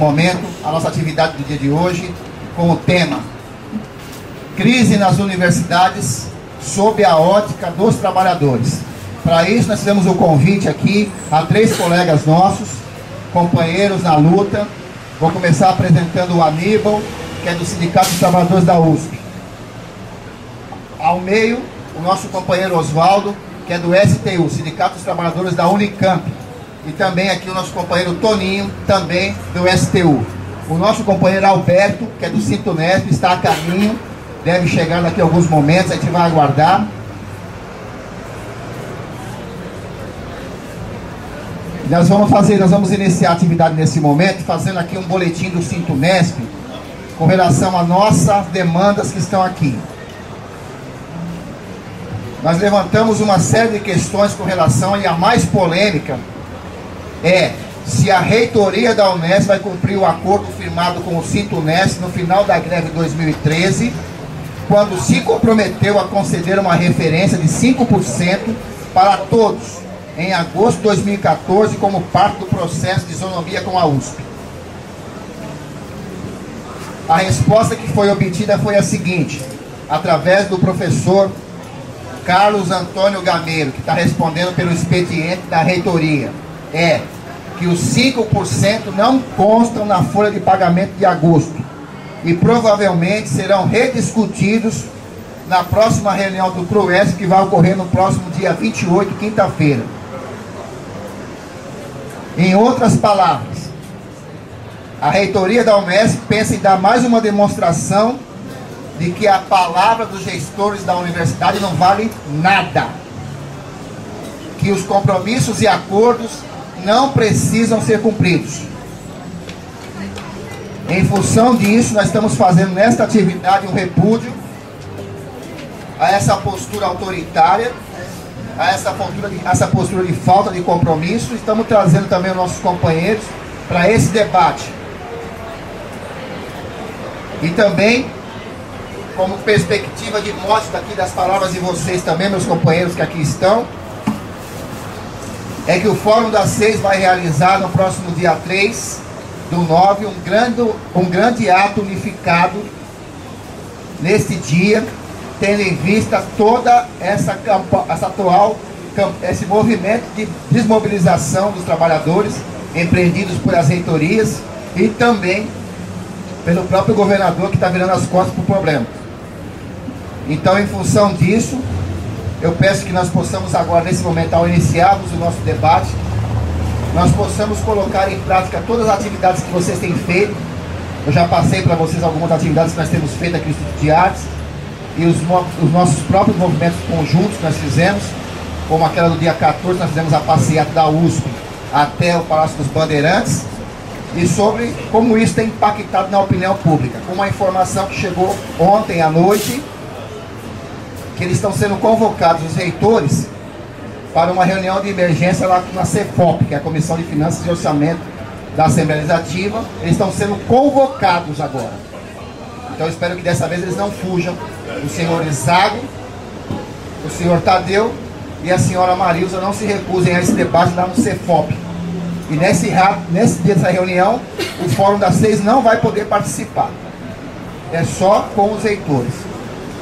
momento a nossa atividade do dia de hoje com o tema Crise nas universidades sob a ótica dos trabalhadores. Para isso nós fizemos o convite aqui a 3 colegas nossos, companheiros na luta. Vou começar apresentando o Aníbal, que é do Sindicato dos Trabalhadores da USP. Ao meio, o nosso companheiro Oswaldo, que é do STU, Sindicato dos Trabalhadores da Unicamp. E também aqui o nosso companheiro Toninho, também do STU. O nosso companheiro Alberto, que é do Sintunesp, está a caminho, deve chegar daqui a alguns momentos, a gente vai aguardar. Nós vamos iniciar a atividade nesse momento, fazendo aqui um boletim do Sintunesp, com relação às nossas demandas que estão aqui. Nós levantamos uma série de questões com relação, e a mais polêmica é se a reitoria da Unesp vai cumprir o acordo firmado com o Sintunesp no final da greve de 2013, quando se comprometeu a conceder uma referência de 5% para todos, em agosto de 2014, como parte do processo de isonomia com a USP. A resposta que foi obtida foi a seguinte, através do professor Carlos Antônio Gameiro, que está respondendo pelo expediente da reitoria, é que os 5% não constam na folha de pagamento de agosto e provavelmente serão rediscutidos na próxima reunião do CRUESP, que vai ocorrer no próximo dia 28, quinta-feira. Em outras palavras, a reitoria da Unesp pensa em dar mais uma demonstração de que a palavra dos gestores da universidade não vale nada, que os compromissos e acordos não precisam ser cumpridos. Em função disso, nós estamos fazendo nesta atividade um repúdio a essa postura autoritária, a essa postura de falta de compromisso. Estamos trazendo também os nossos companheiros para esse debate. E também, como perspectiva de mostra aqui das palavras de vocês também, meus companheiros que aqui estão, é que o Fórum das 6 vai realizar no próximo dia 3 do 9 um grande ato unificado neste dia, tendo em vista toda esse movimento de desmobilização dos trabalhadores empreendidos por as reitorias e também pelo próprio governador, que está virando as costas para o problema. Então, em função disso, eu peço que nós possamos agora, nesse momento, ao iniciarmos o nosso debate, nós possamos colocar em prática todas as atividades que vocês têm feito. Eu já passei para vocês algumas atividades que nós temos feito aqui no Instituto de Artes, e os nossos próprios movimentos conjuntos que nós fizemos, como aquela do dia 14, nós fizemos a passeata da USP até o Palácio dos Bandeirantes, e sobre como isso tem impactado na opinião pública, com uma informação que chegou ontem à noite, que eles estão sendo convocados, os reitores, para uma reunião de emergência lá na CEFOP, que é a Comissão de Finanças e Orçamento da Assembleia Legislativa. Eles estão sendo convocados agora. Então eu espero que dessa vez eles não fujam. O senhor Isago, o senhor Tadeu e a senhora Marilza não se recusem a esse debate lá no CEFOP. E nesse dia dessa reunião, o Fórum das 6 não vai poder participar. É só com os reitores.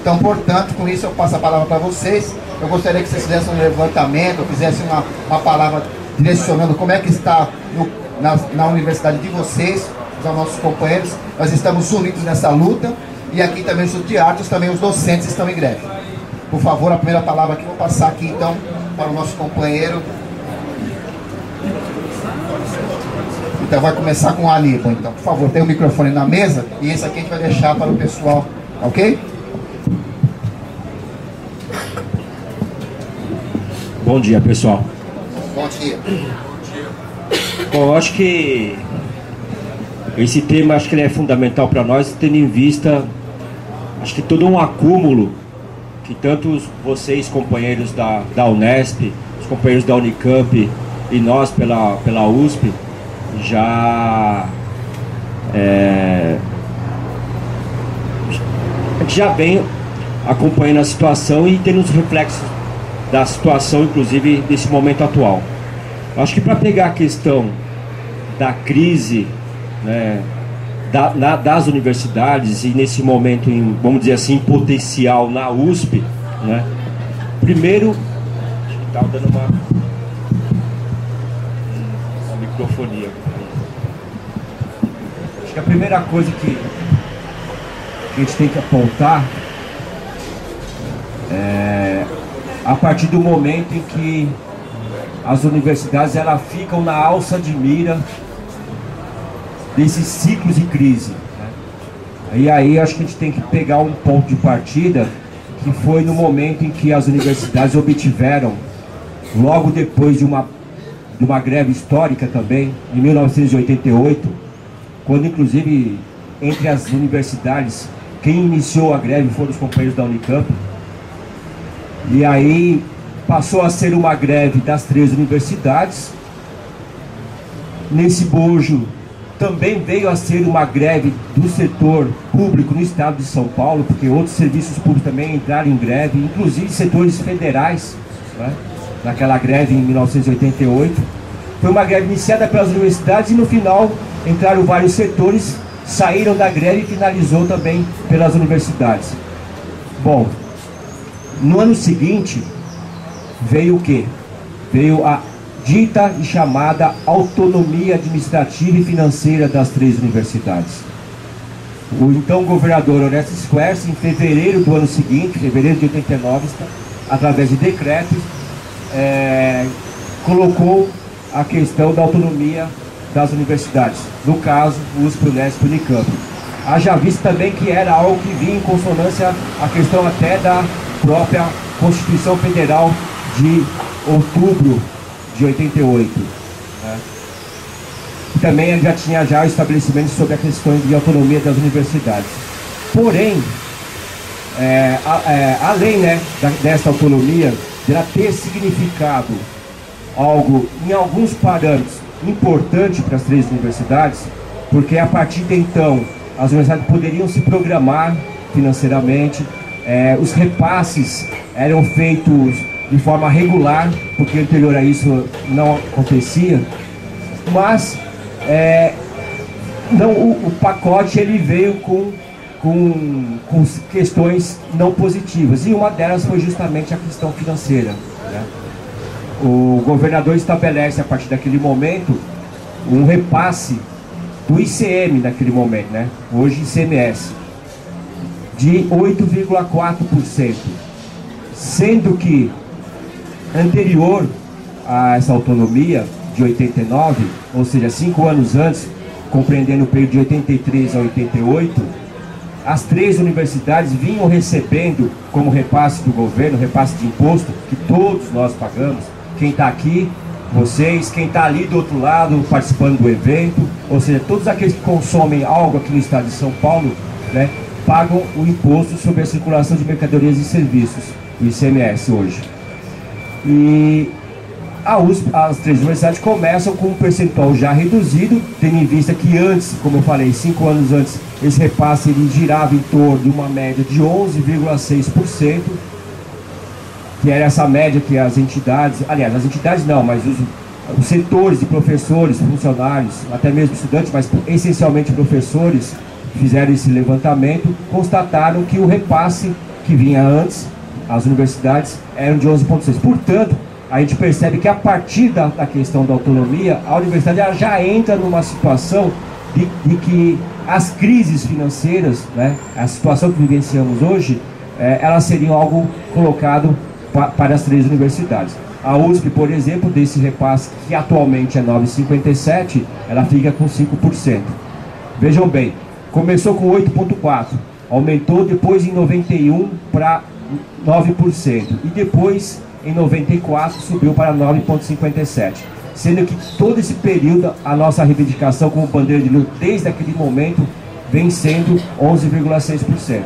Então, portanto, com isso eu passo a palavra para vocês. Eu gostaria que vocês fizessem um levantamento, fizessem uma palavra direcionando como é que está na universidade de vocês, os nossos companheiros. Nós estamos unidos nessa luta, e aqui também os teatros, também os docentes estão em greve. Por favor, a primeira palavra aqui, vou passar aqui então para o nosso companheiro. Então vai começar com o Aníbal. Então, por favor, tem o microfone na mesa, e esse aqui a gente vai deixar para o pessoal, ok? Bom dia, pessoal. Bom dia. Bom, eu acho que esse tema, acho que ele é fundamental para nós, tendo em vista, acho que todo um acúmulo que tanto vocês, companheiros da Unesp, os companheiros da Unicamp e nós pela USP, a gente já vem acompanhando a situação e tendo os reflexos da situação, inclusive desse momento atual. Acho que para pegar a questão da crise né, das universidades e nesse momento, vamos dizer assim, potencial na USP, né? Primeiro, acho que estava dando uma microfonia. Acho que a primeira coisa que a gente tem que apontar é a partir do momento em que as universidades elas ficam na alça de mira desses ciclos de crise, né? E aí acho que a gente tem que pegar um ponto de partida que foi no momento em que as universidades obtiveram, logo depois de uma greve histórica também, em 1988, quando inclusive entre as universidades, quem iniciou a greve foram os companheiros da Unicamp, e aí passou a ser uma greve das 3 universidades. Nesse bojo também veio a ser uma greve do setor público no estado de São Paulo, porque outros serviços públicos também entraram em greve, inclusive setores federais, né, naquela greve em 1988. Foi uma greve iniciada pelas universidades e no final entraram vários setores, saíram da greve e finalizou também pelas universidades. Bom, no ano seguinte veio o quê? Veio a dita e chamada autonomia administrativa e financeira das 3 universidades. O então governador Orestes Quercia, em fevereiro do ano seguinte, fevereiro de 89, através de decretos, colocou a questão da autonomia das universidades, no caso, USP, Unesp e Unicamp. Haja visto também que era algo que vinha em consonância a questão até da própria Constituição Federal de outubro de 88, né? E também já tinha o estabelecimento sobre a questão de autonomia das universidades. Porém, além, né, dessa autonomia, ela ter significado algo, em alguns parâmetros, importante para as 3 universidades, porque a partir de então, as universidades poderiam se programar financeiramente, os repasses eram feitos de forma regular, porque anterior a isso não acontecia, mas o pacote ele veio com questões não positivas, e uma delas foi justamente a questão financeira, né? O governador estabelece a partir daquele momento um repasse do ICM naquele momento, né? Hoje ICMS, de 8,4%, sendo que anterior a essa autonomia de 89, ou seja, 5 anos antes, compreendendo o período de 83 a 88, as 3 universidades vinham recebendo como repasse do governo, repasse de imposto, que todos nós pagamos, quem está aqui, vocês, quem está ali do outro lado participando do evento, ou seja, todos aqueles que consomem algo aqui no estado de São Paulo, né, pagam o imposto sobre a circulação de mercadorias e serviços, o ICMS hoje. E as 3 universidades começam com um percentual já reduzido, tendo em vista que antes, como eu falei, 5 anos antes, esse repasse ele girava em torno de uma média de 11,6%, que era essa média que as entidades, aliás, as entidades não, mas os setores de professores, funcionários, até mesmo estudantes, mas essencialmente professores, fizeram esse levantamento, constataram que o repasse que vinha antes, as universidades, eram de 11,6%. Portanto, a gente percebe que a partir da questão da autonomia, a universidade ela já entra numa situação de que as crises financeiras, né, a situação que vivenciamos hoje, elas seriam algo colocado para as 3 universidades. A USP, por exemplo, desse repasse, que atualmente é 9,57%, ela fica com 5%. Vejam bem, começou com 8,4%, aumentou depois em 91 para 9%, e depois em 94 subiu para 9,57%, sendo que todo esse período a nossa reivindicação como bandeira de luta desde aquele momento vem sendo 11,6%.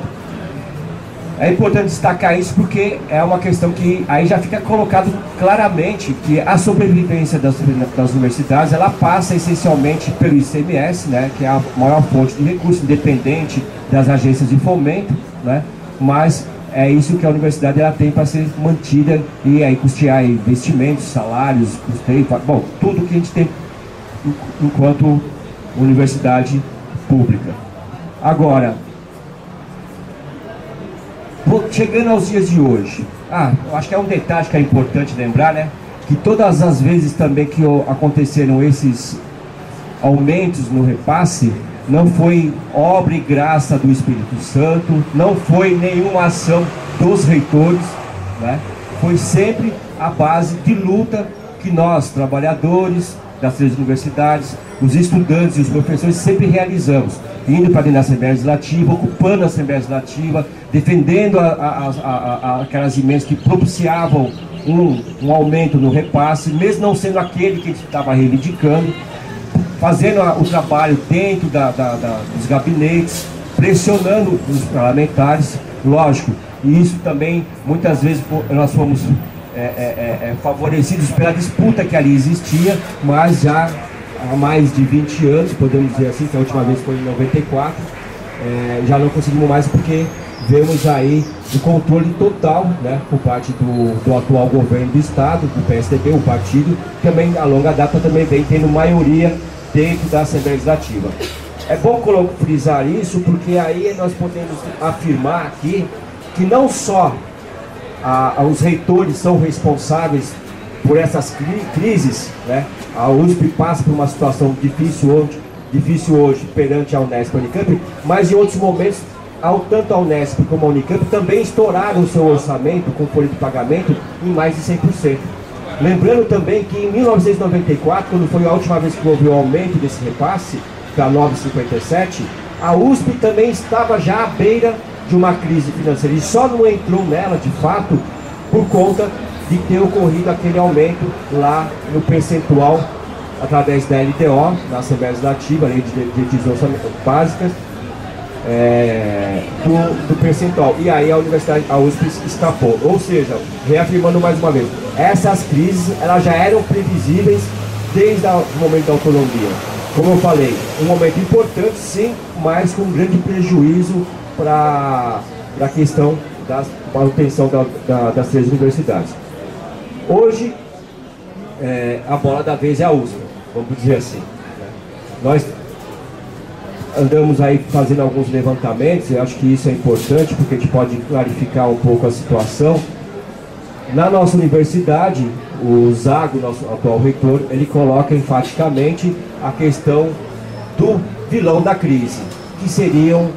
É importante destacar isso porque é uma questão que aí já fica colocado claramente que a sobrevivência das universidades ela passa essencialmente pelo ICMS, né, que é a maior fonte de recurso, independente das agências de fomento, né, mas é isso que a universidade ela tem para ser mantida e aí custear investimentos, salários, custeio, bom, tudo que a gente tem enquanto universidade pública. Agora, chegando aos dias de hoje, eu acho que é um detalhe que é importante lembrar, né? Que todas as vezes também que aconteceram esses aumentos no repasse, não foi obra e graça do Espírito Santo, não foi nenhuma ação dos reitores, né? Foi sempre a base de luta que nós, trabalhadores das três universidades, os estudantes e os professores sempre realizamos, indo para dentro da Assembleia Legislativa, ocupando a Assembleia Legislativa, defendendo aquelas emendas que propiciavam um aumento no repasse, mesmo não sendo aquele que a gente estava reivindicando, fazendo o trabalho dentro dos gabinetes, pressionando os parlamentares, lógico, e isso também, muitas vezes, nós fomos favorecidos pela disputa que ali existia, mas já há mais de 20 anos, podemos dizer assim, que a última vez foi em 94, já não conseguimos mais porque vemos aí o controle total, né, por parte do atual governo do Estado, do PSDB, o partido, que também a longa data também vem tendo maioria dentro da Assembleia Legislativa. É bom frisar isso porque aí nós podemos afirmar aqui que não só os reitores são responsáveis por essas crises, né? A USP passa por uma situação difícil hoje perante a Unesp e a Unicamp, mas em outros momentos, tanto a Unesp como a Unicamp também estouraram o seu orçamento com folha de pagamento em mais de 100%. Lembrando também que em 1994, quando foi a última vez que houve o aumento desse repasse, para 9,57, a USP também estava já à beira de uma crise financeira e só não entrou nela, de fato, por conta de ter ocorrido aquele aumento lá no percentual através da LDO, na Assembleia Legislativa, Lei de Diretriz Básicas, do percentual. E aí a USP escapou. Ou seja, reafirmando mais uma vez, essas crises elas já eram previsíveis desde o momento da autonomia. Como eu falei, um momento importante sim, mas com um grande prejuízo para a questão da manutenção das três universidades. Hoje, a bola da vez é a USP, vamos dizer assim. Nós andamos aí fazendo alguns levantamentos, eu acho que isso é importante, porque a gente pode clarificar um pouco a situação. Na nossa universidade, o Zago, nosso atual reitor, ele coloca enfaticamente a questão do vilão da crise, que seriam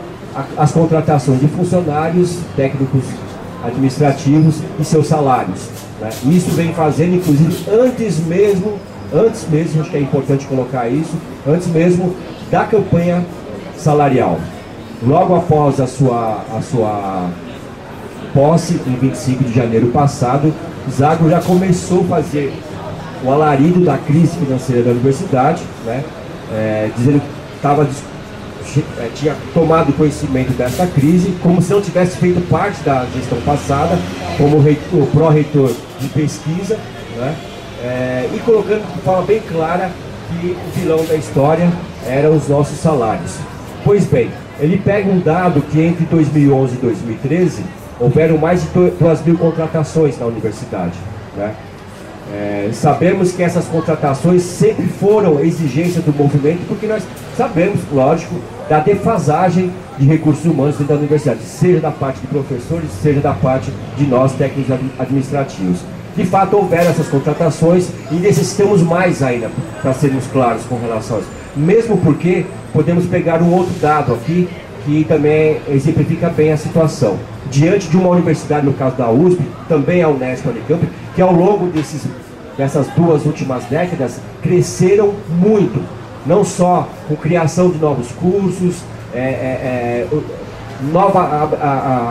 as contratações de funcionários, técnicos administrativos e seus salários, né? Isso vem fazendo, inclusive, antes mesmo, acho que é importante colocar isso, antes mesmo da campanha salarial. Logo após a sua posse, em 25 de janeiro passado, Zago já começou a fazer o alarido da crise financeira da universidade, né? Dizendo que tinha tomado conhecimento dessa crise, como se não tivesse feito parte da gestão passada, como o pró-reitor de pesquisa, né? E colocando de forma bem clara que o vilão da história eram os nossos salários. Pois bem, ele pega um dado que entre 2011 e 2013 houveram mais de 2.000 contratações na universidade, né? Sabemos que essas contratações sempre foram exigência do movimento, porque nós sabemos, lógico, da defasagem de recursos humanos dentro da universidade, seja da parte de professores, seja da parte de nós, técnicos administrativos. De fato, houveram essas contratações e necessitamos mais ainda, para sermos claros com relação a isso. Mesmo porque podemos pegar um outro dado aqui, que também exemplifica bem a situação. Diante de uma universidade, no caso da USP, também a Unesp e a Unicamp, que ao longo dessas duas últimas décadas cresceram muito, não só com criação de novos cursos,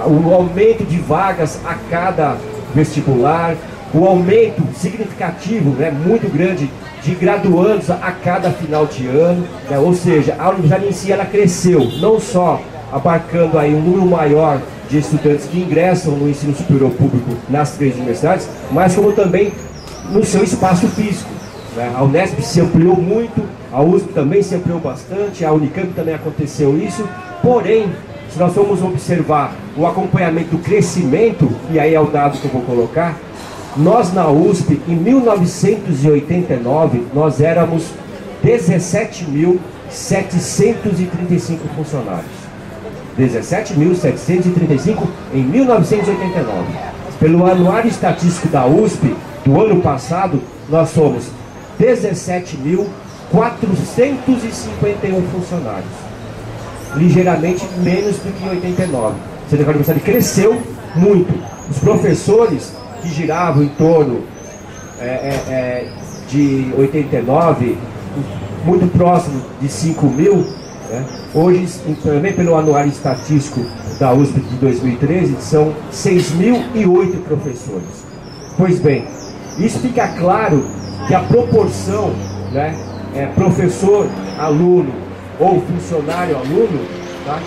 o aumento de vagas a cada vestibular, o aumento significativo, né, muito grande, de graduandos a cada final de ano, né? Ou seja, a universidade em si ela cresceu, não só abarcando aí um número maior de estudantes que ingressam no ensino superior público nas três universidades, mas como também no seu espaço físico, né? A Unesp se ampliou muito, a USP também se ampliou bastante, a Unicamp também aconteceu isso, porém, se nós formos observar o acompanhamento do crescimento, e aí é o dado que eu vou colocar, nós na USP, em 1989, nós éramos 17.100 17.735 funcionários. 17.735 em 1989. Pelo Anuário Estatístico da USP do ano passado, nós somos 17.451 funcionários. Ligeiramente menos do que em 89. Você vê que a universidade cresceu muito. Os professores que giravam em torno de 89, muito próximo de 5 mil, né? Hoje, também pelo Anuário Estatístico da USP de 2013, são 6.008 professores. Pois bem, isso fica claro que a proporção, né, professor-aluno ou funcionário-aluno, tá,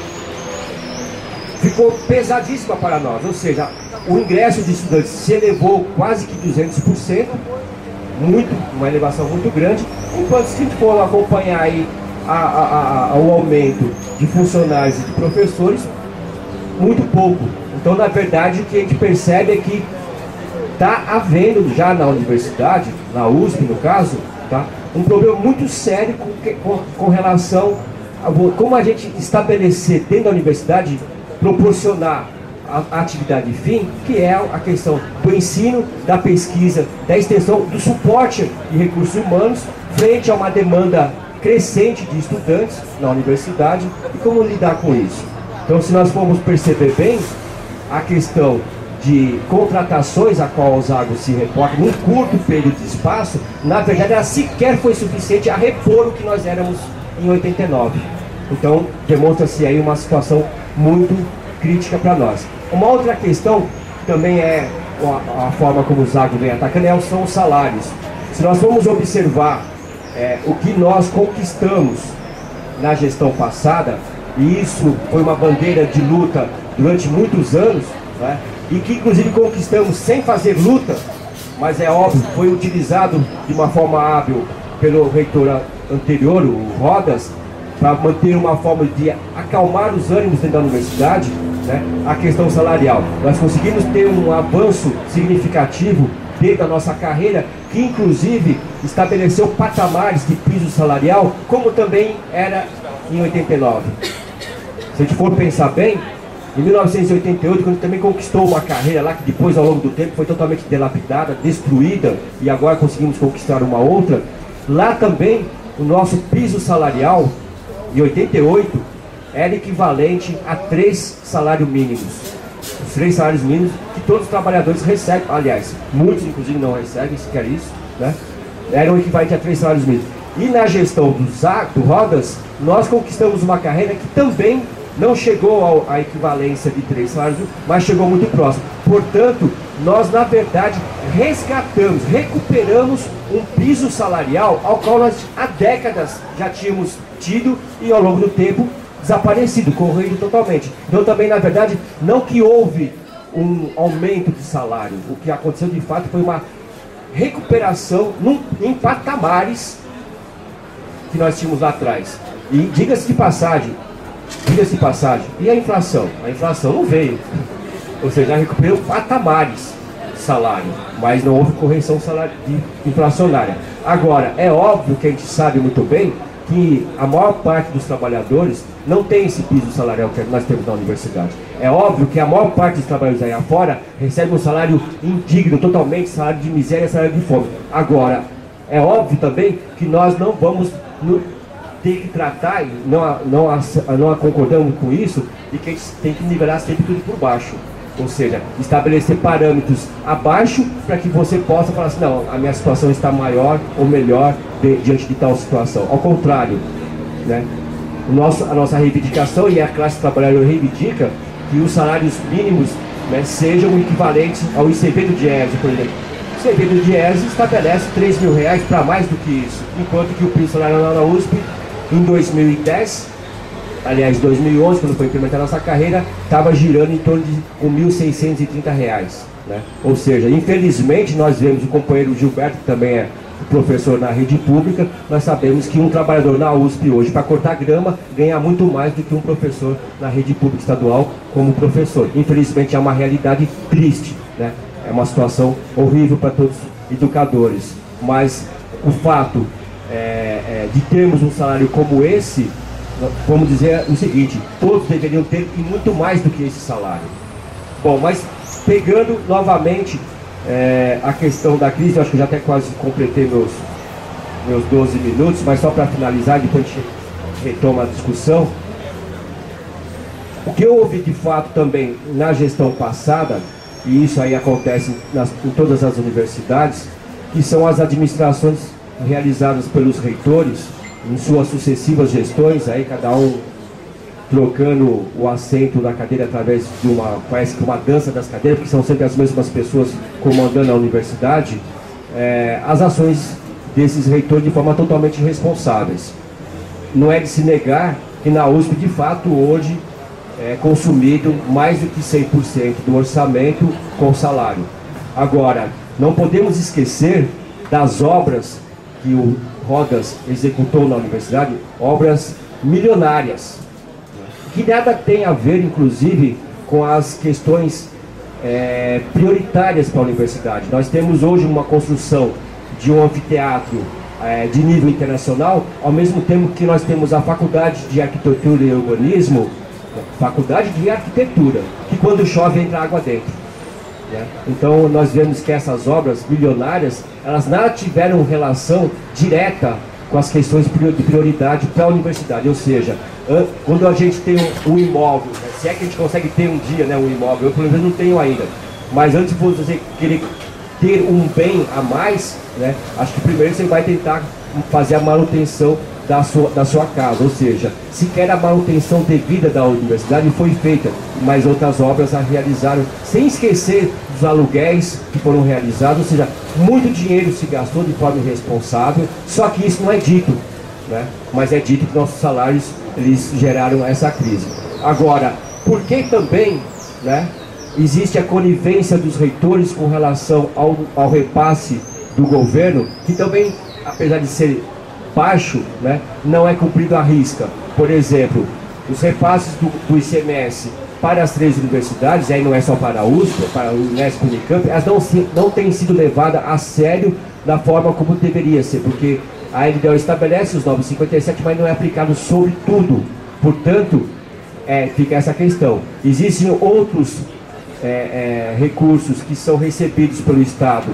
ficou pesadíssima para nós. Ou seja, o ingresso de estudantes se elevou quase que 200%, uma elevação muito grande, enquanto se a gente for acompanhar aí o aumento de funcionários e de professores, muito pouco. Então, na verdade, o que a gente percebe é que está havendo já na universidade, na USP no caso, tá, um problema muito sério com relação a como a gente estabelecer dentro da universidade, proporcionar a atividade fim, que é a questão do ensino, da pesquisa, da extensão, do suporte de recursos humanos, frente a uma demanda crescente de estudantes na universidade, e como lidar com isso. Então, se nós formos perceber bem, a questão de contratações a qual o Zago se reporta num curto período de espaço, na verdade ela sequer foi suficiente a repor o que nós éramos em 89. Então, demonstra-se aí uma situação muito crítica para nós. Uma outra questão, que também é a forma como o Zago vem atacando, são os salários. Se nós formos observar o que nós conquistamos na gestão passada, e isso foi uma bandeira de luta durante muitos anos, né, e que inclusive conquistamos sem fazer luta, mas é óbvio, foi utilizado de uma forma hábil pelo reitor anterior, o Rodas, para manter uma forma de acalmar os ânimos dentro da universidade, né, a questão salarial. Nós conseguimos ter um avanço significativo dentro da nossa carreira, que inclusive estabeleceu patamares de piso salarial, como também era em 89. Se a gente for pensar bem, em 1988, quando também conquistou uma carreira lá, que depois ao longo do tempo foi totalmente dilapidada, destruída, e agora conseguimos conquistar uma outra, lá também o nosso piso salarial, em 88, era equivalente a 3 salários mínimos. Os 3 salários mínimos que todos os trabalhadores recebem, aliás, muitos inclusive não recebem sequer isso, né? Eram equivalentes a 3 salários mínimos. E na gestão do Rodas, nós conquistamos uma carreira que também não chegou à equivalência de 3 salários, mas chegou muito próximo. Portanto, nós na verdade recuperamos um piso salarial ao qual nós há décadas já tínhamos tido e ao longo do tempo desaparecido, corroído totalmente. Então também na verdade não que houve um aumento de salário, o que aconteceu de fato foi uma recuperação em patamares que nós tínhamos lá atrás. E diga-se de passagem, e a inflação? A inflação não veio, ou seja, recuperou patamares de salário, mas não houve correção inflacionária. Agora, é óbvio que a gente sabe muito bem que a maior parte dos trabalhadores não tem esse piso salarial que nós temos na universidade. É óbvio que a maior parte dos trabalhadores aí afora recebe um salário indigno, totalmente salário de miséria, salário de fome. Agora, é óbvio também que nós não vamos ter que tratar, e não concordamos com isso, e que a gente tem que nivelar sempre tudo por baixo. Ou seja, estabelecer parâmetros abaixo para que você possa falar assim, não, a minha situação está maior ou melhor diante de tal situação. Ao contrário, né? A nossa reivindicação, e a classe trabalhadora reivindica, que os salários mínimos, né, sejam equivalentes ao ICB do Diese, por exemplo. O ICB do Diese estabelece R$3.000 para mais do que isso, enquanto que o piso salarial na USP, em 2010, aliás, 2011, quando foi implementada a nossa carreira, estava girando em torno de R$1.630, né? Ou seja, infelizmente, nós vemos o companheiro Gilberto, que também é professor na rede pública, nós sabemos que um trabalhador na USP hoje, para cortar grama, ganha muito mais do que um professor na rede pública estadual como professor. Infelizmente, é uma realidade triste, né? É uma situação horrível para todos os educadores, mas o fato de termos um salário como esse, vamos dizer o seguinte: todos deveriam ter e muito mais do que esse salário. Bom, mas pegando novamente a questão da crise, eu acho que eu já até quase completei meus 12 minutos, mas só para finalizar, depois a gente retoma a discussão. O que houve de fato também na gestão passada, e isso aí acontece em todas as universidades, que são as administrações realizadas pelos reitores em suas sucessivas gestões, aí cada um trocando o assento da cadeira através de parece que uma dança das cadeiras, porque são sempre as mesmas pessoas comandando a universidade, as ações desses reitores de forma totalmente irresponsáveis. Não é de se negar que na USP, de fato, hoje é consumido mais do que 100% do orçamento com salário. Agora, não podemos esquecer das obras que o Rodas executou na universidade, obras milionárias, que nada tem a ver, inclusive, com as questões prioritárias para a universidade. Nós temos hoje uma construção de um anfiteatro de nível internacional, ao mesmo tempo que nós temos a Faculdade de Arquitetura e Urbanismo, Faculdade de Arquitetura, que quando chove entra água dentro. Então nós vemos que essas obras milionárias, elas nada tiveram relação direta com as questões de prioridade para a universidade. Ou seja, quando a gente tem um imóvel, se é que a gente consegue ter um dia um imóvel, eu pelo menos não tenho ainda, mas antes de você querer ter um bem a mais, acho que primeiro você vai tentar fazer a manutenção da sua casa, ou seja, sequer a manutenção devida da universidade foi feita, mas outras obras a realizaram, sem esquecer dos aluguéis que foram realizados, ou seja, muito dinheiro se gastou de forma irresponsável, só que isso não é dito, mas é dito que nossos salários, eles geraram essa crise. Agora, por que também, existe a conivência dos reitores com relação ao repasse do governo, que também, apesar de ser baixo, não é cumprido à risca? Por exemplo, os repasses do ICMS para as 3 universidades, aí não é só para a USP, para a Unesp e Unicamp, elas não têm sido levadas a sério da forma como deveria ser, porque a LDO estabelece os 957, mas não é aplicado sobre tudo. Portanto, fica essa questão. Existem outros recursos que são recebidos pelo Estado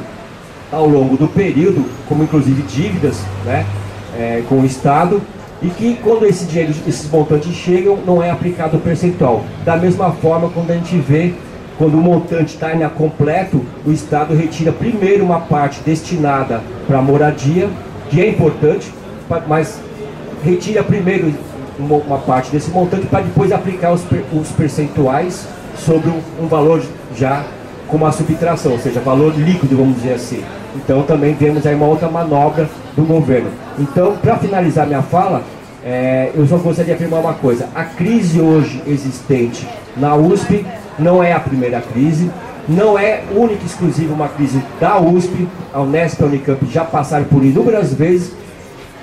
ao longo do período, como inclusive dívidas, com o Estado, e que quando esses montantes chegam, não é aplicado o percentual. Da mesma forma, quando a gente vê, quando o montante está incompleto, o Estado retira primeiro uma parte destinada para a moradia, que é importante, mas retira primeiro uma parte desse montante para depois aplicar os percentuais sobre um valor já com uma subtração, ou seja, valor líquido, vamos dizer assim. Então também vemos aí uma outra manobra do governo. Então, para finalizar minha fala, eu só gostaria de afirmar uma coisa: a crise hoje existente na USP não é a primeira crise, não é única e exclusiva uma crise da USP, a Unesp e a Unicamp já passaram por inúmeras vezes.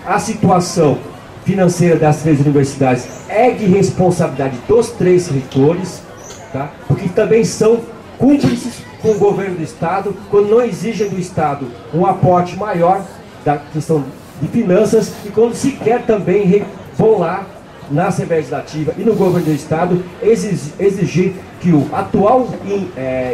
A situação financeira das 3 universidades é de responsabilidade dos 3 reitores, porque também são cúmplices com o governo do Estado, quando não exigem do Estado um aporte maior da questão de finanças, e quando sequer também vão lá na Assembleia Legislativa e no governo do Estado exigir que o atual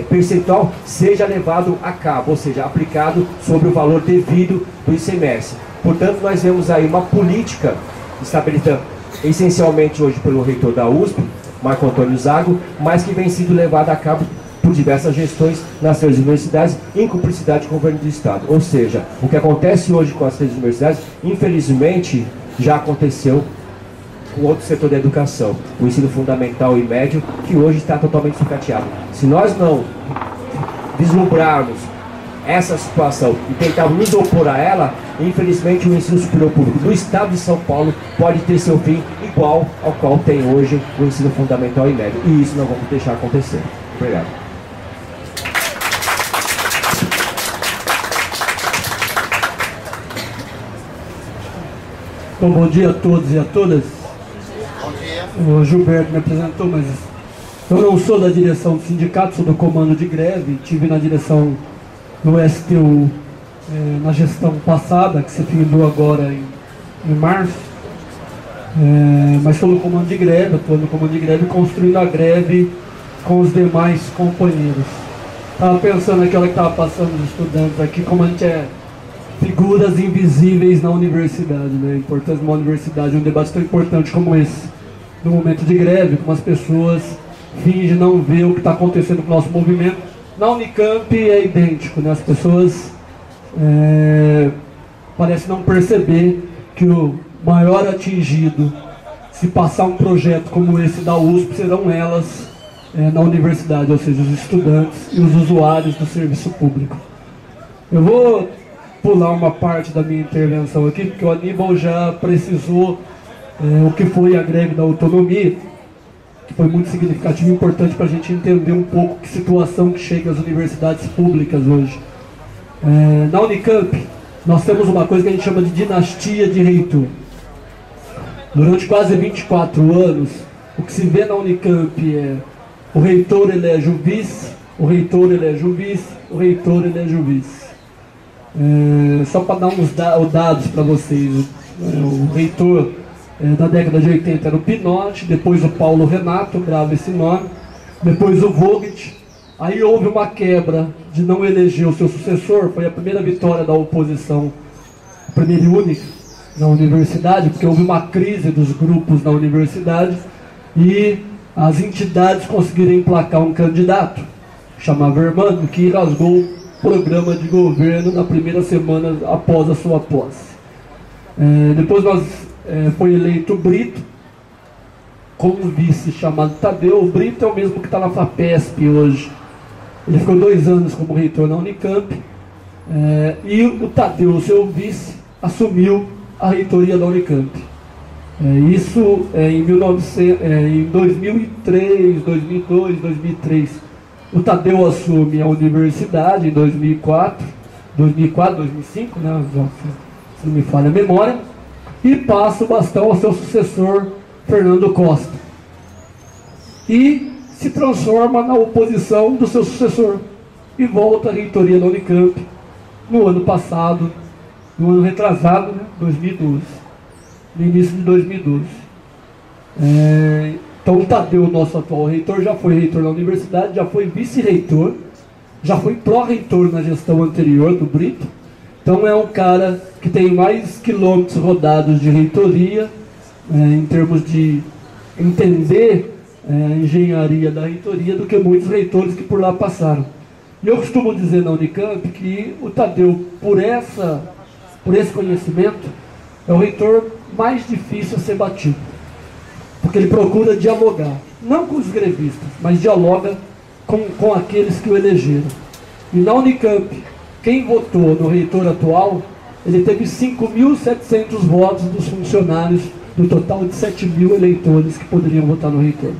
percentual seja levado a cabo, ou seja, aplicado sobre o valor devido do ICMS. Portanto, nós vemos aí uma política estabelecida essencialmente hoje pelo reitor da USP, Marco Antônio Zago, mas que vem sendo levada a cabo por diversas gestões nas 3 universidades, em cumplicidade com o governo do Estado. Ou seja, o que acontece hoje com as 3 universidades, infelizmente, já aconteceu com outro setor da educação, o ensino fundamental e médio, que hoje está totalmente sucateado. Se nós não vislumbrarmos essa situação e tentarmos nos opor a ela, infelizmente o ensino superior público do Estado de São Paulo pode ter seu fim igual ao qual tem hoje o ensino fundamental e médio. E isso não vamos deixar acontecer. Obrigado. Bom, bom dia a todos e a todas. Bom dia. O Gilberto me apresentou, mas eu não sou da direção do sindicato, sou do comando de greve. Estive na direção do STU na gestão passada, que se findou agora em em março, mas estou no comando de greve, estou no comando de greve construindo a greve com os demais companheiros. Estava pensando naquela que estava passando os estudantes aqui, como a gente é figuras invisíveis na universidade, né? A importância de uma universidade, um debate tão importante como esse, no momento de greve, como as pessoas fingem não ver o que está acontecendo com o nosso movimento. Na Unicamp é idêntico, né? As pessoas parecem não perceber que o maior atingido, se passar um projeto como esse da USP, serão elas na universidade, ou seja, os estudantes e os usuários do serviço público. Eu vou pular uma parte da minha intervenção aqui, porque o Aníbal já precisou o que foi a greve da autonomia, que foi muito significativo e importante para a gente entender um pouco que situação que chega às universidades públicas hoje. Na Unicamp, nós temos uma coisa que a gente chama de dinastia de reitor. Durante quase 24 anos, o que se vê na Unicamp é o reitor elege o vice, o reitor elege o vice, o reitor elege o vice. Só para dar uns dados para vocês, o reitor da década de 80 era o Pinotti, depois o Paulo Renato, grava esse nome, depois o Vogt. Aí houve uma quebra de não eleger o seu sucessor, foi a primeira vitória da oposição, a primeira e única na universidade, porque houve uma crise dos grupos na universidade e as entidades conseguiram emplacar um candidato, chamado Hermano, que rasgou o programa de governo na primeira semana após a sua posse. Depois foi eleito o Brito, com um vice chamado Tadeu. O Brito é o mesmo que está na FAPESP hoje. Ele ficou 2 anos como reitor na Unicamp, e o Tadeu, o seu vice, assumiu a reitoria da Unicamp. Isso em 2003, 2002, 2003. O Tadeu assume a universidade em 2004, 2005, né, se não me falha a memória, e passa o bastão ao seu sucessor, Fernando Costa. E se transforma na oposição do seu sucessor e volta à reitoria da Unicamp no ano passado, no ano retrasado, né, 2012, no início de 2012. Então o Tadeu, nosso atual reitor, já foi reitor da universidade, já foi vice-reitor, já foi pró-reitor na gestão anterior do Brito. Então é um cara que tem mais quilômetros rodados de reitoria, em termos de entender a engenharia da reitoria, do que muitos reitores que por lá passaram. E eu costumo dizer na Unicamp que o Tadeu, por esse conhecimento, é o reitor mais difícil a ser batido, porque ele procura dialogar, não com os grevistas, mas dialoga com aqueles que o elegeram. E na Unicamp, quem votou no reitor atual, ele teve 5.700 votos dos funcionários, do total de 7.000 eleitores que poderiam votar no reitor.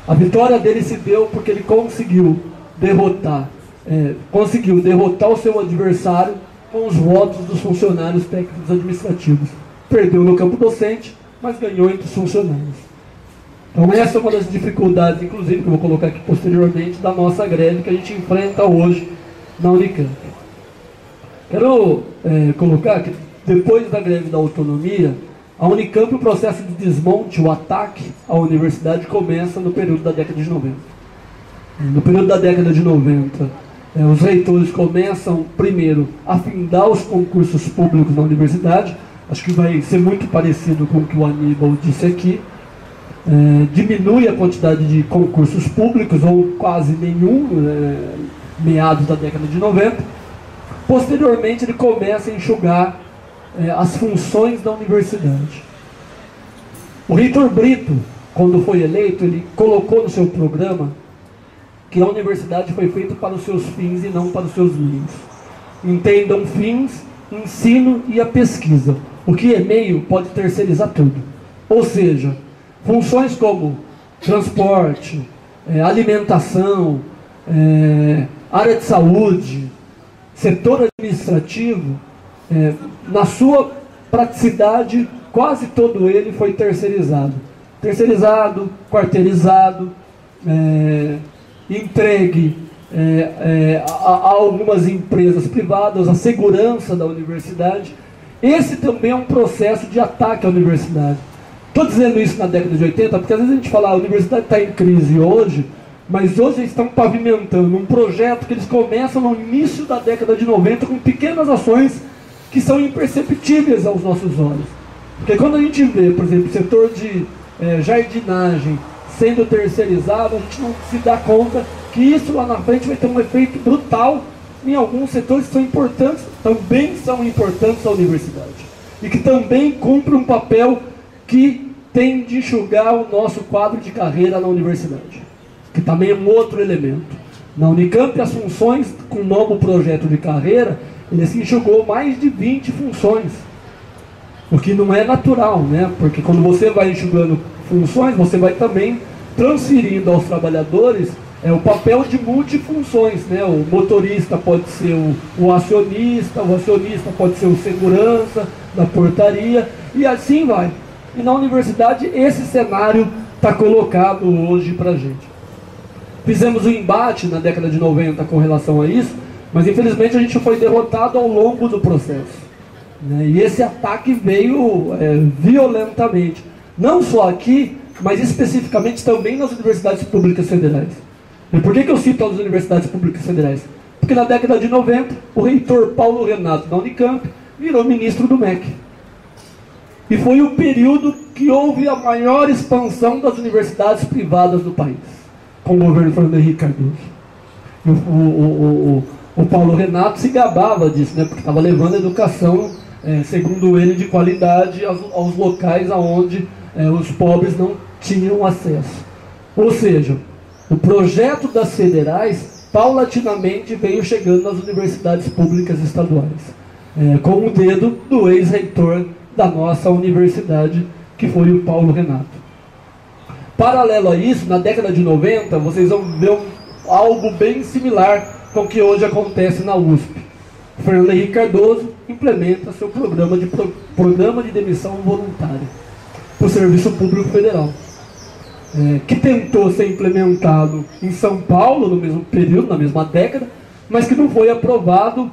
A vitória dele se deu porque ele conseguiu derrotar o seu adversário com os votos dos funcionários técnicos administrativos. Perdeu no campo docente, mas ganhou entre os funcionários. Então essa é uma das dificuldades, inclusive, que eu vou colocar aqui posteriormente, da nossa greve que a gente enfrenta hoje na Unicamp. Quero colocar que depois da greve da autonomia, a Unicamp, o processo de desmonte, o ataque à universidade começa no período da década de 90. No período da década de 90, os reitores começam, primeiro, a findar os concursos públicos na universidade. Acho que vai ser muito parecido com o que o Aníbal disse aqui. Diminui a quantidade de concursos públicos, ou quase nenhum, meados da década de 90. Posteriormente, ele começa a enxugar as funções da universidade. O reitor Brito, quando foi eleito, ele colocou no seu programa que a universidade foi feita para os seus fins e não para os seus meios. Entendam fins, ensino e a pesquisa. O que é meio pode terceirizar tudo. Ou seja, funções como transporte, alimentação, área de saúde, setor administrativo, na sua praticidade, quase todo ele foi terceirizado. Terceirizado, quarteirizado, entregue a algumas empresas privadas, a segurança da universidade. esse também é um processo de ataque à universidade. Estou dizendo isso na década de 80, porque às vezes a gente fala, a universidade está em crise hoje, mas hoje eles estão pavimentando um projeto que eles começam no início da década de 90 com pequenas ações que são imperceptíveis aos nossos olhos. Porque quando a gente vê, por exemplo, o setor de jardinagem sendo terceirizado, a gente não se dá conta que isso lá na frente vai ter um efeito brutal em alguns setores que são importantes, também são importantes à universidade. E que também cumprem um papel que tem de enxugar o nosso quadro de carreira na universidade. Que também é um outro elemento. Na Unicamp, as funções, com o novo projeto de carreira, ele se enxugou mais de 20 funções. O que não é natural, né? Porque quando você vai enxugando funções, você vai também transferindo aos trabalhadores o papel de multifunções, né? O motorista pode ser o acionista pode ser o segurança da portaria, e assim vai. E na universidade esse cenário está colocado hoje para a gente. Fizemos um embate na década de 90 com relação a isso, mas infelizmente a gente foi derrotado ao longo do processo, né? E esse ataque veio violentamente, não só aqui, mas especificamente também nas universidades públicas federais. E por que eu cito as universidades públicas federais? Porque na década de 90, o reitor Paulo Renato da Unicamp virou ministro do MEC. E foi o período que houve a maior expansão das universidades privadas do país, com o governo Fernando Henrique Cardoso. O Paulo Renato se gabava disso, né? Porque estava levando a educação, segundo ele, de qualidade aos locais onde os pobres não tinham acesso. Ou seja, o projeto das federais paulatinamente veio chegando nas universidades públicas estaduais, com o dedo do ex-reitor da nossa universidade, que foi o Paulo Renato. Paralelo a isso, na década de 90, vocês vão ver algo bem similar com o que hoje acontece na USP. O Fernando Henrique Cardoso implementa seu programa de demissão voluntária para o Serviço Público Federal, que tentou ser implementado em São Paulo no mesmo período, na mesma década, mas que não foi aprovado,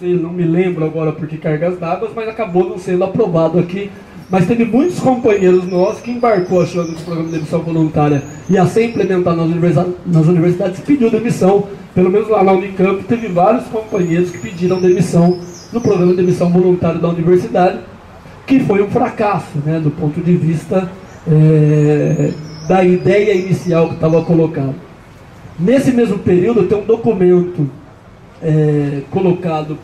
não me lembro agora por que cargas d'água, mas acabou não sendo aprovado aqui. Mas teve muitos companheiros nossos que embarcou achando que o programa de demissão voluntária ia ser implementado nas universidades, pediu demissão. Pelo menos lá na Unicamp teve vários companheiros que pediram demissão no programa de demissão voluntária da universidade, que foi um fracasso, né, do ponto de vista da ideia inicial que estava colocada. Nesse mesmo período tem um documento colocado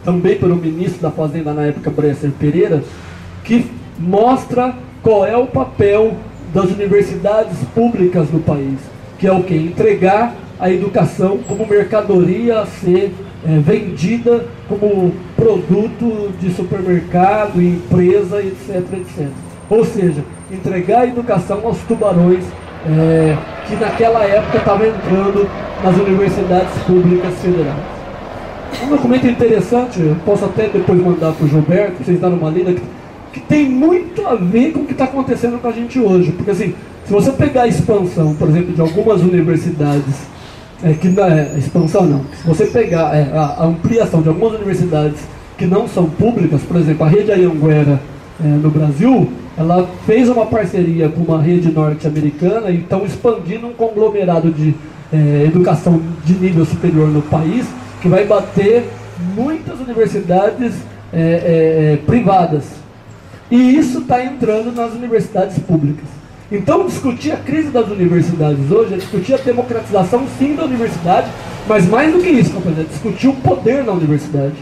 também pelo ministro da Fazenda na época, Bresser Pereira, que mostra qual é o papel das universidades públicas no país, que é o que? Entregar a educação como mercadoria a ser vendida como produto de supermercado, empresa, etc, etc. Ou seja, entregar a educação aos tubarões que naquela época estavam entrando nas universidades públicas federais. Um documento interessante, eu posso até depois mandar para o Gilberto, para vocês darem uma lida, que tem muito a ver com o que está acontecendo com a gente hoje. Porque assim, se você pegar a expansão, por exemplo, de algumas universidades, expansão não, se você pegar a ampliação de algumas universidades que não são públicas, por exemplo, a rede Anhanguera no Brasil, ela fez uma parceria com uma rede norte-americana e estão expandindo um conglomerado de educação de nível superior no país, que vai bater muitas universidades privadas. E isso está entrando nas universidades públicas. Então, discutir a crise das universidades hoje é discutir a democratização, sim, da universidade, mas mais do que isso, companheiro, é discutir o poder na universidade.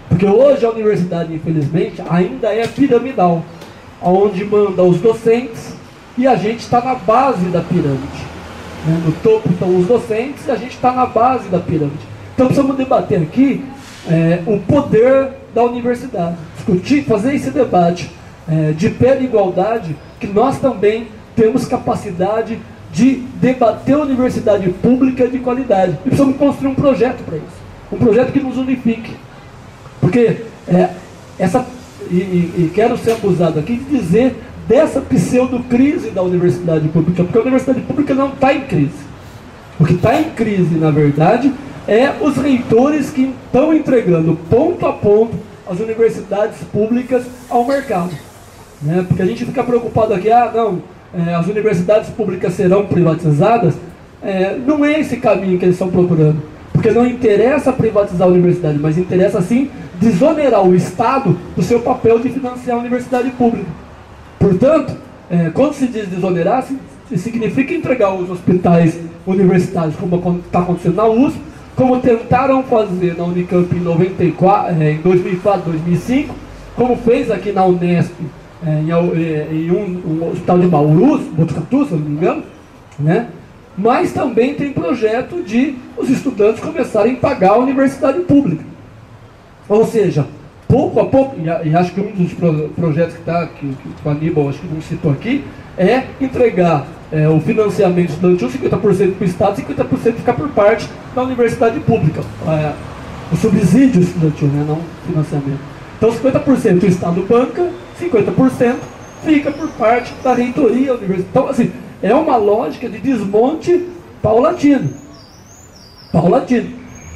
Porque hoje a universidade, infelizmente, ainda é piramidal, onde manda os docentes e a gente está na base da pirâmide. No topo estão os docentes e a gente está na base da pirâmide. Então, precisamos debater aqui o poder da universidade, discutir, fazer esse debate de pé de igualdade, que nós também temos capacidade de debater a universidade pública de qualidade. E precisamos construir um projeto para isso, um projeto que nos unifique. Porque quero ser abusado aqui de dizer dessa pseudo-crise da universidade pública, porque a universidade pública não está em crise. O que está em crise, na verdade, os reitores que estão entregando ponto a ponto as universidades públicas ao mercado, né? Porque a gente fica preocupado aqui, as universidades públicas serão privatizadas. Não é esse caminho que eles estão procurando, porque não interessa privatizar a universidade, mas interessa sim desonerar o Estado do seu papel de financiar a universidade pública. Portanto, quando se diz desonerar, significa entregar os hospitais universitários, como está acontecendo na USP, como tentaram fazer na Unicamp em 2004, 2005, como fez aqui na Unesp, em um hospital de Bauru, Botucatu, se eu não me engano, né? Mas também tem projeto de os estudantes começarem a pagar a universidade pública. Ou seja, pouco a pouco, e acho que um dos projetos que o Aníbal acho que não citou aqui, é entregar o financiamento estudantil, 50% para o Estado, 50% ficar por parte da universidade pública. O subsídio estudantil, né, não financiamento. Então 50% o Estado banca, 50% fica por parte da reitoria universitária. Então, assim, é uma lógica de desmonte paulatino.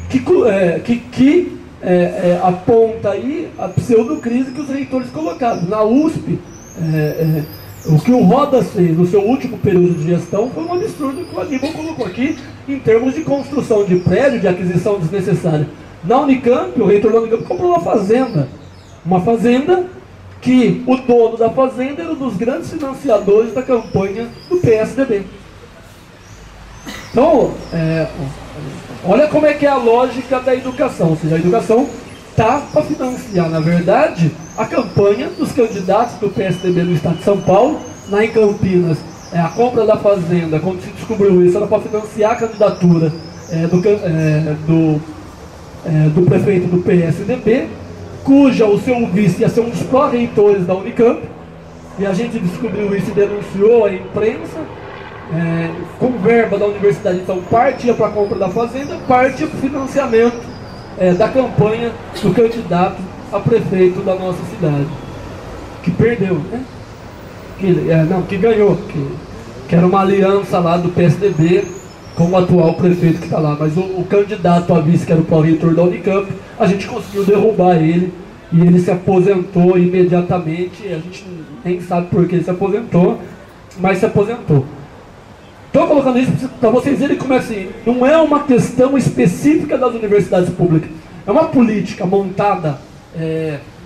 Que aponta aí a pseudocrise que os reitores colocaram. Na USP, o que o Rodas fez no seu último período de gestão foi um absurdo que o Aníbal colocou aqui em termos de construção de prédio, de aquisição desnecessária. Na Unicamp, o reitor da Unicamp comprou uma fazenda que o dono da fazenda era um dos grandes financiadores da campanha do PSDB. Então, olha como é que é a lógica da educação. Ou seja, a educação está para financiar, na verdade, a campanha dos candidatos do PSDB no estado de São Paulo. Lá em Campinas, a compra da fazenda, quando se descobriu isso, era para financiar a candidatura do prefeito do PSDB, cuja o seu vice ia ser um dos pró-reitores da Unicamp, e a gente descobriu isso e denunciou à imprensa, com verba da universidade. Então, parte ia para a compra da fazenda, parte ia para o financiamento da campanha do candidato a prefeito da nossa cidade, que perdeu, né? Que ganhou, que era uma aliança lá do PSDB com o atual prefeito que está lá. Mas o candidato a vice, que era o pró-reitor da Unicamp, a gente conseguiu derrubar ele, e ele se aposentou imediatamente. A gente nem sabe por que ele se aposentou, mas se aposentou. Estou colocando isso para vocês verem como assim, não é uma questão específica das universidades públicas, é uma política montada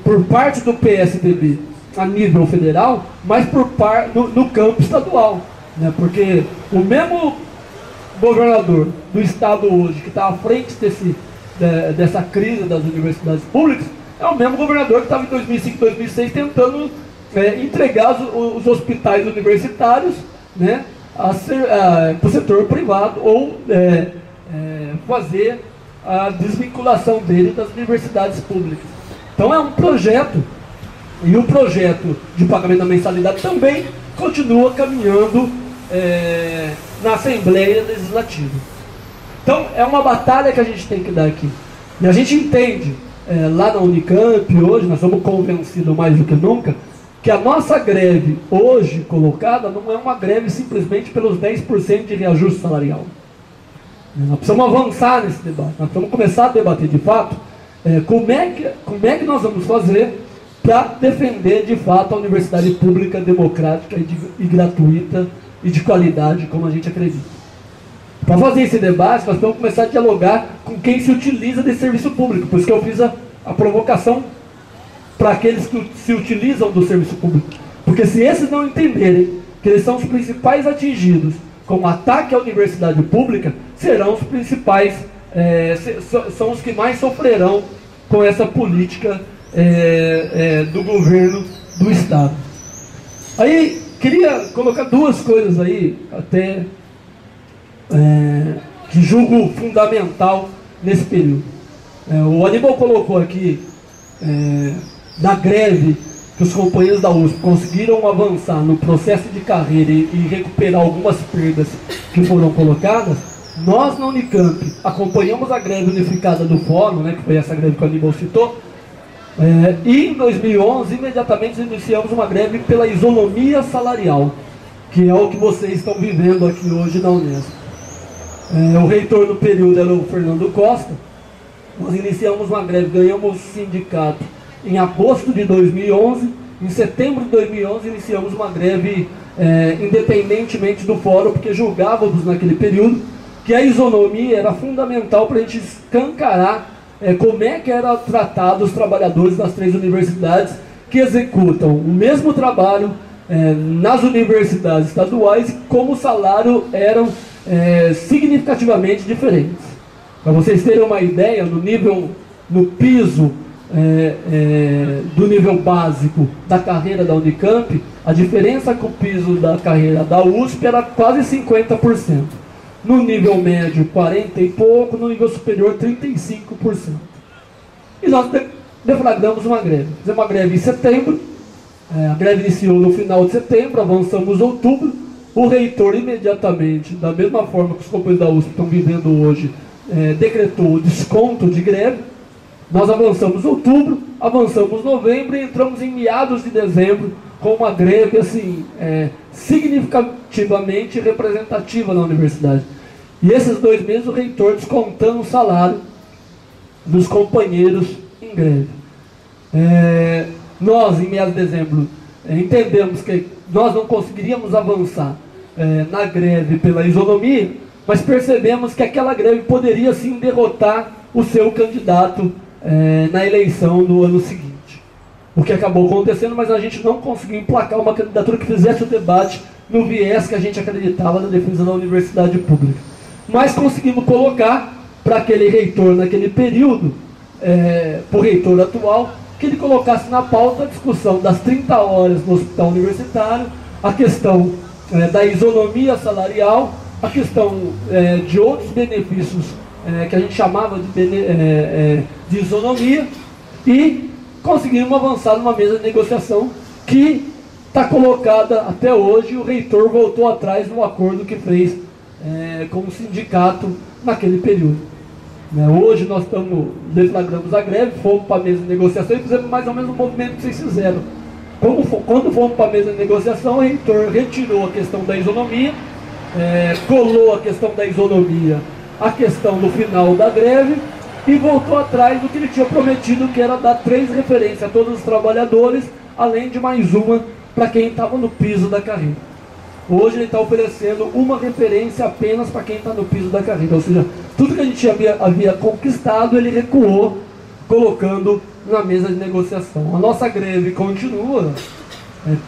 por parte do PSDB a nível federal, mas no campo estadual, né? Porque o mesmo governador do estado hoje, que está à frente dessa crise das universidades públicas, é o mesmo governador que estava em 2005, 2006 tentando entregar os hospitais universitários, né, para o setor privado, ou fazer a desvinculação dele das universidades públicas. Então é um projeto, e o projeto de pagamento da mensalidade também continua caminhando na Assembleia Legislativa. Então é uma batalha que a gente tem que dar aqui. E a gente entende, lá na Unicamp hoje, nós somos convencidos mais do que nunca, que a nossa greve hoje colocada não é uma greve simplesmente pelos 10% de reajuste salarial. Nós precisamos avançar nesse debate, nós precisamos começar a debater de fato como é que nós vamos fazer para defender de fato a universidade pública, democrática e gratuita e de qualidade, como a gente acredita. Para fazer esse debate, nós vamos começar a dialogar com quem se utiliza desse serviço público. Por isso que eu fiz a provocação para aqueles que se utilizam do serviço público. Porque se esses não entenderem que eles são os principais atingidos com o ataque à universidade pública, serão os principais, são os que mais sofrerão com essa política do governo do Estado. Aí, queria colocar duas coisas aí, até que julgo fundamental nesse período. O Aníbal colocou aqui da greve que os companheiros da USP conseguiram avançar no processo de carreira e recuperar algumas perdas que foram colocadas. Nós na Unicamp acompanhamos a greve unificada do Fórum, né, que foi essa greve que o Aníbal citou, e em 2011 imediatamente iniciamos uma greve pela isonomia salarial, que é o que vocês estão vivendo aqui hoje na Unesp. O reitor do período era o Fernando Costa. Nós iniciamos uma greve, ganhamos o sindicato em agosto de 2011. Em setembro de 2011 iniciamos uma greve independentemente do fórum, porque julgávamos naquele período que a isonomia era fundamental para a gente escancarar como é que era tratado os trabalhadores das 3 universidades que executam o mesmo trabalho nas universidades estaduais, e como o salário eram significativamente diferentes. Para vocês terem uma ideia, no piso do nível básico da carreira da Unicamp, a diferença com o piso da carreira da USP era quase 50%. No nível médio, 40 e pouco, no nível superior, 35%. E nós deflagramos uma greve. Fizemos uma greve em setembro, a greve iniciou no final de setembro, avançamos em outubro. O reitor imediatamente, da mesma forma que os companheiros da USP estão vivendo hoje, decretou o desconto de greve. Nós avançamos em outubro, avançamos em novembro e entramos em meados de dezembro com uma greve assim, significativamente representativa na universidade. E esses 2 meses o reitor descontando o salário dos companheiros em greve. Nós, em meados de dezembro, entendemos que nós não conseguiríamos avançar na greve pela isonomia, mas percebemos que aquela greve poderia sim derrotar o seu candidato na eleição do ano seguinte. O que acabou acontecendo, mas a gente não conseguiu emplacar uma candidatura que fizesse o debate no viés que a gente acreditava na defesa da universidade pública. Mas conseguimos colocar para aquele reitor naquele período, para o reitor atual, que ele colocasse na pauta a discussão das 30 horas no hospital universitário, a questão da isonomia salarial, a questão de outros benefícios que a gente chamava de isonomia, e conseguimos avançar numa mesa de negociação que está colocada até hoje. O reitor voltou atrás no acordo que fez com o sindicato naquele período. Hoje nós deflagramos a greve, fomos para a mesa de negociação e fizemos mais ou menos o movimento que vocês fizeram. Quando fomos para a mesa de negociação, o reitor retirou a questão da isonomia, colou a questão da isonomia, a questão do final da greve, e voltou atrás do que ele tinha prometido, que era dar 3 referências a todos os trabalhadores, além de mais uma para quem estava no piso da carreira. Hoje ele está oferecendo uma referência apenas para quem está no piso da carreira, ou seja, tudo que a gente havia conquistado, ele recuou, colocando na mesa de negociação. A nossa greve continua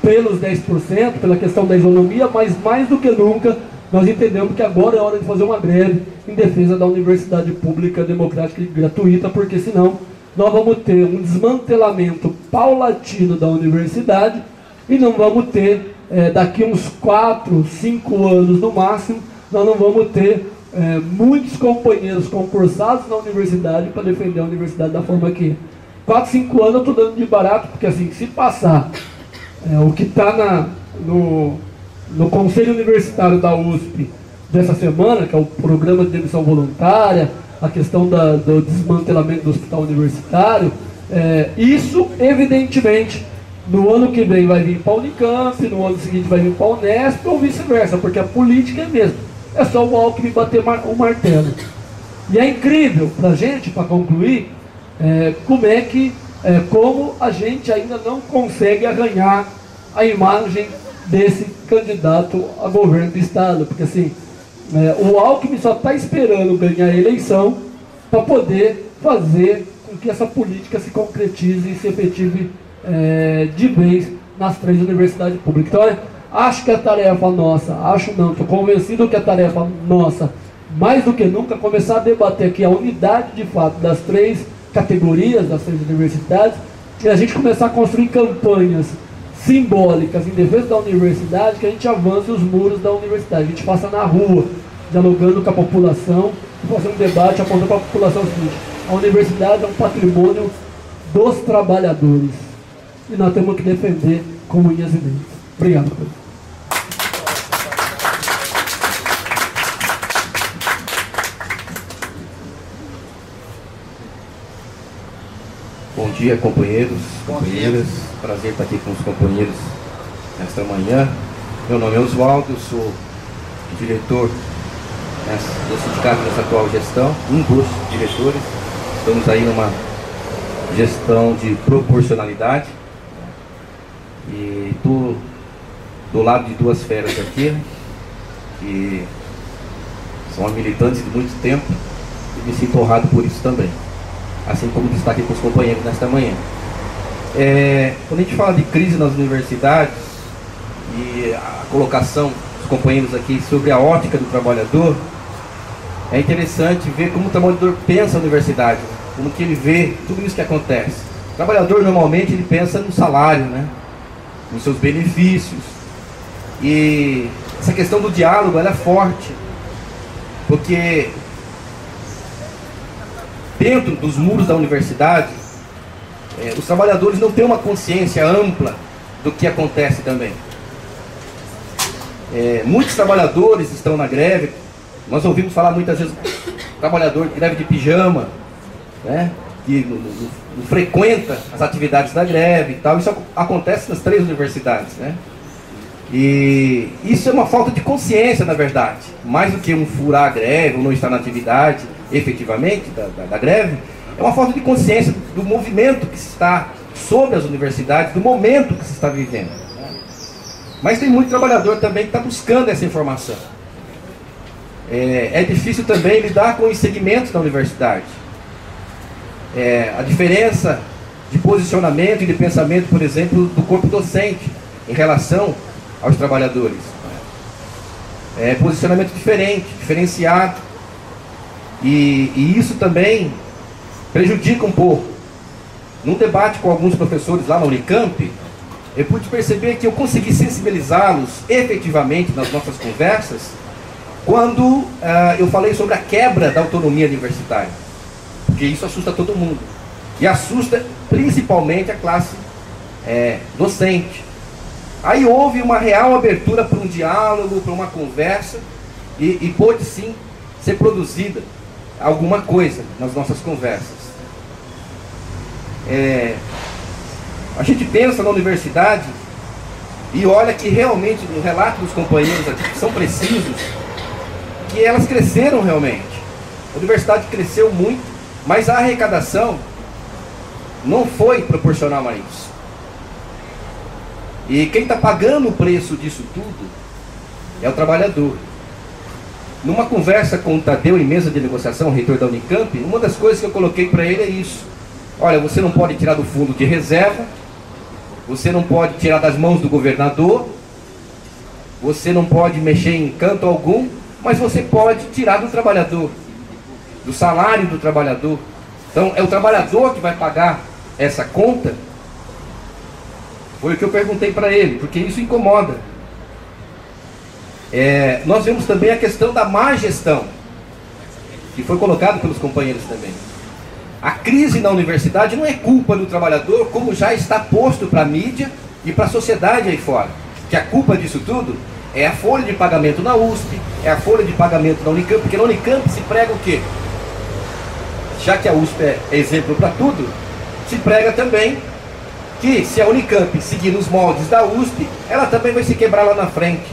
pelos 10%, pela questão da isonomia, mas mais do que nunca, nós entendemos que agora é hora de fazer uma greve em defesa da universidade pública, democrática e gratuita, porque senão nós vamos ter um desmantelamento paulatino da universidade e não vamos ter, daqui uns 4, 5 anos no máximo, nós não vamos ter muitos companheiros concursados na universidade para defender a universidade da forma que é. 4, 5 anos eu estou dando de barato, porque assim, se passar o que está no Conselho Universitário da USP dessa semana, que é o programa de demissão voluntária, a questão do desmantelamento do hospital universitário, isso evidentemente no ano que vem vai vir para a Unicamp, no ano seguinte vai vir para a Unesp, ou vice-versa, porque a política é mesmo, é só o Alckmin bater o martelo. E é incrível para a gente, para concluir, como a gente ainda não consegue arranhar a imagem desse candidato a governo do estado, porque assim, o Alckmin só está esperando ganhar a eleição para poder fazer com que essa política se concretize e se efetive de vez nas 3 universidades públicas. Então, acho que a tarefa nossa, estou convencido que a tarefa nossa, mais do que nunca, começar a debater aqui a unidade de fato das 3 categorias, das 3 universidades, e a gente começar a construir campanhas simbólicas em defesa da universidade, que a gente avance os muros da universidade, a gente passa na rua, dialogando com a população, fazendo um debate, apontando para a população o seguinte: a universidade é um patrimônio dos trabalhadores, e nós temos que defender com unhas e dentes. Obrigado. Bom dia, companheiros, companheiras. Prazer estar aqui com os companheiros nesta manhã. Meu nome é Oswaldo, eu sou diretor do sindicato nessa atual gestão, um dos diretores. Estamos aí numa gestão de proporcionalidade. E estou do lado de duas feras aqui, que são militantes de muito tempo, e me sinto honrado por isso também, assim como destaque para os companheiros nesta manhã. Quando a gente fala de crise nas universidades e a colocação dos companheiros aqui sobre a ótica do trabalhador, é interessante ver como o trabalhador pensa a universidade, como que ele vê tudo isso que acontece. O trabalhador normalmente ele pensa no salário, né? Nos seus benefícios, e essa questão do diálogo ela é forte, porque dentro dos muros da universidade os trabalhadores não têm uma consciência ampla do que acontece também. Muitos trabalhadores estão na greve. Nós ouvimos falar muitas vezes trabalhador de greve de pijama, né? Que não frequenta as atividades da greve e tal. Isso acontece nas 3 universidades, né? E isso é uma falta de consciência, na verdade. Mais do que um furar a greve ou não estar na atividade efetivamente da greve, é uma falta de consciência do movimento que se está sobre as universidades, do momento que se está vivendo, né? Mas tem muito trabalhador também que está buscando essa informação. É difícil também lidar com os segmentos da universidade. A diferença de posicionamento e de pensamento, por exemplo, do corpo docente em relação aos trabalhadores. Posicionamento diferente, diferenciado, e isso também prejudica um pouco. Num debate com alguns professores lá na Unicamp, eu pude perceber que eu consegui sensibilizá-los efetivamente nas nossas conversas quando eu falei sobre a quebra da autonomia universitária, porque isso assusta todo mundo, e assusta principalmente a classe docente. Aí houve uma real abertura para um diálogo, para uma conversa, e pôde sim ser produzida alguma coisa nas nossas conversas. A gente pensa na universidade e olha que realmente, no relato dos companheiros aqui, que são precisos, que elas cresceram realmente. A universidade cresceu muito, mas a arrecadação não foi proporcional a isso. E quem está pagando o preço disso tudo é o trabalhador. Numa conversa com o Tadeu em mesa de negociação, o reitor da Unicamp, uma das coisas que eu coloquei para ele é isso: olha, você não pode tirar do fundo de reserva, você não pode tirar das mãos do governador, você não pode mexer em canto algum, mas você pode tirar do trabalhador, do salário do trabalhador. Então é o trabalhador que vai pagar essa conta. Foi o que eu perguntei para ele, porque isso incomoda. Nós vemos também a questão da má gestão, que foi colocado pelos companheiros também. A crise na universidade não é culpa do trabalhador, como já está posto para a mídia e para a sociedade aí fora. Que a culpa disso tudo é a folha de pagamento na USP, é a folha de pagamento na Unicamp, porque na Unicamp se prega o quê? Já que a USP é exemplo para tudo, se prega também que se a Unicamp seguir nos moldes da USP, ela também vai se quebrar lá na frente.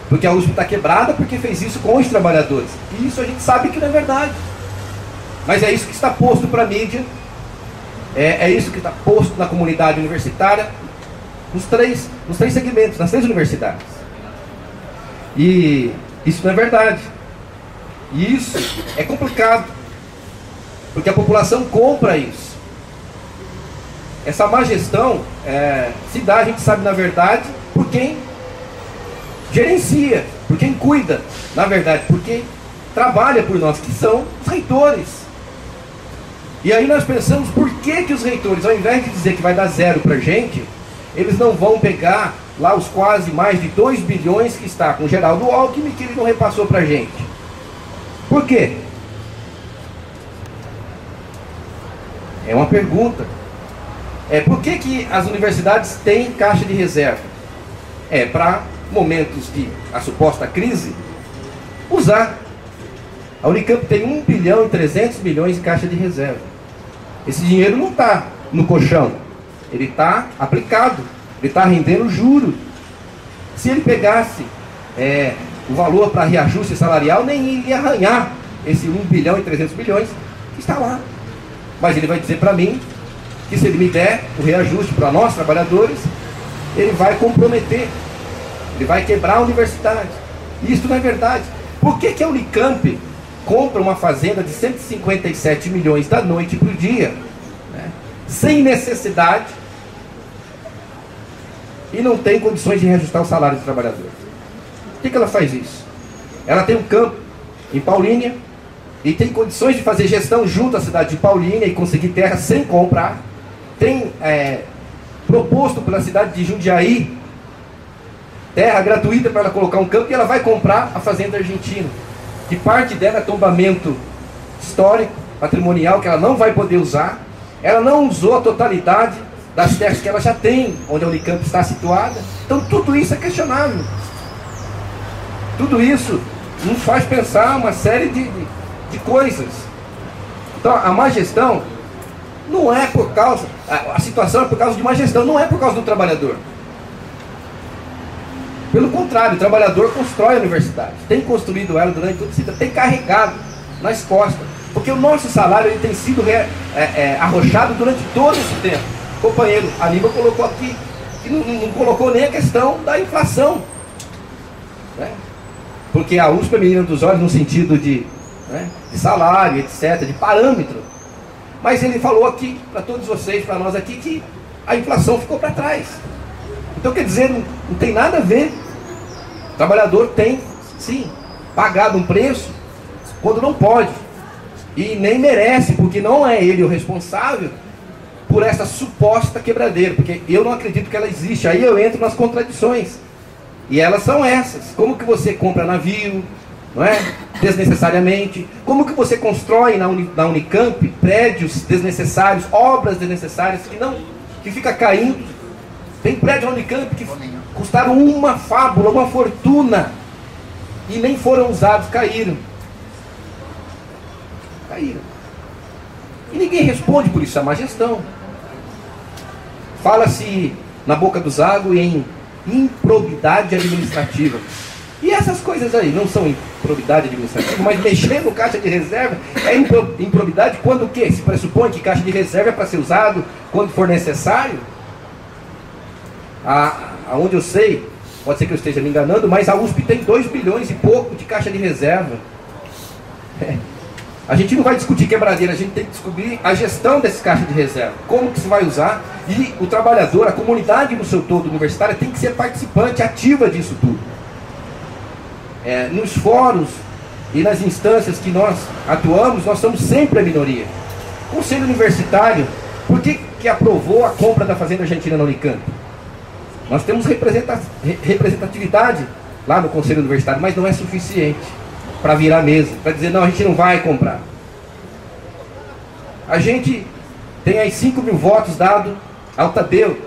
Porque a USP está quebrada porque fez isso com os trabalhadores. E isso a gente sabe que não é verdade. Mas é isso que está posto para a mídia, é isso que está posto na comunidade universitária, nos três segmentos, nas 3 universidades. E isso não é verdade. E isso é complicado, porque a população compra isso. Essa má gestão se dá, a gente sabe na verdade, por quem gerencia, por quem cuida, na verdade, por quem trabalha por nós, que são os reitores. E aí nós pensamos, por que os reitores, ao invés de dizer que vai dar 0 para a gente, eles não vão pegar lá os quase mais de 2 bilhões que está com o Geraldo Alckmin, que ele não repassou para a gente? Por quê? É uma pergunta. Por que as universidades têm caixa de reserva? Para momentos de a suposta crise, usar. A Unicamp tem 1 bilhão e 300 milhões em caixa de reserva. Esse dinheiro não está no colchão, ele está aplicado, ele está rendendo juros. Se ele pegasse o valor para reajuste salarial, nem iria arranhar esse 1 bilhão e 300 milhões que está lá. Mas ele vai dizer para mim que se ele me der o reajuste para nós, trabalhadores, ele vai comprometer, ele vai quebrar a universidade. Isso não é verdade. Por que a Unicamp compra uma fazenda de 157 milhões da noite para o dia, né, sem necessidade, e não tem condições de reajustar o salário dos trabalhadores? Por que ela faz isso? Ela tem um campo em Paulínia e tem condições de fazer gestão junto à cidade de Paulínia e conseguir terra sem comprar. Tem proposto pela cidade de Jundiaí terra gratuita para ela colocar um campo, e ela vai comprar a fazenda argentina, que parte dela é tombamento histórico, patrimonial, que ela não vai poder usar. Ela não usou a totalidade das terras que ela já tem, onde a Unicamp está situada. Então tudo isso é questionável. Tudo isso nos faz pensar uma série de coisas. Então a má gestão não é por causa, a situação é por causa de má gestão, não é por causa do trabalhador. Pelo contrário, o trabalhador constrói a universidade, tem construído ela durante todo esse tempo, tem carregado nas costas, porque o nosso salário ele tem sido arrochado durante todo esse tempo. O companheiro Aníbal colocou aqui, que não colocou nem a questão da inflação, né? Porque a USP é menina dos olhos no sentido de salário, etc., de parâmetro. Mas ele falou aqui, para todos vocês, para nós aqui, que a inflação ficou para trás. Então quer dizer, não tem nada a ver. O trabalhador tem, sim, pagado um preço quando não pode. E nem merece, porque não é ele o responsável por essa suposta quebradeira. Porque eu não acredito que ela existe. Aí eu entro nas contradições. E elas são essas. Como que você compra navio, não é? Desnecessariamente? Como que você constrói na Unicamp prédios desnecessários, obras desnecessárias que fica caindo? Tem prédio na Unicamp que custaram uma fábula, uma fortuna, e nem foram usados, caíram. Caíram. E ninguém responde por isso, é má gestão. Fala-se na boca do Zago em improbidade administrativa. E essas coisas aí não são improbidade administrativa, mas mexer no caixa de reserva é improbidade quando o quê? Se pressupõe que caixa de reserva é para ser usado quando for necessário. Aonde eu sei, pode ser que eu esteja me enganando, mas a USP tem 2 bilhões e pouco de caixa de reserva. A gente não vai discutir quebradeira, a gente tem que descobrir a gestão desse caixa de reserva, como que se vai usar, e o trabalhador, a comunidade no seu todo universitária tem que ser participante ativa disso tudo. Nos fóruns e nas instâncias que nós atuamos, nós somos sempre a minoria. O Conselho Universitário, por que aprovou a compra da Fazenda Argentina na Unicamp? Nós temos representatividade lá no Conselho Universitário, mas não é suficiente para virar mesa, para dizer, não, a gente não vai comprar. A gente tem aí 5 mil votos dados ao Tadeu,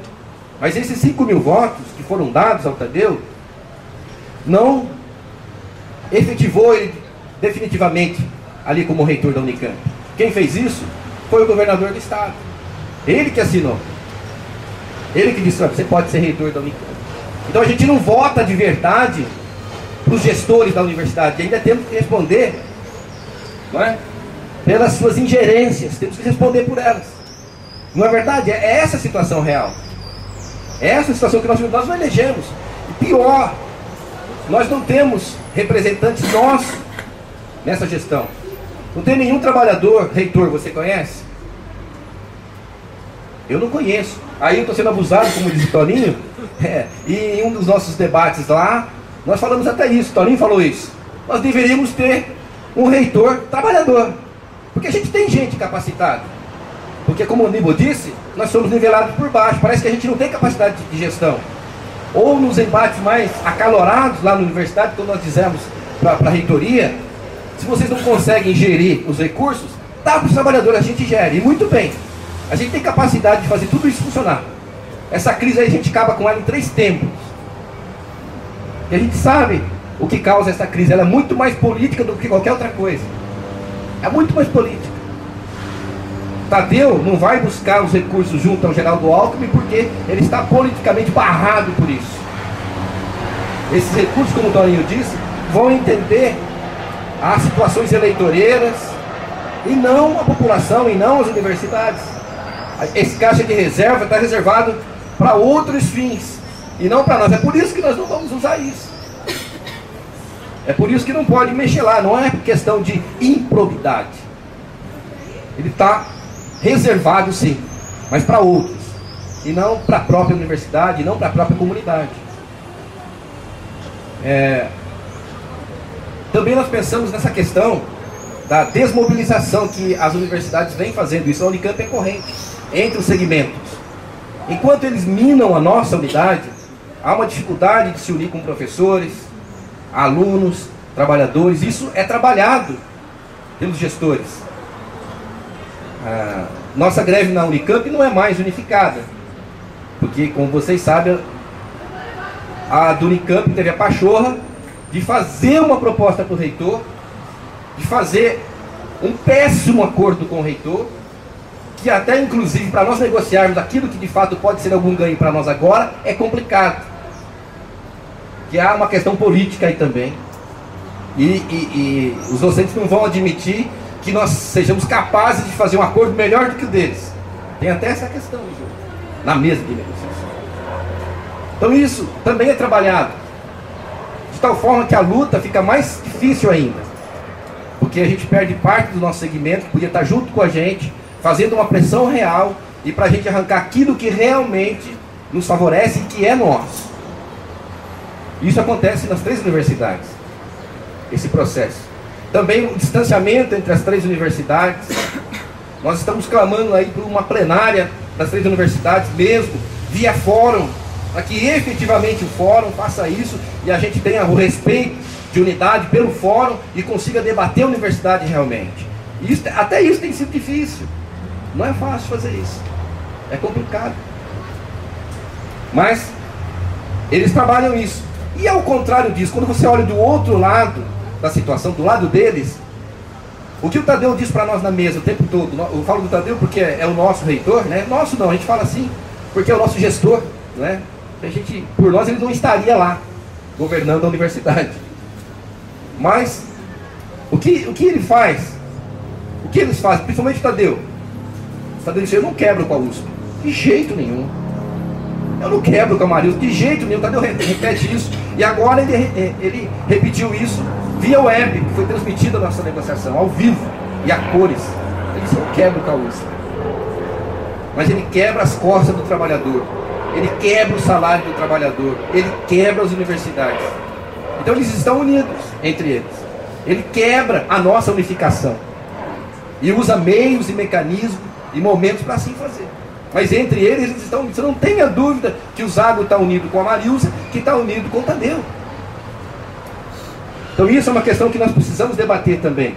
mas esses 5 mil votos que foram dados ao Tadeu não efetivou ele definitivamente ali como reitor da Unicamp. Quem fez isso foi o governador do estado. Ele que assinou. Ele que disse, você pode ser reitor da Unicamp. Então a gente não vota de verdade para os gestores da universidade. E ainda temos que responder, não é? Pelas suas ingerências. Temos que responder por elas. Não é verdade? É essa a situação real. É essa a situação que nós não elegemos. E pior, nós não temos representantes nossos nessa gestão. Não tem nenhum trabalhador, reitor, você conhece? Eu não conheço. Aí eu estou sendo abusado, como diz o Toninho. E em um dos nossos debates lá, nós falamos até isso, o Toninho falou isso. Nós deveríamos ter um reitor trabalhador. Porque a gente tem gente capacitada. Porque como o Aníbal disse, nós somos nivelados por baixo. Parece que a gente não tem capacidade de gestão. Ou nos embates mais acalorados lá na universidade, quando nós dizemos para a reitoria, se vocês não conseguem gerir os recursos, dá para os trabalhadores, a gente gere. E muito bem. A gente tem capacidade de fazer tudo isso funcionar. Essa crise aí a gente acaba com ela em 3 tempos. E a gente sabe o que causa essa crise. Ela é muito mais política do que qualquer outra coisa. É muito mais política. Tadeu não vai buscar os recursos junto ao Geraldo Alckmin porque ele está politicamente barrado por isso. Esses recursos, como o Toninho disse, vão entender as situações eleitoreiras e não a população, e não as universidades. esse caixa de reserva está reservado para outros fins e não para nós. É por isso que nós não vamos usar isso. É por isso que não pode mexer lá. Não é questão de improbidade. Ele está reservado sim, mas para outros, e não para a própria universidade, e não para a própria comunidade. Também nós pensamos nessa questão da desmobilização que as universidades vêm fazendo. Isso a Unicamp é corrente entre os segmentos. Enquanto eles minam a nossa unidade, há uma dificuldade de se unir com professores, alunos, trabalhadores. Isso é trabalhado pelos gestores. Nossa greve na Unicamp não é mais unificada, porque, como vocês sabem, a do Unicamp teve a pachorra de fazer uma proposta para o reitor, de fazer um péssimo acordo com o reitor, que até inclusive para nós negociarmos aquilo que de fato pode ser algum ganho para nós agora, é complicado. Que há uma questão política aí também. E os docentes não vão admitir que nós sejamos capazes de fazer um acordo melhor do que o deles. Tem até essa questão na mesa de negociação. Então isso também é trabalhado de tal forma que a luta fica mais difícil ainda, porque a gente perde parte do nosso segmento, que podia estar junto com a gente, fazendo uma pressão real, e para a gente arrancar aquilo que realmente nos favorece e que é nosso. Isso acontece nas 3 universidades, esse processo. Também o distanciamento entre as 3 universidades. Nós estamos clamando aí por uma plenária das 3 universidades, mesmo via fórum, para que efetivamente o fórum faça isso e a gente tenha o respeito de unidade pelo fórum e consiga debater a universidade realmente. Isso, até isso tem sido difícil. Não é fácil fazer isso. É complicado. Mas eles trabalham isso. E ao contrário disso, quando você olha do outro lado da situação, do lado deles, o que o Tadeu diz para nós na mesa o tempo todo, eu falo do Tadeu porque é o nosso reitor, né? Nosso não, a gente fala assim, porque é o nosso gestor, né? Por nós ele não estaria lá, governando a universidade. Mas, o que ele faz? O que eles fazem? Principalmente o Tadeu. O Tadeu disse, eu não quebro com a USP, de jeito nenhum. Eu não quebro com a Marilson, de jeito nenhum. O Tadeu repete isso. E agora ele repetiu isso via web, que foi transmitida a nossa negociação, ao vivo e a cores. Ele disse, eu quebro com a USP. Mas ele quebra as costas do trabalhador. Ele quebra o salário do trabalhador. Ele quebra as universidades. Então eles estão unidos entre eles. Ele quebra a nossa unificação. E usa meios e mecanismos e momentos para assim fazer. Mas entre eles estão, você não tenha dúvida que o Zago está unido com a Marilza, que está unido com o Tadeu. Então isso é uma questão que nós precisamos debater também.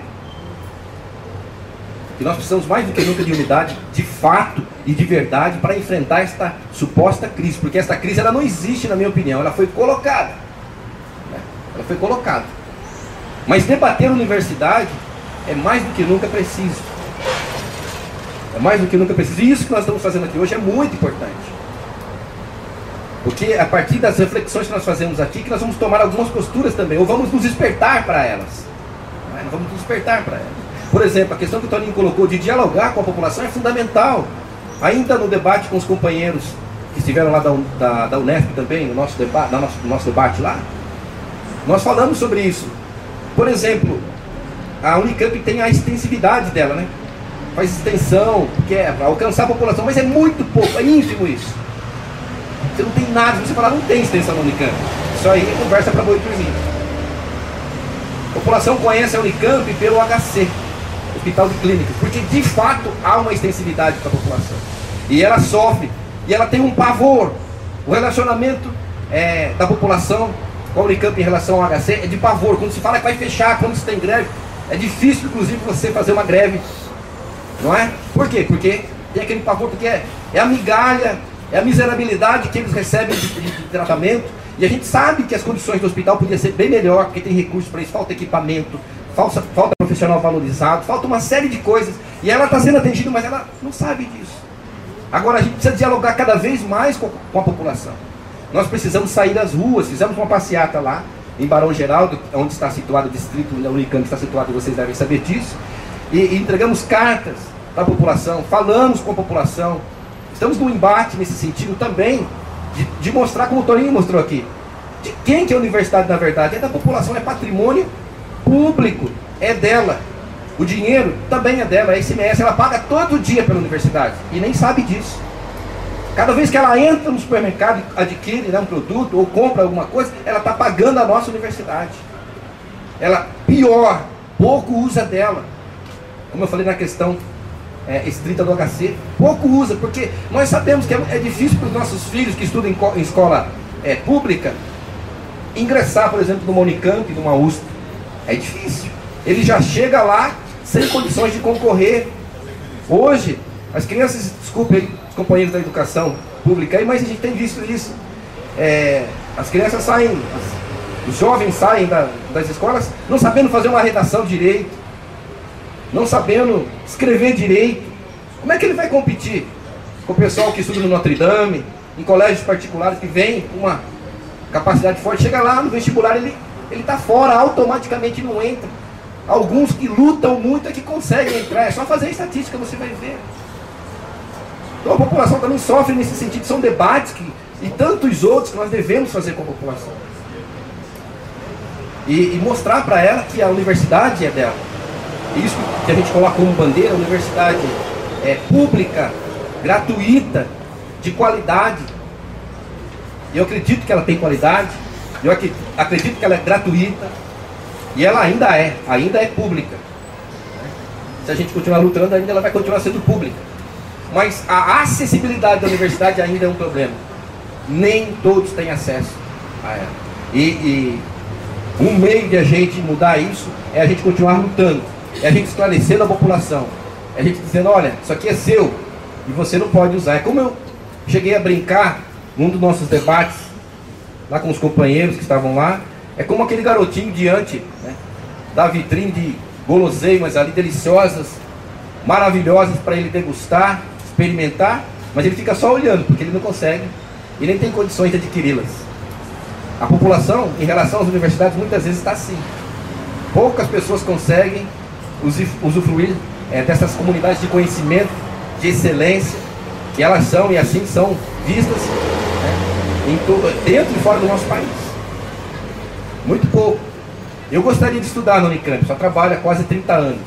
Que nós precisamos mais do que nunca de unidade, de fato e de verdade, para enfrentar esta suposta crise. Porque esta crise ela não existe, na minha opinião, ela foi colocada. Ela foi colocada. Mas debater a universidade é mais do que nunca preciso. É mais do que nunca preciso. E isso que nós estamos fazendo aqui hoje é muito importante. Porque a partir das reflexões que nós fazemos aqui, que nós vamos tomar algumas posturas também, ou vamos nos despertar para elas. Nós vamos nos despertar para elas. Por exemplo, a questão que o Toninho colocou de dialogar com a população é fundamental. Ainda no debate com os companheiros que estiveram lá da Unesp também, no nosso debate lá, nós falamos sobre isso. Por exemplo, a Unicamp tem a extensividade dela, né? Faz extensão, que é para alcançar a população, mas é muito pouco, é ínfimo isso. Você não tem nada, se você falar, não tem extensão na Unicamp. Isso aí é conversa para boi dormir. A população conhece a Unicamp pelo HC, Hospital de Clínicas, porque de fato há uma extensividade para a população. E ela sofre, e ela tem um pavor. O relacionamento da população com a Unicamp em relação ao HC é de pavor. Quando se fala que vai fechar, quando se tem greve, é difícil inclusive você fazer uma greve. Não é? Por quê? Porque tem aquele pavor, porque é a migalha, é a miserabilidade que eles recebem de tratamento. E a gente sabe que as condições do hospital podiam ser bem melhor, porque tem recursos para isso, falta equipamento, falta profissional valorizado, falta uma série de coisas. E ela está sendo atendida, mas ela não sabe disso. Agora a gente precisa dialogar cada vez mais com a população. Nós precisamos sair das ruas, fizemos uma passeata lá, em Barão Geraldo, onde está situado o distrito da Unicamp, está situado, vocês devem saber disso. E entregamos cartas para a população, falamos com a população, estamos num embate nesse sentido também, de mostrar, como o Toninho mostrou aqui, de quem que é a universidade na verdade. É da população, é patrimônio público, é dela. O dinheiro também é dela, a ICMS, ela paga todo dia pela universidade e nem sabe disso. Cada vez que ela entra no supermercado, adquire, né, um produto ou compra alguma coisa, ela está pagando a nossa universidade. Ela, pior, pouco usa dela. Como eu falei na questão estrita do HC, pouco usa, porque nós sabemos que é difícil para os nossos filhos que estudam em escola pública ingressar, por exemplo, numa Unicamp, numa USP. É difícil. Ele já chega lá sem condições de concorrer. Hoje, as crianças, desculpem os companheiros da educação pública aí, mas a gente tem visto isso. As crianças saem, os jovens saem das escolas não sabendo fazer uma redação direito, não sabendo escrever direito. Como é que ele vai competir com o pessoal que estuda no Notre Dame, em colégios particulares que vem com uma capacidade forte? Chega lá no vestibular, ele está fora, automaticamente não entra. Alguns que lutam muito é que conseguem entrar, é só fazer a estatística, você vai ver. Então a população também sofre nesse sentido. São debates e tantos outros que nós devemos fazer com a população. E mostrar para ela que a universidade é dela. Isso que a gente coloca como bandeira, a universidade é pública, gratuita, de qualidade. Eu acredito que ela tem qualidade, eu acredito que ela é gratuita, e ela ainda é pública. Se a gente continuar lutando, ainda ela vai continuar sendo pública. Mas a acessibilidade da universidade ainda é um problema. Nem todos têm acesso a ela. E um meio de a gente mudar isso é a gente continuar lutando, é a gente esclarecendo a população, é a gente dizendo, olha, isso aqui é seu e você não pode usar. É como eu cheguei a brincar num dos nossos debates lá com os companheiros que estavam lá, é como aquele garotinho diante, né, da vitrine de guloseimas ali deliciosas, maravilhosas para ele degustar, experimentar, mas ele fica só olhando, porque ele não consegue e nem tem condições de adquiri-las. A população, em relação às universidades, muitas vezes está assim. Poucas pessoas conseguem usufruir dessas comunidades de conhecimento, de excelência, que elas são e assim são vistas, né, dentro e fora do nosso país. Muito pouco. Eu gostaria de estudar na Unicamp, só trabalho há quase 30 anos,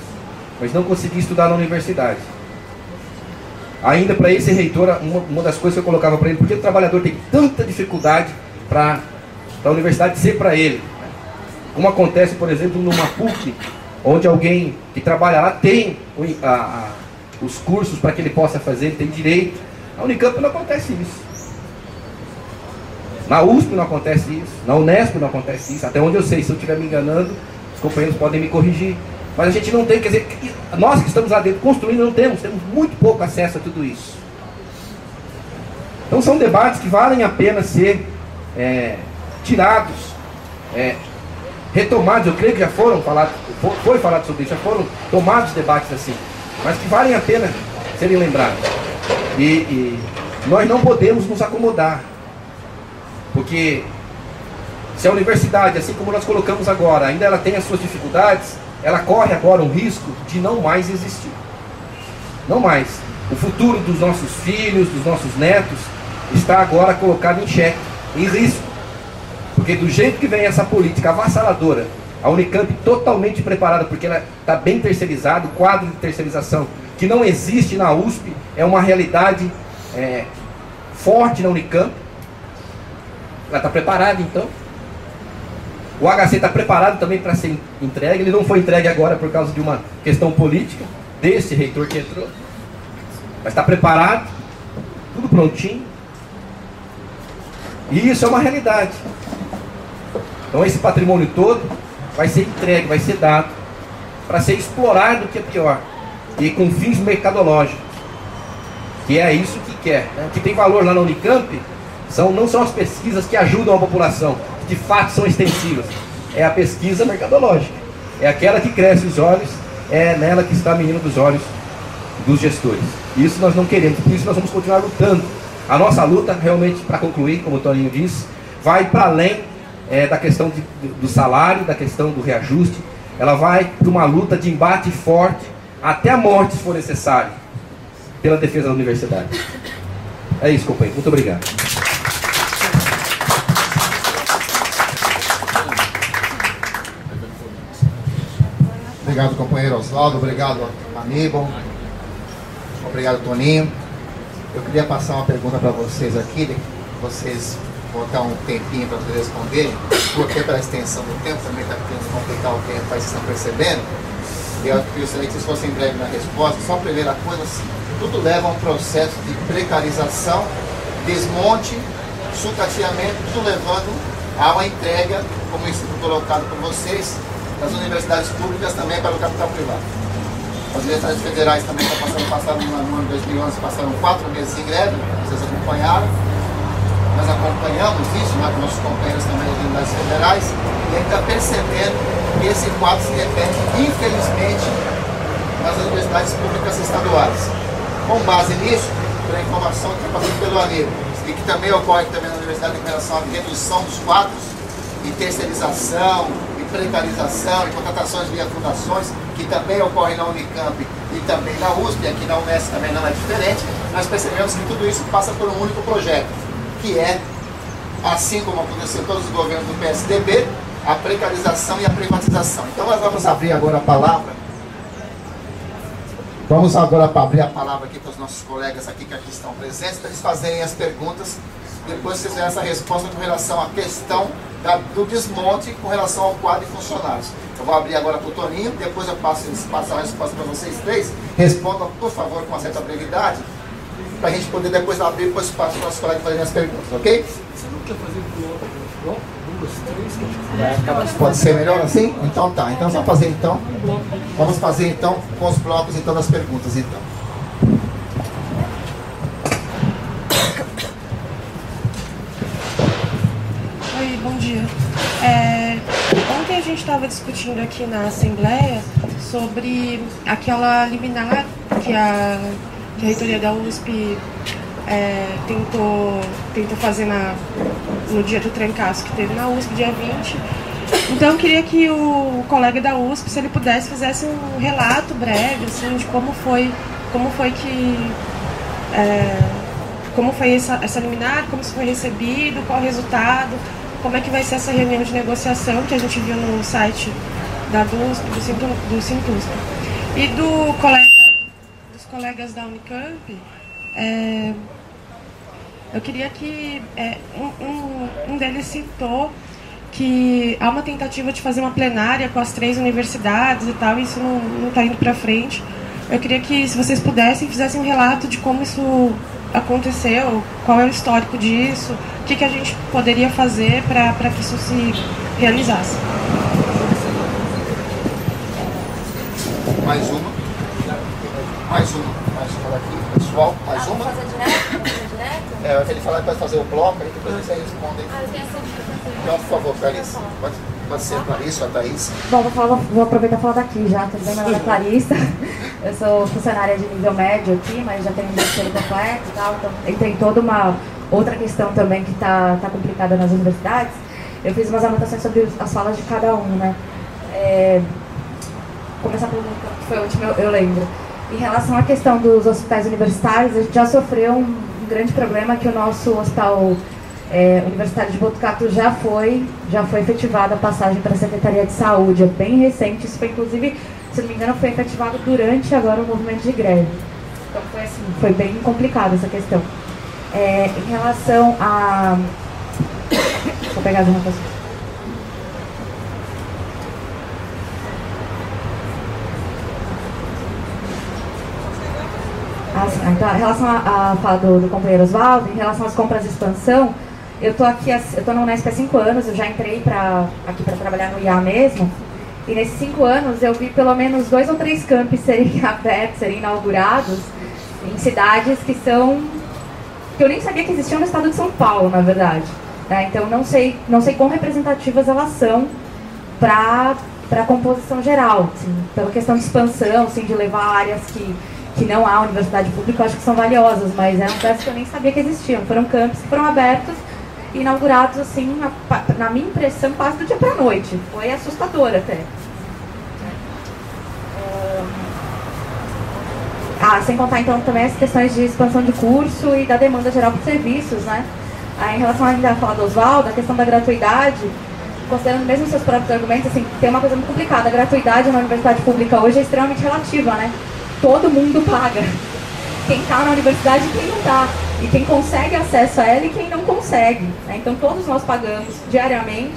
mas não consegui estudar na universidade. Ainda para esse reitor, uma das coisas que eu colocava para ele, porque o trabalhador tem tanta dificuldade para a universidade ser para ele, como acontece, por exemplo, numa PUC, onde alguém que trabalha lá tem os cursos para que ele possa fazer, ele tem direito. Na Unicamp não acontece isso. Na USP não acontece isso, na Unesp não acontece isso, até onde eu sei. Se eu estiver me enganando, os companheiros podem me corrigir. Mas a gente não tem, quer dizer, nós que estamos lá dentro construindo não temos muito pouco acesso a tudo isso. Então são debates que valem a pena ser tirados, retomados. Eu creio que já foram falados, foi falado sobre isso, já foram tomados debates assim, mas que valem a pena serem lembrados. E nós não podemos nos acomodar, porque se a universidade, assim como nós colocamos agora, ainda ela tem as suas dificuldades, ela corre agora um risco de não mais existir. Não mais. O futuro dos nossos filhos, dos nossos netos, está agora colocado em xeque, em risco. Porque do jeito que vem essa política avassaladora, a Unicamp totalmente preparada, porque ela está bem terceirizada, o quadro de terceirização que não existe na USP, é uma realidade forte na Unicamp. Ela está preparada, então. O HC está preparado também para ser entregue. Ele não foi entregue agora por causa de uma questão política desse reitor que entrou, mas está preparado, tudo prontinho. E isso é uma realidade. Então esse patrimônio todo vai ser entregue, vai ser dado para ser explorado, que é pior, e com fins mercadológicos, que é isso que quer, né? O que tem valor lá na Unicamp não são as pesquisas que ajudam a população, que de fato são extensivas. É a pesquisa mercadológica, é aquela que cresce os olhos, é nela que está a menina dos olhos dos gestores. Isso nós não queremos, por isso nós vamos continuar lutando. A nossa luta, realmente, para concluir, como o Toninho disse, vai para além da questão do salário, da questão do reajuste. Ela vai para uma luta de embate forte, até a morte, se for necessário, pela defesa da universidade. É isso, companheiro. Muito obrigado. Obrigado, companheiro Oswaldo. Obrigado, Aníbal. Obrigado, Toninho. Eu queria passar uma pergunta para vocês aqui, vocês botar um tempinho para vocês responderem, porque pela extensão do tempo também está tentando complicar o tempo, aí vocês estão percebendo. E eu gostaria que vocês fossem breve na resposta. Só a primeira coisa, assim, tudo leva a um processo de precarização, desmonte, sucateamento, tudo levando a uma entrega, como isso foi colocado por vocês, das universidades públicas também para o capital privado. As universidades federais também passaram no ano de 2011, passaram 4 meses em greve, vocês acompanharam. Nós acompanhamos isso, né, com nossos companheiros também das universidades federais, e a gente está percebendo que esse quadro se repete, infelizmente, nas universidades públicas estaduais. Com base nisso, pela informação que está passando pelo Aníbal, e que também ocorre também na universidade em relação à redução dos quadros, e terceirização, e precarização, e contratações via fundações, que também ocorre na Unicamp e também na USP, aqui na Unesp também não é diferente, nós percebemos que tudo isso passa por um único projeto, que é, assim como aconteceu em todos os governos do PSDB, a precarização e a privatização. Então nós vamos abrir agora a palavra. Vamos agora abrir a palavra aqui para os nossos colegas aqui que aqui estão presentes, para eles fazerem as perguntas. Depois vocês verem essa resposta com relação à questão do desmonte com relação ao quadro de funcionários. Eu vou abrir agora para o Toninho, depois eu passo a resposta para vocês três. Respondam, por favor, com uma certa brevidade, para a gente poder depois abrir e depois passo para os nossos colegas fazerem as perguntas, ok? Você não quer fazer bloco? 2, 3? Pode ser melhor assim? Então tá, então vamos fazer então. Vamos fazer então com os blocos então das perguntas então. Oi, bom dia. Ontem a gente estava discutindo aqui na Assembleia sobre aquela liminar que a reitoria da USP tentou fazer no dia do trancaço que teve na USP, dia 20. Então eu queria que o colega da USP, se ele pudesse, fizesse um relato breve assim, de como foi essa liminar, como isso foi recebido, qual o resultado, como é que vai ser essa reunião de negociação que a gente viu no site da USP, do Sintusp. E dos colegas da Unicamp, eu queria que um deles citou que há uma tentativa de fazer uma plenária com as 3 universidades e tal, e isso não está indo para frente. Eu queria que, se vocês pudessem, fizessem um relato de como isso aconteceu, qual é o histórico disso, o que a gente poderia fazer para que isso se realizasse. Mais uma daqui, pessoal, mais uma. Fazer direto? Ele falar que vai fazer o bloco, aí depois vocês respondem. Então, por favor, Clarissa. Pode ser a Clarissa ou a Thaís. Bom, vou aproveitar e falar daqui já, tudo bem? Meu nome é Clarissa. Eu sou funcionária de nível médio aqui, mas já tenho um terceiro completo e tal. Então, e tem toda uma outra questão também que tá complicada nas universidades. Eu fiz umas anotações sobre as falas de cada um, né? Começar pelo que foi o último, eu lembro. Em relação à questão dos hospitais universitários, a gente já sofreu um grande problema que o nosso hospital universitário de Botucatu já foi efetivada a passagem para a Secretaria de Saúde. É bem recente, isso foi inclusive, se não me engano, foi efetivado durante agora o movimento de greve. Então foi bem complicada essa questão. Em relação a... Vou pegar de uma coisa. Então, em relação à fala do companheiro Oswaldo, em relação às compras de expansão, eu tô na Unesp há 5 anos, eu já entrei aqui para trabalhar no IA mesmo, e nesses 5 anos eu vi pelo menos 2 ou 3 campi serem abertos, serem inaugurados em cidades que eu nem sabia que existiam no estado de São Paulo, na verdade. Né? Então não sei quão representativas elas são para a composição geral, assim, pela questão de expansão, assim, de levar áreas que não há universidade pública, eu acho que são valiosas, mas eram peças que eu nem sabia que existiam. Foram campos que foram abertos e inaugurados, assim, na minha impressão, quase do dia para a noite. Foi assustador até. sem contar então também as questões de expansão de curso e da demanda geral por serviços, né? Aí, em relação ainda a falar do Oswaldo, a questão da gratuidade, considerando mesmo seus próprios argumentos, assim, tem uma coisa muito complicada. A gratuidade na universidade pública hoje é extremamente relativa, né? Todo mundo paga. Quem está na universidade e quem não está. E quem consegue acesso a ela e quem não consegue. Né? Então todos nós pagamos diariamente,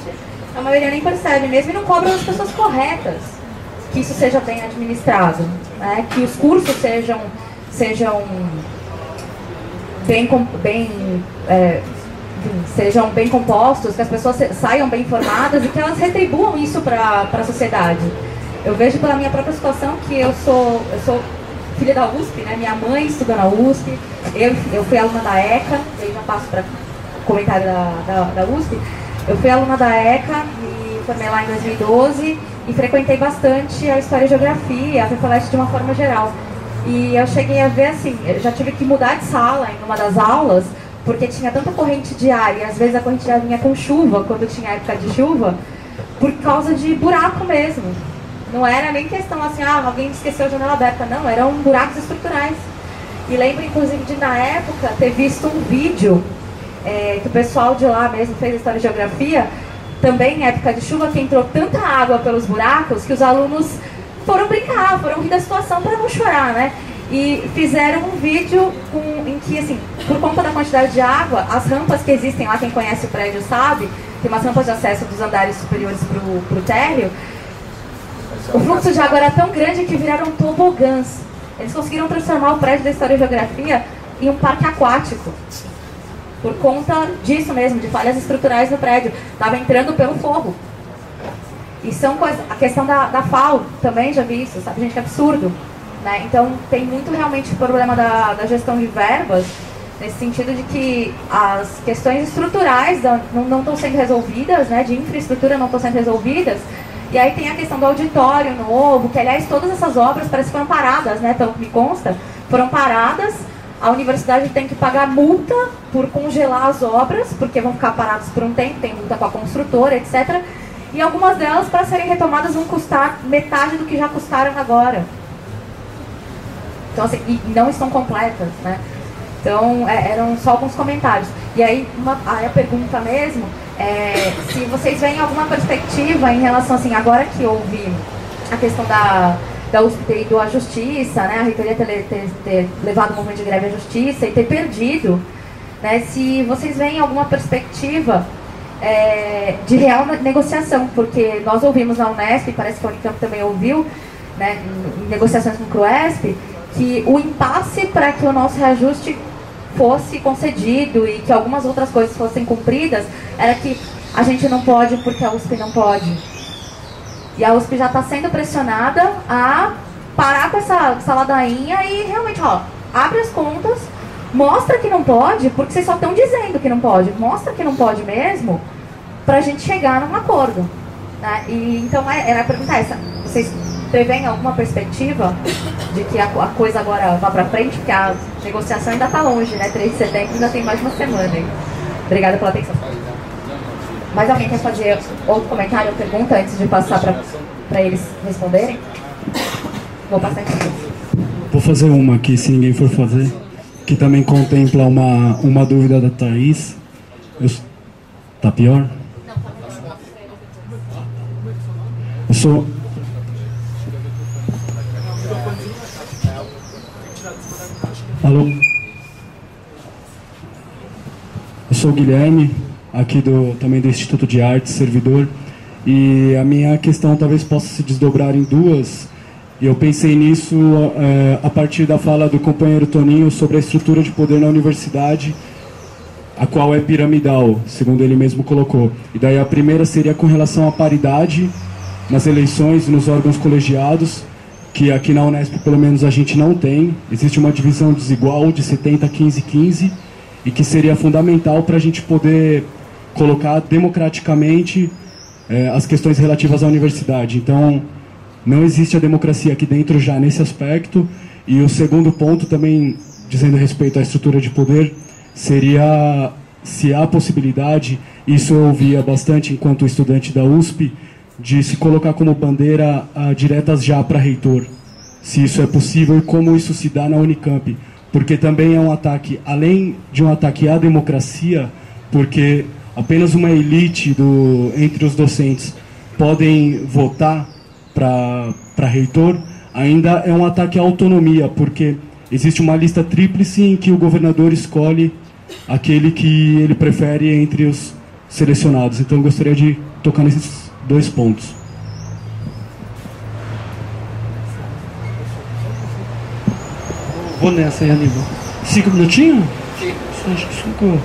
a maioria nem percebe mesmo e não cobra as pessoas corretas. Que isso seja bem administrado, né? Que os cursos sejam sejam bem compostos, que as pessoas saiam bem informadas e que elas retribuam isso para a sociedade. Eu vejo pela minha própria situação que eu sou filha da USP, né? Minha mãe estudou na USP, eu fui aluna da ECA, aí já passo para comentário da USP. Eu fui aluna da ECA e formei lá em 2012 e frequentei bastante a História e Geografia, a FEFELESH de uma forma geral. E eu cheguei a ver assim, eu já tive que mudar de sala em uma das aulas, porque tinha tanta corrente de ar, e às vezes a corrente de ar vinha com chuva, quando tinha época de chuva, por causa de buraco mesmo. Não era nem questão assim, alguém esqueceu a janela aberta, não, eram buracos estruturais. E lembro, inclusive, de na época ter visto um vídeo que o pessoal de lá mesmo fez História e Geografia, também em época de chuva, que entrou tanta água pelos buracos que os alunos foram brincar, foram rir da situação para não chorar, né? E fizeram um vídeo em que, assim, por conta da quantidade de água, as rampas que existem lá, quem conhece o prédio sabe, tem umas rampas de acesso dos andares superiores para o térreo, o fluxo de água era tão grande que viraram tobogãs. Eles conseguiram transformar o prédio da História e Geografia em um parque aquático. Por conta disso mesmo, de falhas estruturais no prédio. Estava entrando pelo forro. E são coisas... A questão da FAO também já vi isso, sabe, gente, que absurdo. Né? Então tem muito realmente problema da gestão de verbas, nesse sentido de que as questões estruturais não estão sendo resolvidas, né, de infraestrutura não estão sendo resolvidas. E aí tem a questão do auditório novo, que aliás todas essas obras parece que foram paradas, né, pelo que me consta, foram paradas. A universidade tem que pagar multa por congelar as obras, porque vão ficar paradas por um tempo, tem multa com a construtora, etc. E algumas delas, para serem retomadas, vão custar metade do que já custaram agora. Então, assim, e não estão completas, né? Então, eram só alguns comentários. E aí, a pergunta mesmo é se vocês veem alguma perspectiva em relação, assim, agora que houve a questão da USP ter ido à justiça, né? A reitoria ter levado o movimento de greve à justiça e ter perdido, né? Se vocês veem alguma perspectiva de real negociação, porque nós ouvimos na Unesp, e parece que a Unicamp também ouviu, né, em negociações com o CRUESP, que o impasse para que o nosso reajuste fosse concedido e que algumas outras coisas fossem cumpridas era que a gente não pode porque a USP não pode. E a USP já está sendo pressionada a parar com essa ladainha e realmente, abre as contas, mostra que não pode, porque vocês só estão dizendo que não pode, mostra que não pode mesmo, para a gente chegar num acordo. Né? E então era a pergunta essa, vocês prevêem alguma perspectiva de que a coisa agora vá para frente, porque a negociação ainda está longe, né? 3 de setembro ainda tem mais de uma semana. Hein? Obrigada pela atenção. Mais alguém quer fazer outro comentário ou pergunta antes de passar para eles responderem? Vou passar aqui. Vou fazer uma aqui, se ninguém for fazer, que também contempla uma dúvida da Thaís. Tá pior? Eu sou... Alô? Eu sou o Guilherme, aqui também do Instituto de Artes, servidor, e a minha questão talvez possa se desdobrar em duas, e eu pensei nisso a partir da fala do companheiro Toninho sobre a estrutura de poder na universidade, a qual é piramidal, segundo ele mesmo colocou. E daí a primeira seria com relação à paridade nas eleições e nos órgãos colegiados, que aqui na Unesp pelo menos a gente não tem. Existe uma divisão desigual de 70, 15, 15, e que seria fundamental para a gente poder colocar democraticamente as questões relativas à universidade. Então, não existe a democracia aqui dentro já nesse aspecto. E o segundo ponto também, dizendo respeito à estrutura de poder, seria se há possibilidade, isso eu ouvia bastante enquanto estudante da USP, de se colocar como bandeira diretas já para reitor. se isso é possível e como isso se dá na Unicamp. Porque também é um ataque, além de um ataque à democracia, porque apenas uma elite entre os docentes podem votar para reitor, ainda é um ataque à autonomia, porque existe uma lista tríplice em que o governador escolhe aquele que ele prefere entre os selecionados. Então eu gostaria de tocar nesses 2 pontos. Vou nessa aí, Aníbal. 5 minutinhos? Sim. Acho que 5.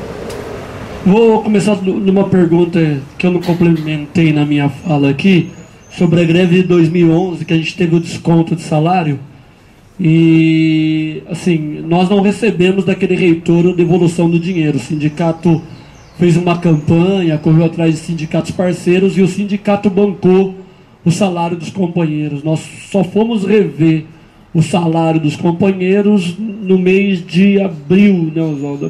Vou começar numa pergunta que eu não complementei na minha fala aqui, sobre a greve de 2011, que a gente teve o desconto de salário. E, assim, nós não recebemos daquele reitor a devolução do dinheiro. O sindicato fez uma campanha, correu atrás de sindicatos parceiros e o sindicato bancou o salário dos companheiros. Nós só fomos rever o salário dos companheiros no mês de abril, né, Oswaldo?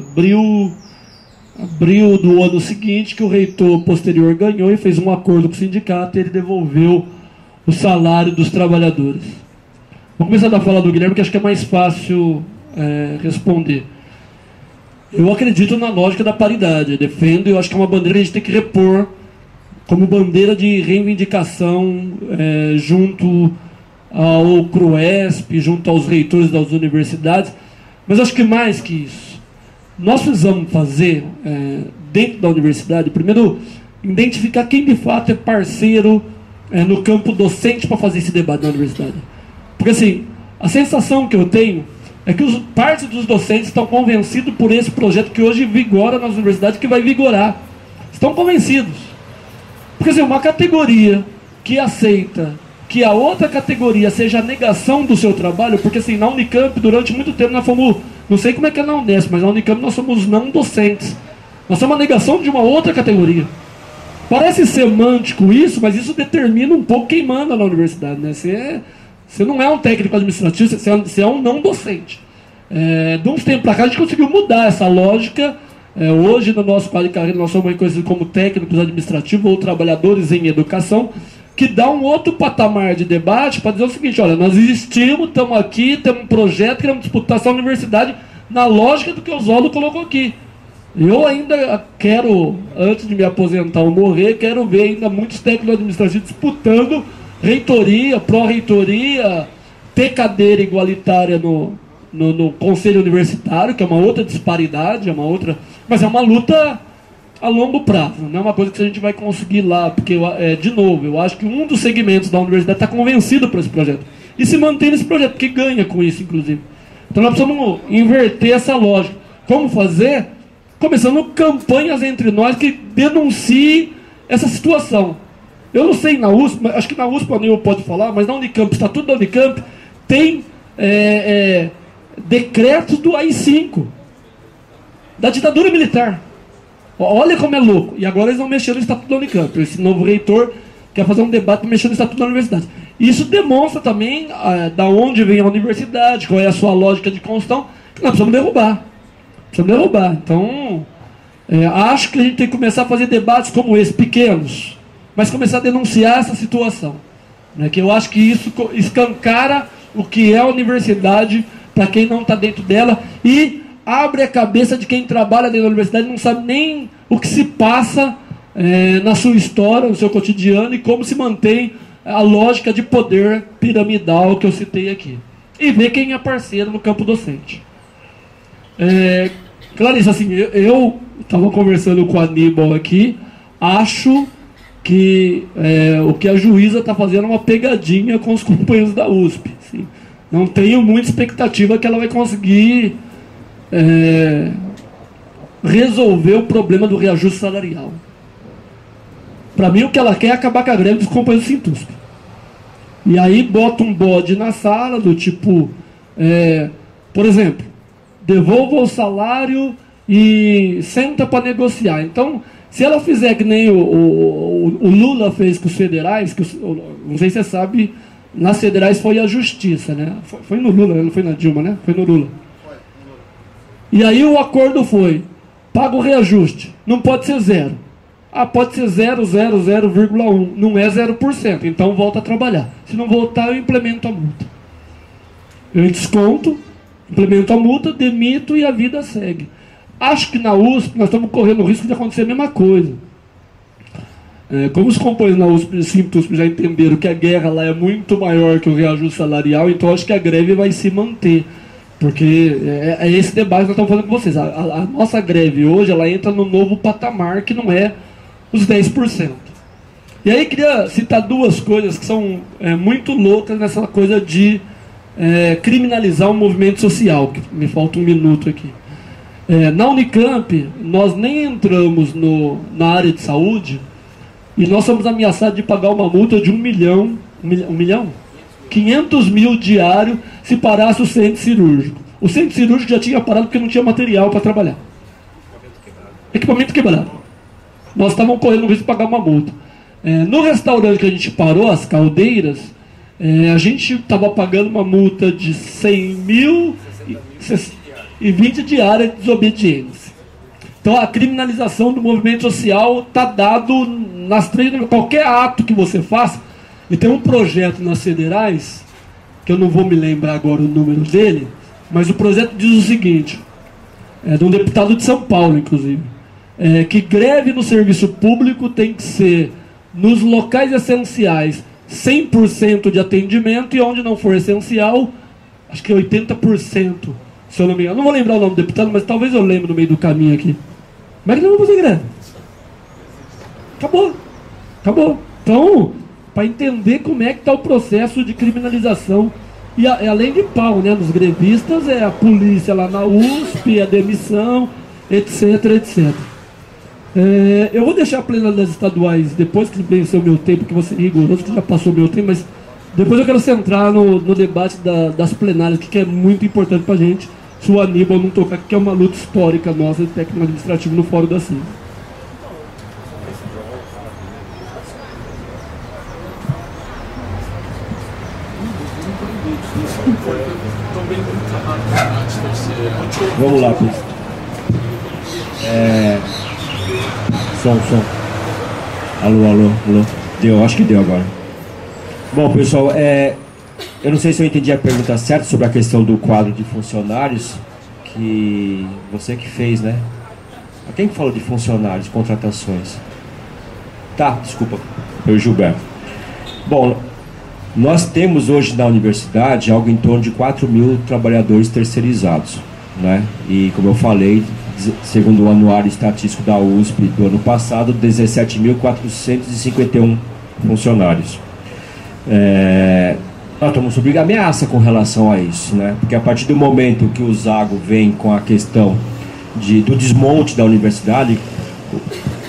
Abril do ano seguinte, que o reitor posterior ganhou e fez um acordo com o sindicato e ele devolveu o salário dos trabalhadores. Vou começar a falar do Guilherme, que acho que é mais fácil responder. Eu acredito na lógica da paridade, eu defendo, e eu acho que é uma bandeira que a gente tem que repor como bandeira de reivindicação junto ao CRUESP, junto aos reitores das universidades, mas acho que mais que isso, nós precisamos fazer, dentro da universidade, primeiro, identificar quem de fato é parceiro no campo docente para fazer esse debate na universidade. Porque assim, a sensação que eu tenho é que parte dos docentes estão convencidos por esse projeto que hoje vigora nas universidades, que vai vigorar. Estão convencidos. Porque assim, uma categoria que aceita que a outra categoria seja a negação do seu trabalho, porque assim, na Unicamp, durante muito tempo, nós fomos, não sei como é que é na Unesp, mas na Unicamp nós somos não docentes. Nós somos a negação de uma outra categoria. Parece semântico isso, mas isso determina um pouco quem manda na universidade, né? Você não é um técnico administrativo, você é um não docente. De uns tempos para cá a gente conseguiu mudar essa lógica. Hoje no nosso quadro de carreira nós somos reconhecidos como técnicos administrativos ou trabalhadores em educação, que dá um outro patamar de debate para dizer o seguinte: olha, nós existimos, estamos aqui, temos um projeto, queremos disputar essa universidade na lógica do que o Oswaldo colocou aqui. Eu ainda quero, antes de me aposentar ou morrer, quero ver ainda muitos técnicos administrativos disputando reitoria, pró-reitoria, ter cadeira igualitária no conselho universitário, que é uma outra disparidade, mas é uma luta a longo prazo, não é uma coisa que a gente vai conseguir lá, porque, de novo, eu acho que um dos segmentos da universidade está convencido por esse projeto, e se mantém nesse projeto, porque ganha com isso, inclusive. Então nós precisamos inverter essa lógica. Como fazer? Começando campanhas entre nós que denunciem essa situação. Eu não sei na USP, acho que na USP o Aníbal pode falar, mas na Unicamp, o Estatuto da Unicamp tem decretos do AI-5, da ditadura militar. Olha como é louco. E agora eles vão mexer no Estatuto da Unicamp. Esse novo reitor quer fazer um debate para mexer no Estatuto da Universidade. Isso demonstra também da onde vem a universidade, qual é a sua lógica de construção, que nós precisamos derrubar. Então, acho que a gente tem que começar a fazer debates como esse, pequenos, mas começar a denunciar essa situação, né? Que eu acho que isso escancara o que é a universidade para quem não está dentro dela e abre a cabeça de quem trabalha dentro da universidade e não sabe nem o que se passa na sua história, no seu cotidiano e como se mantém a lógica de poder piramidal que eu citei aqui. E ver quem é parceiro no campo docente. Clarice, assim, eu estava conversando com o Aníbal aqui, acho que o que a juíza está fazendo é uma pegadinha com os companheiros da USP. Assim. Não tenho muita expectativa que ela vai conseguir resolver o problema do reajuste salarial. Para mim, o que ela quer é acabar com a greve dos companheiros do Sintusp. E aí bota um bode na sala do tipo, por exemplo, devolva o salário e senta para negociar. Então, se ela fizer que nem o Lula fez com os federais, não sei se você sabe, nas federais foi a justiça, né? Foi no Lula, não foi na Dilma, né? Foi no Lula. E aí o acordo foi, paga o reajuste, não pode ser 0. Pode ser 0,001, não é 0%, então volta a trabalhar. Se não voltar, eu implemento a multa. Eu desconto, implemento a multa, demito e a vida segue. Acho que na USP nós estamos correndo o risco de acontecer a mesma coisa. Como os companheiros na USP já entenderam que a guerra lá é muito maior que o reajuste salarial, então acho que a greve vai se manter. Porque é esse debate que nós estamos falando com vocês. A nossa greve hoje, ela entra no novo patamar, que não é os 10%. E aí queria citar duas coisas que são muito loucas nessa coisa de criminalizar o movimento social, que me falta um minuto aqui. Na Unicamp, nós nem entramos na área de saúde e nós somos ameaçados de pagar uma multa de 1 milhão, 500 mil diário se parasse o centro cirúrgico. O centro cirúrgico já tinha parado porque não tinha material para trabalhar. Equipamento quebrado. Nós estávamos correndo o risco de pagar uma multa. No restaurante que a gente parou, as Caldeiras, a gente estava pagando uma multa de 100 mil e 20 diárias de desobediência. Então a criminalização do movimento social está dado nas três. Qualquer ato que você faça. E tem um projeto nas federais, que eu não vou me lembrar agora o número dele, mas o projeto diz o seguinte, de um deputado de São Paulo, inclusive, que greve no serviço público tem que ser nos locais essenciais 100% de atendimento e onde não for essencial, acho que 80%, se eu não me engano. Não vou lembrar o nome do deputado, mas talvez eu lembre no meio do caminho aqui. Mas não vou fazer greve. Acabou. Então, para entender como é que está o processo de criminalização. E além de pau, né, nos grevistas, a polícia lá na USP, a demissão, etc. Eu vou deixar a plenária das estaduais, depois que vencer o meu tempo, que vou ser rigoroso, que já passou o meu tempo, mas depois eu quero centrar no debate das plenárias, que é muito importante para a gente, se o Aníbal não tocar, que é uma luta histórica nossa de técnico administrativo no Fórum da CIN. Vamos lá, Pris. Som. Alô. Deu, acho que deu agora. Bom, pessoal, eu não sei se eu entendi a pergunta certa sobre a questão do quadro de funcionários, que você que fez, né? Quem falou de funcionários, contratações? Tá, desculpa, foi o Gilberto. Bom, nós temos hoje na universidade algo em torno de 4 mil trabalhadores terceirizados, né? E como eu falei, segundo o anuário estatístico da USP do ano passado, 17.451 funcionários. Nós estamos sob ameaça com relação a isso, né? Porque a partir do momento que o Zago vem com a questão do desmonte da universidade,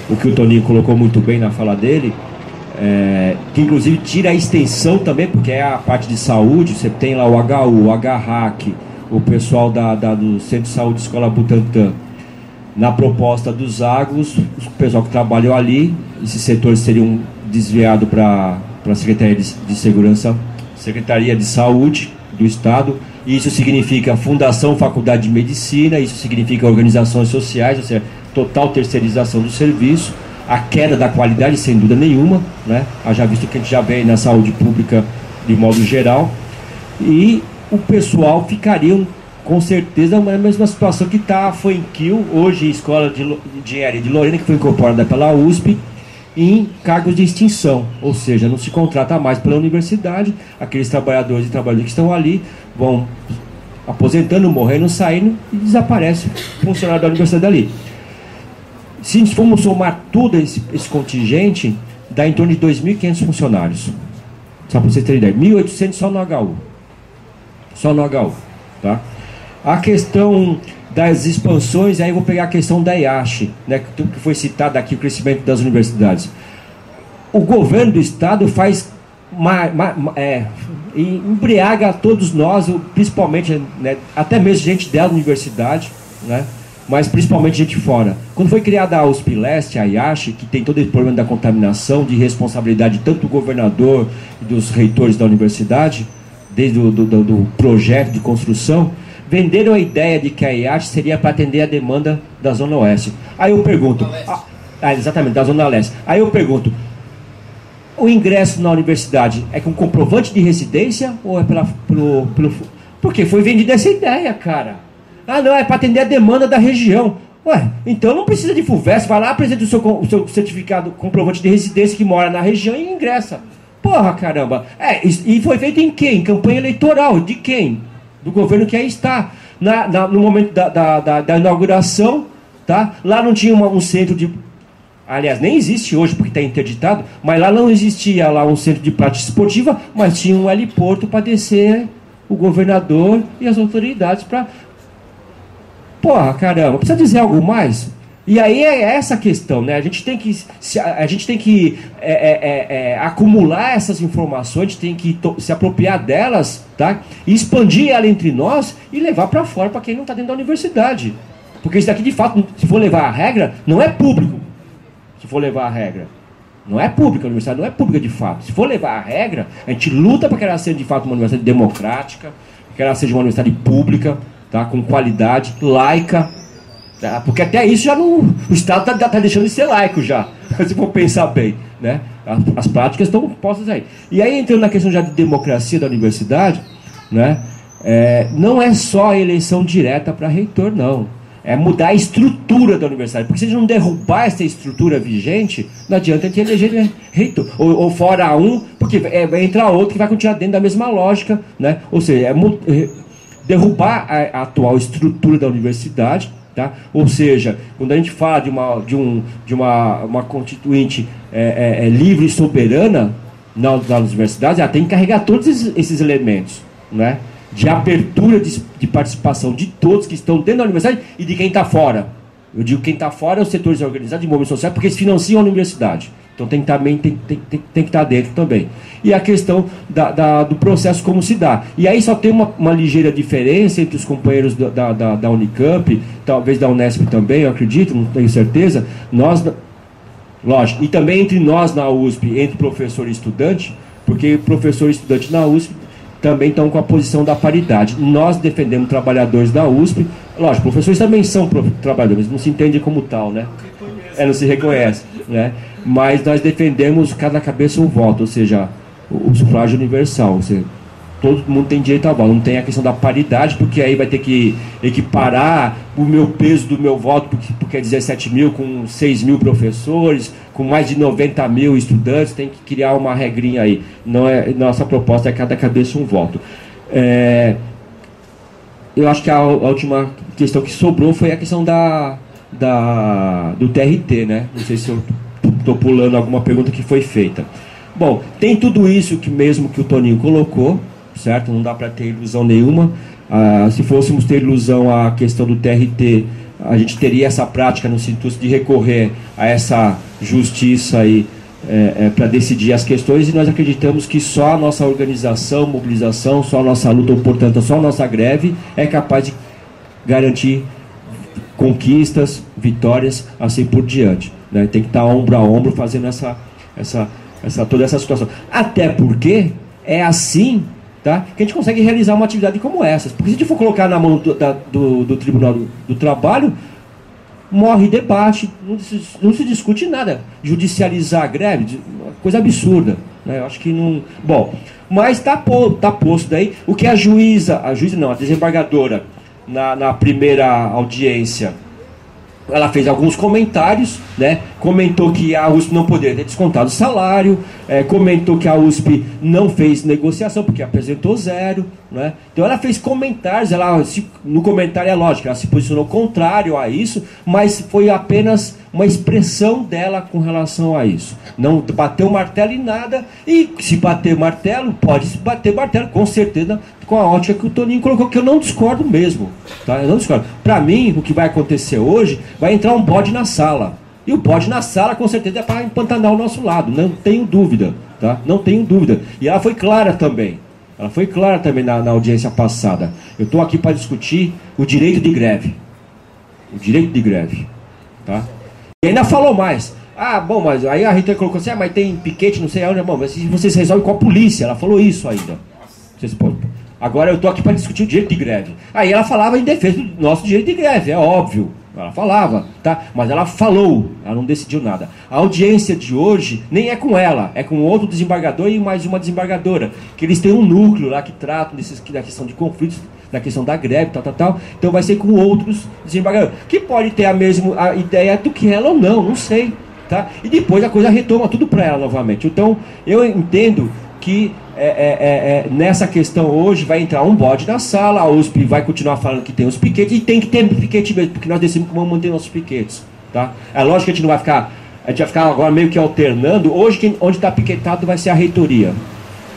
o que o Toninho colocou muito bem na fala dele, que inclusive tira a extensão também, porque é a parte de saúde, você tem lá o HU, o HRAC, o pessoal do Centro de Saúde Escola Butantan. Na proposta dos Zagos, o pessoal que trabalhou ali, esses setores seriam desviados para a Secretaria de Segurança, Secretaria de Saúde do Estado. Isso significa Fundação Faculdade de Medicina, isso significa organizações sociais, ou seja, total terceirização do serviço, a queda da qualidade, sem dúvida nenhuma, né? Já visto que a gente já vê na saúde pública de modo geral, e o pessoal ficaria com certeza na mesma situação que está a Fanquil, hoje a Escola de Engenharia de Lorena, que foi incorporada pela USP, em cargos de extinção, ou seja, não se contrata mais pela universidade, aqueles trabalhadores e trabalhadoras que estão ali vão aposentando, morrendo, saindo e desaparece o funcionário da universidade ali. Se formos somar tudo esse contingente, dá em torno de 2.500 funcionários. Só para vocês terem ideia, 1.800 só no HU. Só no HU, tá? A questão das expansões, aí eu vou pegar a questão da IASH, né, que foi citada aqui, o crescimento das universidades. O governo do estado faz embriaga a todos nós, principalmente, né, até mesmo gente da universidade, né, mas principalmente gente fora. Quando foi criada a USP Leste, a IASH, que tem todo esse problema da contaminação, de responsabilidade tanto do governador e dos reitores da universidade, desde do projeto de construção, venderam a ideia de que a IASH seria para atender a demanda da Zona Oeste. Aí eu pergunto... exatamente, da Zona Leste. Aí eu pergunto, o ingresso na universidade é com comprovante de residência ou é pelo Porque foi vendida essa ideia, cara. Ah, não, é para atender a demanda da região. Ué, então não precisa de FUVEST, vai lá, apresenta o seu certificado comprovante de residência que mora na região e ingressa. Porra, caramba. E foi feito em quem? Em campanha eleitoral. De quem? Do governo que aí está. No momento da inauguração, tá? Lá não tinha um centro de... Aliás, nem existe hoje, porque está interditado, mas lá não existia lá um centro de prática esportiva, mas tinha um heliporto para descer o governador e as autoridades para... Porra, caramba, precisa dizer algo mais? E aí é essa a questão, né? A gente tem que acumular essas informações, a gente tem que se apropriar delas, tá? E expandir ela entre nós e levar para fora para quem não está dentro da universidade. Porque isso daqui, de fato, se for levar a regra, não é público. Se for levar a regra, não é pública, a universidade não é pública de fato. Se for levar a regra, a gente luta para que ela seja de fato uma universidade democrática, que ela seja uma universidade pública, tá? Com qualidade, laica, tá? Porque até isso já não, o Estado está deixando de ser laico já, se for pensar bem, né? As práticas estão postas aí. E aí, entrando na questão já de democracia da universidade, né? Não é só a eleição direta para reitor, não. É mudar a estrutura da universidade. Porque se a gente não derrubar essa estrutura vigente, não adianta a gente eleger reitor. Ou fora um, porque vai entrar outro que vai continuar dentro da mesma lógica, né? Ou seja, derrubar a atual estrutura da universidade, tá? Ou seja, quando a gente fala de uma constituinte livre e soberana nas universidades, ela tem que carregar todos esses elementos, né? De abertura de participação de todos que estão dentro da universidade e de quem está fora. Eu digo quem está fora é os setores organizados de movimento social, porque eles financiam a universidade. Então tem que estar dentro também. E a questão do processo como se dá. E aí só tem uma ligeira diferença entre os companheiros da Unicamp, talvez da Unesp também, eu acredito, não tenho certeza. Lógico, e também entre nós na USP, entre professor e estudante, porque professor e estudante na USP também estão com a posição da paridade. Nós defendemos trabalhadores da USP. Lógico, professores também são trabalhadores, não se entende como tal, né? Não se reconhece, né? Mas nós defendemos cada cabeça um voto, ou seja, o sufrágio universal. Ou seja, todo mundo tem direito ao voto. Não tem a questão da paridade, porque aí vai ter que equiparar o meu peso do meu voto, porque é 17 mil, com 6 mil professores, com mais de 90 mil estudantes, tem que criar uma regrinha aí. Nossa proposta é cada cabeça um voto. Eu acho que a última questão que sobrou foi a questão do TRT, né? Não sei se eu estou pulando alguma pergunta que foi feita. Bom, tem tudo isso que mesmo que o Toninho colocou, certo? Não dá para ter ilusão nenhuma. Se fôssemos ter ilusão à questão do TRT, a gente teria essa prática no sentido de recorrer a essa justiça aí para decidir as questões, e nós acreditamos que só a nossa organização, mobilização, só a nossa luta, ou portanto só a nossa greve é capaz de garantir conquistas, vitórias, assim por diante, né? Tem que estar ombro a ombro fazendo toda essa situação. Até porque é assim, tá, que a gente consegue realizar uma atividade como essa. Porque se a gente for colocar na mão do Tribunal do Trabalho, morre debate, não se discute nada. Judicializar a greve, coisa absurda, né? Eu acho que não... Bom, mas tá posto daí o que a desembargadora, na primeira audiência, ela fez alguns comentários, né? Comentou que a USP não poderia ter descontado o salário, comentou que a USP não fez negociação porque apresentou zero, né? Então ela fez comentários, no comentário é lógico, ela se posicionou contrário a isso, mas foi apenas uma expressão dela com relação a isso. Não bateu martelo em nada, e se bater martelo, pode se bater martelo, com certeza, com a ótica que o Toninho colocou, que eu não discordo mesmo, tá? Eu não discordo. Para mim, o que vai acontecer hoje, vai entrar um bode na sala. E o bode na sala, com certeza, é para empantanar o nosso lado, não tenho dúvida, tá? Não tenho dúvida. E ela foi clara também. Ela foi clara também na audiência passada. Eu estou aqui para discutir o direito de greve. O direito de greve, tá? E ainda falou mais. Bom, mas aí a Rita colocou assim, mas tem piquete, não sei aonde, bom, mas vocês resolvem com a polícia. Ela falou isso ainda. Vocês podem... Agora eu estou aqui para discutir o direito de greve. Aí ela falava em defesa do nosso direito de greve, é óbvio. Ela falava, tá? Mas ela falou, ela não decidiu nada. A audiência de hoje nem é com ela, é com outro desembargador e mais uma desembargadora. Que eles têm um núcleo lá que tratam da questão de conflitos, da questão da greve, tal. Então vai ser com outros desembargadores. Que pode ter a mesma ideia do que ela ou não sei, tá? E depois a coisa retoma tudo para ela novamente. Então eu entendo que nessa questão hoje vai entrar um bode na sala, a USP vai continuar falando que tem os piquetes, e tem que ter piquete mesmo, porque nós decidimos que vamos manter nossos piquetes, tá? É lógico que a gente não vai ficar, a gente vai ficar agora meio que alternando. Hoje onde está piquetado vai ser a reitoria,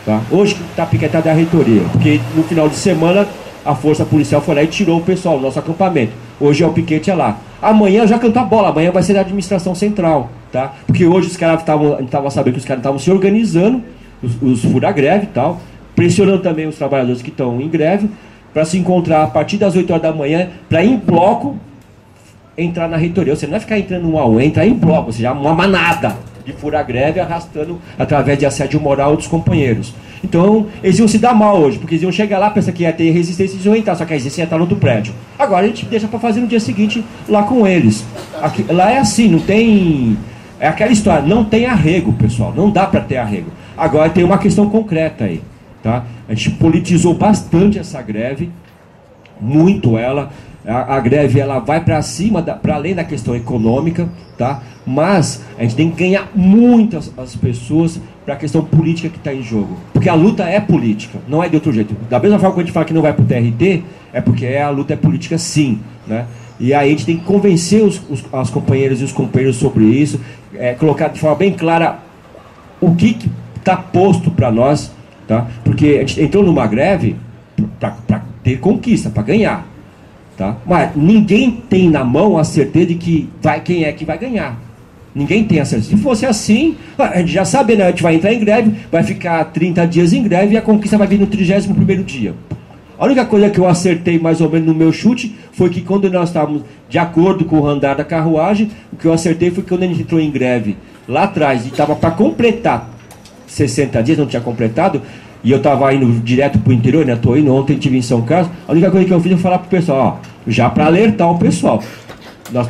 tá? Hoje que está piquetado é a reitoria, porque no final de semana a força policial foi lá e tirou o pessoal do nosso acampamento. Hoje é o piquete lá. Amanhã já cantou a bola, amanhã vai ser da administração central, tá? Porque hoje os caras estavam sabendo que os caras estavam se organizando, os fura-greve e tal, pressionando também os trabalhadores que estão em greve, para se encontrar a partir das 8 horas da manhã, para em bloco entrar na reitoria. Você não é ficar entrando um a um, é entrar em bloco, ou seja, uma manada de fura-greve arrastando através de assédio moral dos companheiros. Então, eles iam se dar mal hoje, porque eles iam chegar lá, pensar que ia ter resistência, eles iam entrar, só que a resistência ia estar no outro prédio. Agora a gente deixa para fazer no dia seguinte lá com eles. Aqui, lá é assim, não tem... É aquela história, não tem arrego, pessoal, não dá para ter arrego. Agora tem uma questão concreta aí, tá? A gente politizou bastante essa greve, muito ela. A greve ela vai para cima, para além da questão econômica, tá? Mas a gente tem que ganhar muitas as pessoas para a questão política que está em jogo. Porque a luta é política, não é de outro jeito. Da mesma forma que a gente fala que não vai para o TRT, é porque a luta é política sim, né? E aí a gente tem que convencer as companheiras e os companheiros sobre isso, colocar de forma bem clara o que está posto para nós, tá? Porque a gente entrou numa greve para ter conquista, para ganhar, tá? Mas ninguém tem na mão a certeza de que quem é que vai ganhar. Ninguém tem a certeza. Se fosse assim, a gente já sabe, né? A gente vai entrar em greve, vai ficar 30 dias em greve e a conquista vai vir no 31º dia. A única coisa que eu acertei mais ou menos no meu chute foi que quando nós estávamos de acordo com o andar da carruagem, o que eu acertei foi que quando a gente entrou em greve lá atrás e estava para completar 60 dias, não tinha completado, e eu estava indo direto para o interior, né? Estou indo, ontem estive em São Carlos, a única coisa que eu fiz foi falar para o pessoal, ó, já para alertar o pessoal, nós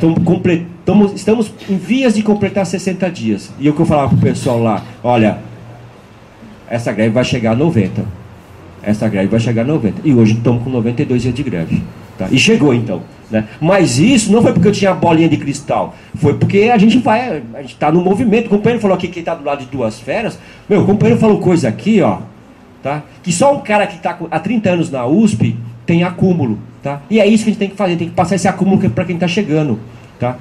estamos em vias de completar 60 dias. E o que eu falava para o pessoal lá, olha, essa greve vai chegar a 90. Essa greve vai chegar a 90. E hoje estamos com 92 dias de greve. Tá? E chegou então. Né? Mas isso não foi porque eu tinha a bolinha de cristal. Foi porque a gente está no movimento. O companheiro falou aqui que está do lado de Duas Feras. Meu, o companheiro falou coisa aqui, ó. Tá? Que só um cara que está há 30 anos na USP tem acúmulo. Tá? E é isso que a gente tem que fazer. Tem que passar esse acúmulo para quem está chegando. Tá?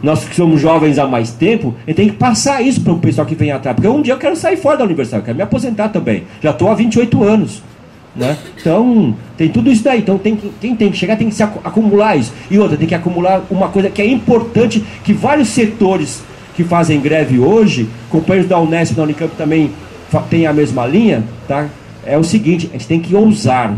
Nós que somos jovens há mais tempo, a gente tem que passar isso para o pessoal que vem atrás. Porque um dia eu quero sair fora da universidade, eu quero me aposentar também. Já estou há 28 anos. Né? Então, tem tudo isso daí. Então, quem tem que chegar tem que se acumular isso. E outra, tem que acumular uma coisa que é importante, que vários setores que fazem greve hoje, companheiros da Unesp, da Unicamp também têm a mesma linha, tá? É o seguinte, a gente tem que ousar.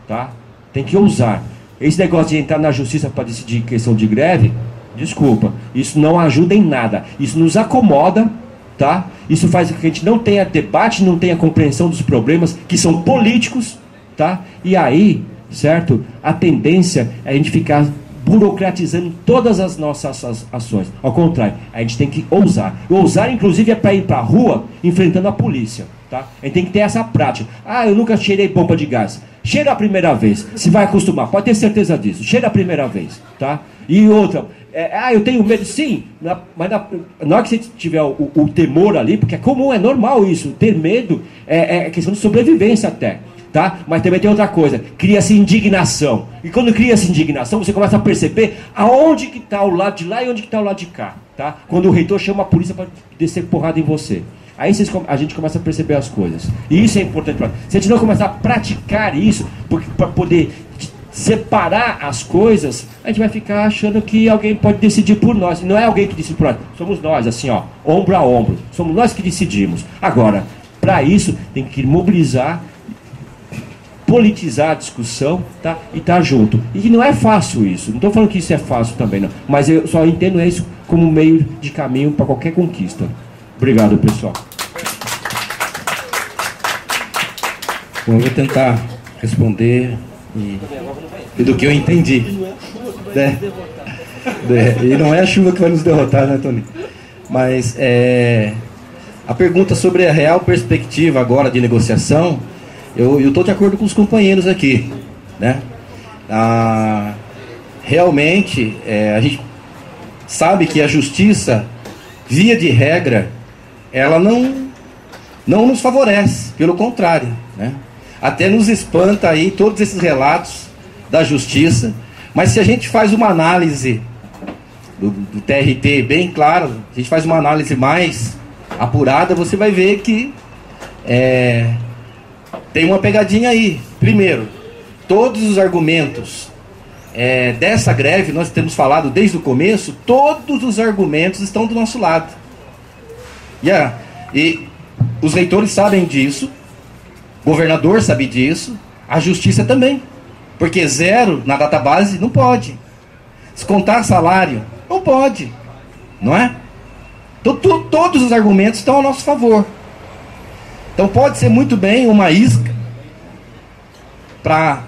Tá? Tem que ousar. Esse negócio de entrar na justiça para decidir questão de greve, desculpa, isso não ajuda em nada. Isso nos acomoda, tá? Isso faz com que a gente não tenha debate, não tenha compreensão dos problemas que são políticos, tá? E aí, certo? A tendência é a gente ficar burocratizando todas as nossas ações. Ao contrário, a gente tem que ousar. Ousar, inclusive, é para ir para a rua enfrentando a polícia, tá? A gente tem que ter essa prática. Ah, eu nunca cheirei bomba de gás. Cheira a primeira vez, se vai acostumar, pode ter certeza disso. Cheira a primeira vez, tá? E outra, eu tenho medo, sim, mas na hora que você tiver o temor ali, porque é comum, é normal isso, ter medo é questão de sobrevivência até, tá? Mas também tem outra coisa, cria-se indignação. E quando cria-se indignação, você começa a perceber aonde que está o lado de lá e onde que está o lado de cá, tá? Quando o reitor chama a polícia para descer porrada em você. Aí a gente começa a perceber as coisas. E isso é importante para nós. Se a gente não começar a praticar isso, para poder separar as coisas, a gente vai ficar achando que alguém pode decidir por nós. Não é alguém que decide por nós. Somos nós, assim, ó, ombro a ombro. Somos nós que decidimos. Agora, para isso, tem que mobilizar, politizar a discussão, tá? E estar junto. E não é fácil isso. Não estou falando que isso é fácil também, não. Mas eu só entendo isso como meio de caminho para qualquer conquista. Obrigado, pessoal. Bom, eu vou tentar responder e do que eu entendi. Né? E não é a chuva que vai nos derrotar, né, Tony? Mas a pergunta sobre a real perspectiva agora de negociação, eu estou de acordo com os companheiros aqui, né? Realmente, a gente sabe que a justiça, via de regra, ela não nos favorece, pelo contrário, né? Até nos espanta aí todos esses relatos da justiça, mas se a gente faz uma análise do TRT bem claro, a gente faz uma análise mais apurada, você vai ver que tem uma pegadinha aí. Primeiro, todos os argumentos dessa greve, nós temos falado desde o começo, todos os argumentos estão do nosso lado. E os reitores sabem disso, o governador sabe disso, a justiça também. Porque zero na database não pode. Descontar salário não pode. Não é? Então, todos os argumentos estão ao nosso favor. Então pode ser muito bem uma isca para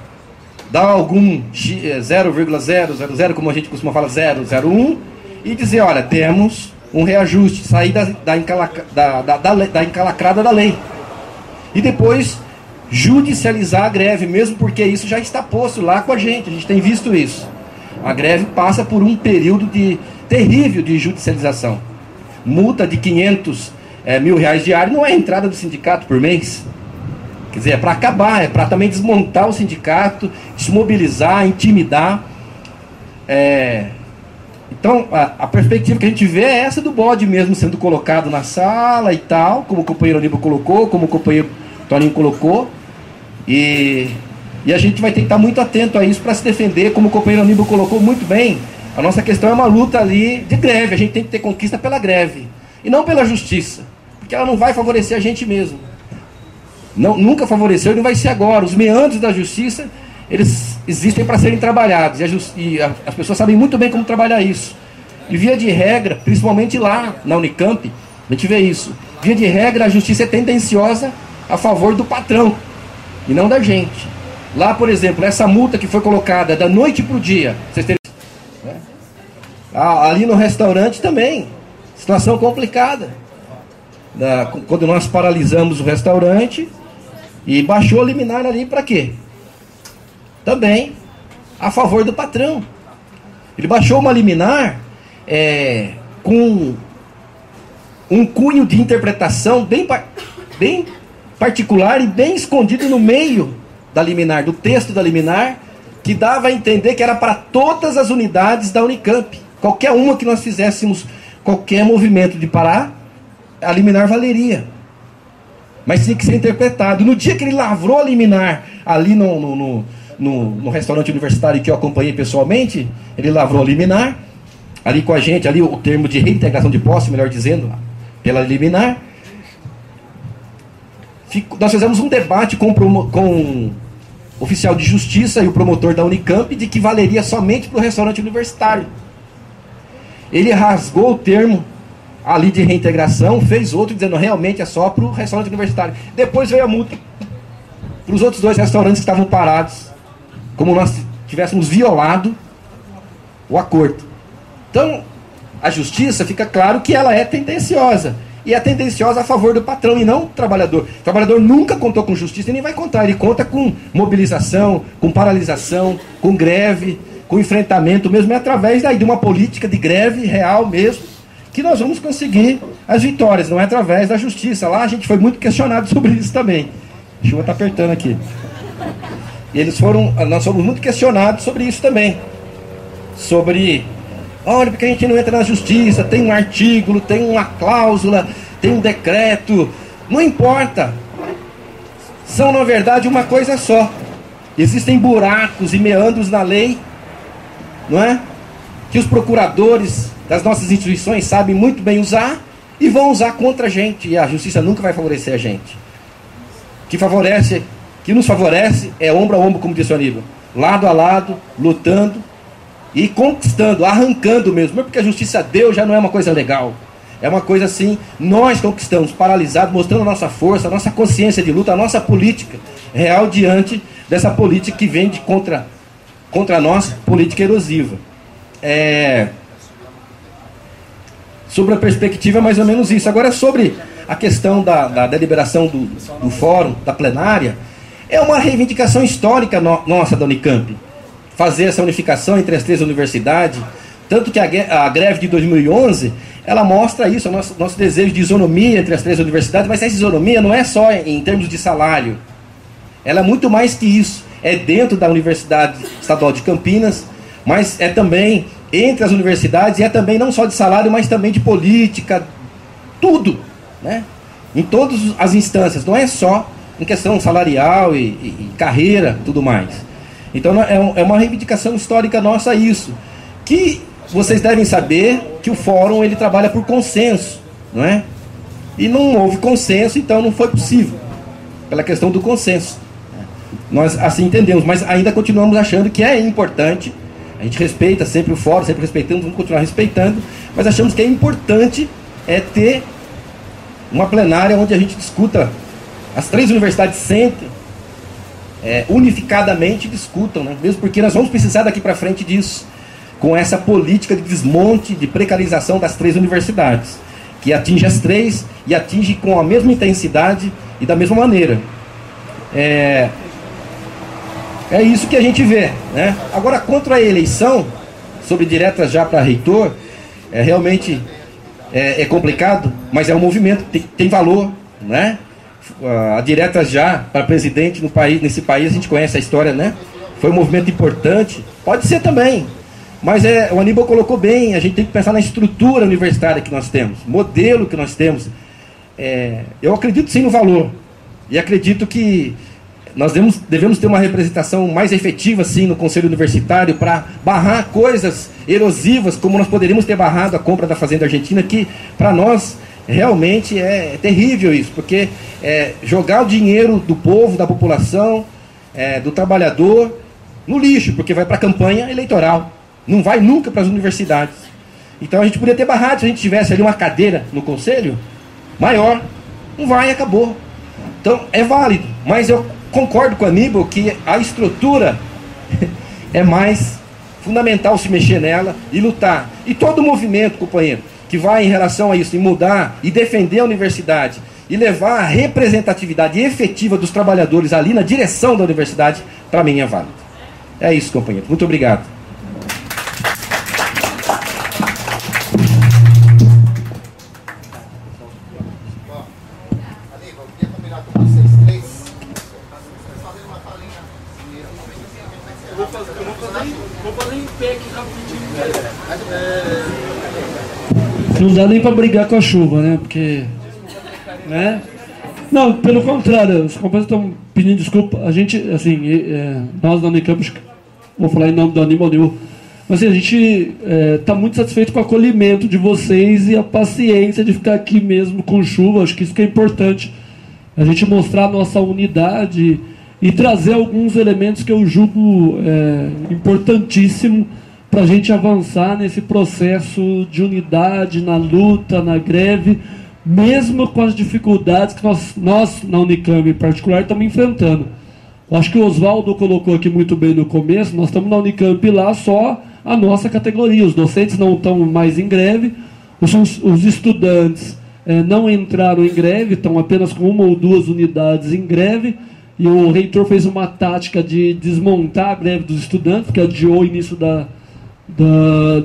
dar algum 0,000, como a gente costuma falar, 0,01, e dizer, olha, temos um reajuste, sair da encalacrada da lei. E depois judicializar a greve, mesmo porque isso já está posto lá com a gente tem visto isso. A greve passa por um período terrível de judicialização. Multa de 500 mil reais diário não é a entrada do sindicato por mês. Quer dizer, é para acabar, é para também desmontar o sindicato, desmobilizar, intimidar. Então, a perspectiva que a gente vê é essa do bode mesmo sendo colocado na sala e tal, como o companheiro Aníbal colocou, como o companheiro Toninho colocou. E a gente vai ter que estar muito atento a isso para se defender, como o companheiro Aníbal colocou muito bem. A nossa questão é uma luta ali de greve, a gente tem que ter conquista pela greve, e não pela justiça, porque ela não vai favorecer a gente mesmo. Nunca favoreceu e não vai ser agora. Os meandros da justiça, eles existem para serem trabalhados, e as pessoas sabem muito bem como trabalhar isso. E via de regra, principalmente lá na Unicamp, a gente vê isso. Via de regra, a justiça é tendenciosa a favor do patrão, e não da gente. Lá, por exemplo, essa multa que foi colocada da noite para o dia, vocês terem... ali no restaurante também, situação complicada. Quando nós paralisamos o restaurante e baixou a liminar ali para quê? Também a favor do patrão. Ele baixou uma liminar com um cunho de interpretação bem particular e bem escondido no meio da liminar, do texto da liminar, que dava a entender que era para todas as unidades da Unicamp. Qualquer uma que nós fizéssemos qualquer movimento de parar, a liminar valeria. Mas tinha que ser interpretado. No dia que ele lavrou a liminar ali no restaurante universitário que eu acompanhei pessoalmente, ele lavrou a liminar ali com a gente, ali o termo de reintegração de posse, melhor dizendo, pela liminar. Nós fizemos um debate com o oficial de justiça e o promotor da Unicamp de que valeria somente para o restaurante universitário. Ele rasgou o termo ali de reintegração, fez outro dizendo realmente é só para o restaurante universitário. Depois veio a multa para os outros 2 restaurantes que estavam parados, como nós tivéssemos violado o acordo. Então, a justiça, fica claro que ela é tendenciosa. E é tendenciosa a favor do patrão e não do trabalhador. O trabalhador nunca contou com justiça e nem vai contar. Ele conta com mobilização, com paralisação, com greve, com enfrentamento mesmo. É através de uma política de greve real mesmo que nós vamos conseguir as vitórias. Não é através da justiça. Lá a gente foi muito questionado sobre isso também. A chuva está apertando aqui. E nós fomos muito questionados sobre isso também. Sobre... Olha, porque a gente não entra na justiça, tem um artigo, tem uma cláusula, tem um decreto. Não importa. São, na verdade, uma coisa só. Existem buracos e meandros na lei, não é? Que os procuradores das nossas instituições sabem muito bem usar e vão usar contra a gente. E a justiça nunca vai favorecer a gente. Que nos favorece é ombro a ombro, como disse o Aníbal. Lado a lado, lutando e conquistando, arrancando mesmo. Não é porque a justiça deu, já não é uma coisa legal. É uma coisa assim, nós conquistamos, paralisados, mostrando a nossa força, a nossa consciência de luta, a nossa política real diante dessa política que vem contra nós, política erosiva. sobre a perspectiva é mais ou menos isso. Agora, sobre a questão da deliberação do fórum, da plenária, é uma reivindicação histórica nossa da Unicamp, fazer essa unificação entre as 3 universidades, tanto que a greve de 2011, ela mostra isso, o nosso desejo de isonomia entre as 3 universidades, mas essa isonomia não é só em termos de salário, ela é muito mais que isso, é dentro da Universidade Estadual de Campinas, mas é também entre as universidades, e é também não só de salário, mas também de política, tudo, né? Em todas as instâncias, não é só em questão salarial e carreira, tudo mais. Então é uma reivindicação histórica nossa isso, que vocês devem saber que o fórum ele trabalha por consenso, não é? E não houve consenso, então não foi possível, pela questão do consenso. Nós assim entendemos, mas ainda continuamos achando que é importante. A gente respeita sempre o fórum, sempre respeitamos, vamos continuar respeitando, mas achamos que é importante ter uma plenária onde a gente discuta, as 3 universidades sentem, unificadamente discutam, né? Mesmo porque nós vamos precisar daqui para frente disso, com essa política de desmonte, de precarização das 3 universidades, que atinge as 3 e atinge com a mesma intensidade e da mesma maneira. É isso que a gente vê, né? Agora, contra a eleição, sobre diretas já para reitor, realmente é complicado, mas é um movimento, tem valor, né? A direta já para presidente nesse país, a gente conhece a história, né? Foi um movimento importante, pode ser também, mas o Aníbal colocou bem, a gente tem que pensar na estrutura universitária que nós temos, modelo que nós temos. Eu acredito sim no valor, e acredito que nós devemos ter uma representação mais efetiva sim no Conselho Universitário para barrar coisas erosivas, como nós poderíamos ter barrado a compra da Fazenda Argentina, que para nós realmente é terrível isso, porque jogar o dinheiro do povo, da população, do trabalhador no lixo, porque vai para a campanha eleitoral, não vai nunca para as universidades. Então a gente poderia ter barrado se a gente tivesse ali uma cadeira no Conselho maior, não vai, acabou. Então é válido, mas eu concordo com o Aníbal que a estrutura é mais fundamental se mexer nela e lutar. E todo movimento, companheiro, que vai em relação a isso, em mudar e defender a universidade e levar a representatividade efetiva dos trabalhadores ali na direção da universidade, para mim é válido. É isso, companheiro. Muito obrigado. Não dá nem para brigar com a chuva, né? Porque, né? Não, pelo contrário, os companheiros estão pedindo desculpa. A gente, assim, nós da Unicamp, vou falar em nome do Aníbal Nil, mas assim, a gente está muito satisfeito com o acolhimento de vocês e a paciência de ficar aqui mesmo com chuva. Acho que isso que é importante, a gente mostrar a nossa unidade e trazer alguns elementos que eu julgo importantíssimo para a gente avançar nesse processo de unidade, na luta, na greve, mesmo com as dificuldades que nós na Unicamp em particular, estamos enfrentando. Eu acho que o Oswaldo colocou aqui muito bem no começo, nós estamos na Unicamp lá só a nossa categoria, os docentes não estão mais em greve, os estudantes não entraram em greve, estão apenas com 1 ou 2 unidades em greve, e o reitor fez uma tática de desmontar a greve dos estudantes, que adiou o início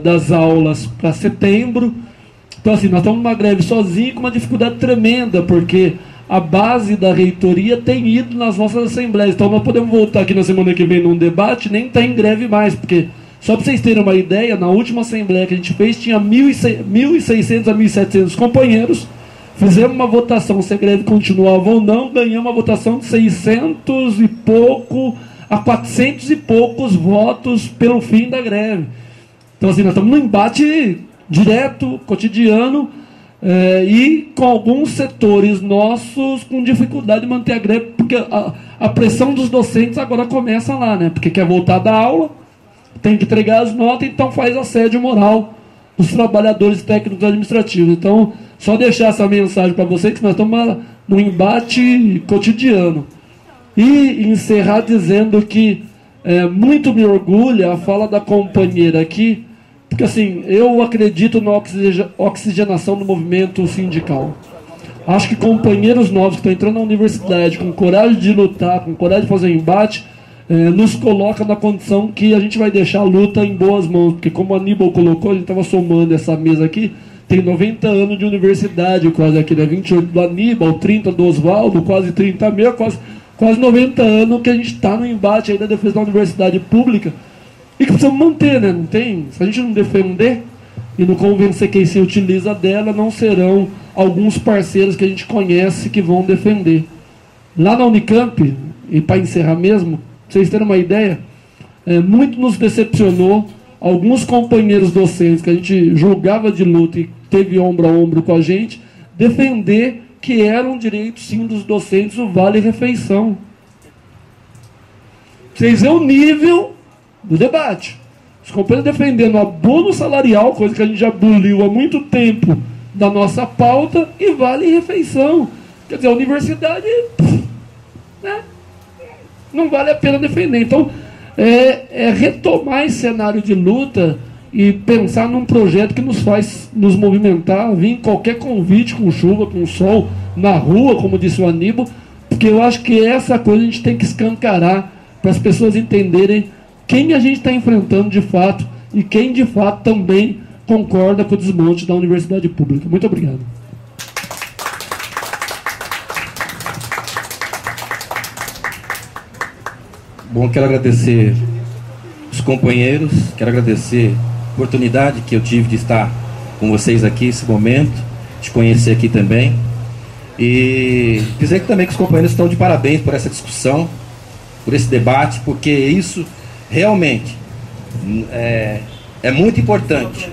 das aulas para setembro. Então assim, nós estamos numa greve sozinhos com uma dificuldade tremenda, porque a base da reitoria tem ido nas nossas assembleias. Então nós podemos voltar aqui na semana que vem num debate, nem está em greve mais, porque só para vocês terem uma ideia, na última assembleia que a gente fez tinha 1.600 a 1.700 companheiros, fizemos uma votação se a greve continuava ou não, ganhamos uma votação de 600 e pouco a 400 e poucos votos pelo fim da greve. Então assim, nós estamos num embate direto, cotidiano, e com alguns setores nossos com dificuldade de manter a greve, porque a pressão dos docentes agora começa lá, né? Porque quer voltar da aula, tem que entregar as notas, então faz assédio moral dos trabalhadores técnicos administrativos. Então, só deixar essa mensagem para vocês, que nós estamos num embate cotidiano. E encerrar dizendo que muito me orgulha a fala da companheira aqui, Porque assim, eu acredito na oxigenação do movimento sindical. Acho que companheiros novos que estão entrando na universidade com coragem de lutar, com coragem de fazer embate, nos coloca na condição que a gente vai deixar a luta em boas mãos. Porque como a Aníbal colocou, a gente estava somando essa mesa aqui, tem 90 anos de universidade, quase aqui, né? 28 do Aníbal, 30 do Oswaldo, quase 30 meu, quase 90 anos que a gente está no embate aí da defesa da universidade pública e que precisamos manter, né? Não tem? Se a gente não defender e não convencer quem se utiliza dela, não serão alguns parceiros que a gente conhece que vão defender. Lá na Unicamp, e para encerrar mesmo, pra vocês terem uma ideia, muito nos decepcionou alguns companheiros docentes que a gente julgava de luta e teve ombro a ombro com a gente, defender que era um direito sim dos docentes o vale-refeição. Vocês veem o nível do debate. Os companheiros defendendo abono salarial, coisa que a gente já aboliu há muito tempo da nossa pauta, e vale-refeição. Quer dizer, a universidade, né, não vale a pena defender. Então, retomar esse cenário de luta e pensar num projeto que nos faz nos movimentar, vir qualquer convite com chuva, com sol, na rua, como disse o Aníbal, porque eu acho que essa coisa a gente tem que escancarar para as pessoas entenderem quem a gente está enfrentando de fato e quem de fato também concorda com o desmonte da universidade pública. Muito obrigado. Bom, quero agradecer os companheiros, quero agradecer a oportunidade que eu tive de estar com vocês aqui nesse momento, de conhecer aqui também, e dizer também que os companheiros estão de parabéns por essa discussão, por esse debate, porque isso realmente é muito importante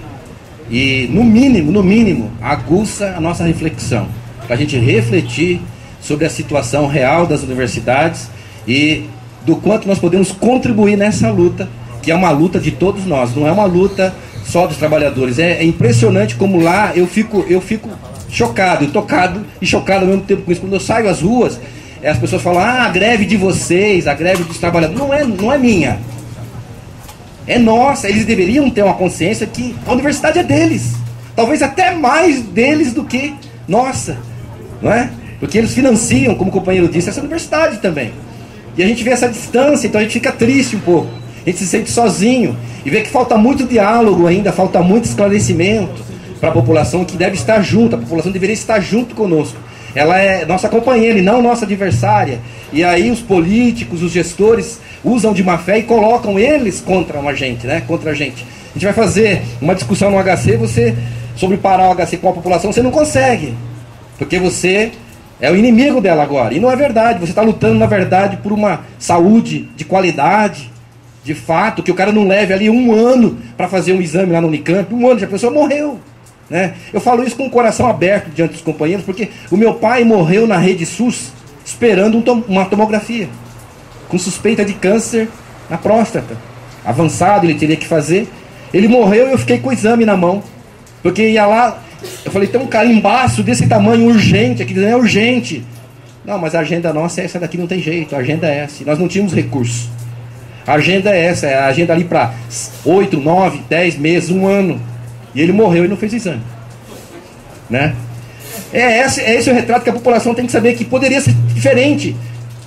e no mínimo aguça a nossa reflexão, para a gente refletir sobre a situação real das universidades e do quanto nós podemos contribuir nessa luta, que é uma luta de todos nós, não é uma luta só dos trabalhadores. É impressionante como lá eu fico chocado, tocado e chocado ao mesmo tempo com isso. Quando eu saio às ruas, as pessoas falam, a greve de vocês, a greve dos trabalhadores, não é minha, é nossa. Eles deveriam ter uma consciência que a universidade é deles, talvez até mais deles do que nossa, não é? Porque eles financiam, como o companheiro disse, essa universidade também. E a gente vê essa distância, então a gente fica triste um pouco. A gente se sente sozinho e vê que falta muito diálogo ainda, falta muito esclarecimento para a população que deve estar junto. A população deveria estar junto conosco. Ela é nossa companheira e não nossa adversária. E aí os políticos, os gestores usam de má fé e colocam eles contra a gente, né? Contra a gente. A gente vai fazer uma discussão no HC, sobre parar o HC com a população, você não consegue, porque você é o inimigo dela agora. E não é verdade, você está lutando na verdade por uma saúde de qualidade, de fato, que o cara não leve ali 1 ano para fazer um exame lá no Unicamp, 1 ano, já a pessoa morreu, né? Eu falo isso com o coração aberto diante dos companheiros, porque o meu pai morreu na rede SUS esperando uma tomografia, com suspeita de câncer na próstata, avançado, ele teria que fazer. Ele morreu e eu fiquei com o exame na mão, porque ia lá, eu falei, tem um carimbaço desse tamanho urgente, aqui dizendo é urgente. Não, mas a agenda nossa é essa daqui, não tem jeito, a agenda é essa, nós não tínhamos recurso. A agenda é essa, é a agenda ali para 8, 9, 10 meses, 1 ano. E ele morreu e não fez exame, né? É esse o retrato que a população tem que saber, que poderia ser diferente.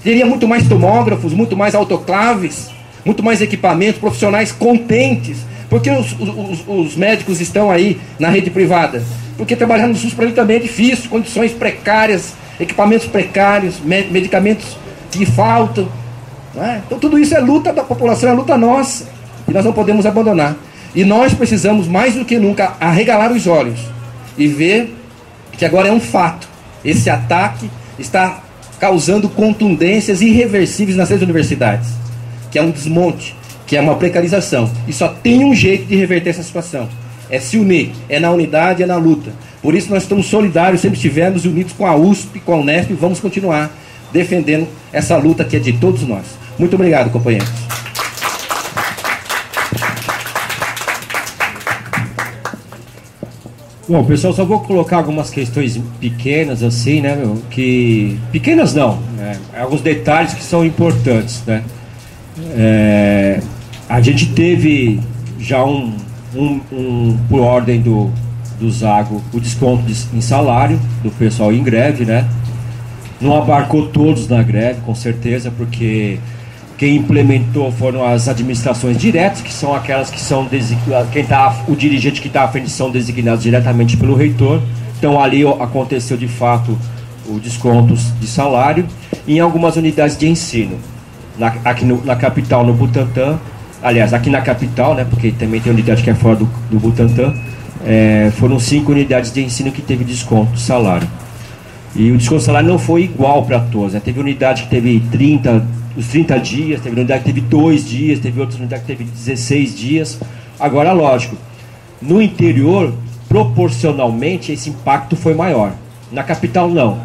Teria muito mais tomógrafos, muito mais autoclaves, muito mais equipamentos, profissionais contentes. Por que os médicos estão aí na rede privada? Porque trabalhar no SUS para ele também é difícil, condições precárias, equipamentos precários, medicamentos que faltam, não é? Então tudo isso é luta da população, é luta nossa, e nós não podemos abandonar. E nós precisamos mais do que nunca arregalar os olhos e ver que agora é um fato. Esse ataque está causando contundências irreversíveis nas redes universidades, que é um desmonte, que é uma precarização. E só tem um jeito de reverter essa situação: é se unir, é na unidade, é na luta. Por isso nós estamos solidários, sempre estivemos unidos com a USP, com a Unesp, e vamos continuar defendendo essa luta que é de todos nós. Muito obrigado, companheiros. Bom, pessoal, só vou colocar algumas questões pequenas assim, né, meu, que... Pequenas não, né, alguns detalhes que são importantes, né. A gente teve já por ordem do Zago, o desconto em salário do pessoal em greve, né? Não abarcou todos na greve, com certeza, porque quem implementou foram as administrações diretas, que são aquelas que são o dirigente que está à frente são designados diretamente pelo reitor. Então ali aconteceu de fato o desconto de salário. Em algumas unidades de ensino, aqui na capital, no Butantã, aliás, aqui na capital, né, porque também tem unidade que é fora do Butantã, foram 5 unidades de ensino que teve desconto de salário. E o desconto de salário não foi igual para todos, né? Teve unidade que teve os 30 dias, teve unidade que teve 2 dias, teve outras unidades que teve 16 dias. Agora, lógico, no interior, proporcionalmente, esse impacto foi maior. Na capital, não.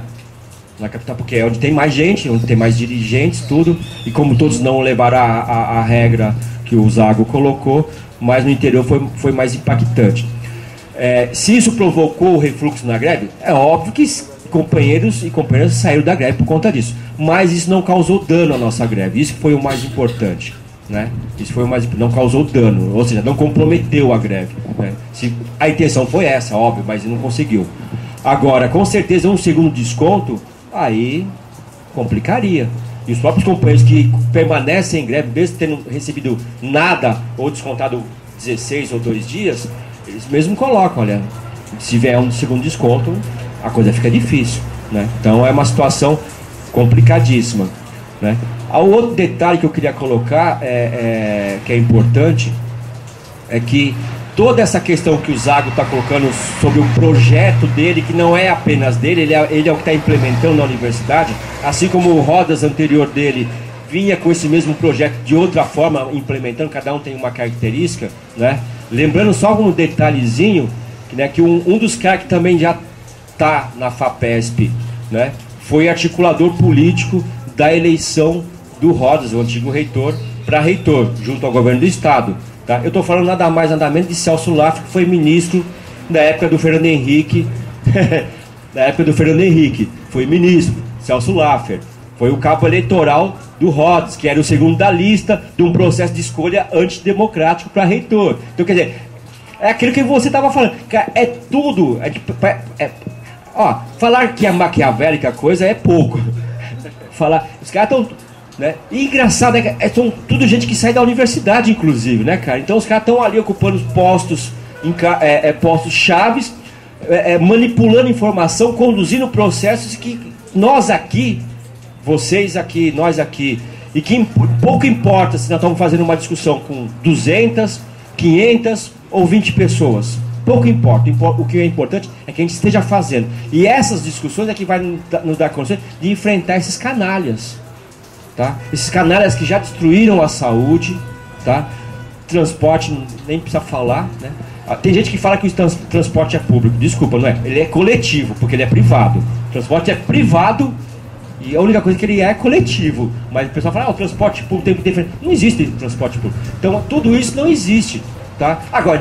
Na capital, porque é onde tem mais gente, onde tem mais dirigentes, tudo. E como todos não levaram a regra que o Zago colocou, mas no interior foi mais impactante. Se isso provocou o refluxo na greve, é óbvio que companheiros e companheiras saíram da greve por conta disso. Mas isso não causou dano à nossa greve. Isso foi o mais importante, né? Isso foi o mais, não causou dano, ou seja, não comprometeu a greve, né? A intenção foi essa, óbvio, mas não conseguiu. Agora, com certeza, um segundo desconto, aí complicaria. E os próprios companheiros que permanecem em greve, mesmo tendo recebido nada ou descontado 16 ou 2 dias, eles mesmos colocam, olha, se vier um segundo desconto, a coisa fica difícil, né? Então é uma situação complicadíssima, né? O outro detalhe que eu queria colocar, que é importante, é que toda essa questão que o Zago está colocando sobre o projeto dele, que não é apenas dele, ele é o que está implementando na universidade, assim como o Rodas anterior dele vinha com esse mesmo projeto de outra forma, implementando, cada um tem uma característica, né? Lembrando só um detalhezinho, né, que um dos caras que também já está na FAPESP, né, foi articulador político da eleição do Rodas, o antigo reitor, para reitor, junto ao governo do estado. Tá? Eu estou falando nada mais, nada menos de Celso Laffer, que foi ministro na época do Fernando Henrique. Na época do Fernando Henrique, foi ministro, Celso Laffer. Foi o cabo eleitoral do Rodas, que era o segundo da lista de um processo de escolha antidemocrático para reitor. Então, quer dizer, é aquilo que você estava falando. Cara, é tudo. Falar que é maquiavélica a coisa é pouco. Os caras estão... Né? E engraçado, são tudo gente que sai da universidade, inclusive, né, cara? Então os caras estão ali ocupando postos chaves, manipulando informação, conduzindo processos que nós aqui, vocês aqui, nós aqui, e que pouco importa se nós estamos fazendo uma discussão com 200, 500 ou 20 pessoas. Pouco importa. O que é importante é que a gente esteja fazendo. E essas discussões é que vai nos dar condições de enfrentar esses canalhas. Tá? Esses canalhas que já destruíram a saúde, tá? Transporte, nem precisa falar, né? Tem gente que fala que o transporte é público. Desculpa, não é? Ele é coletivo, porque ele é privado. O transporte é privado e a única coisa que ele é coletivo. Mas o pessoal fala, o transporte público tem que ter... Não existe transporte público. Então, tudo isso não existe. Tá? Agora,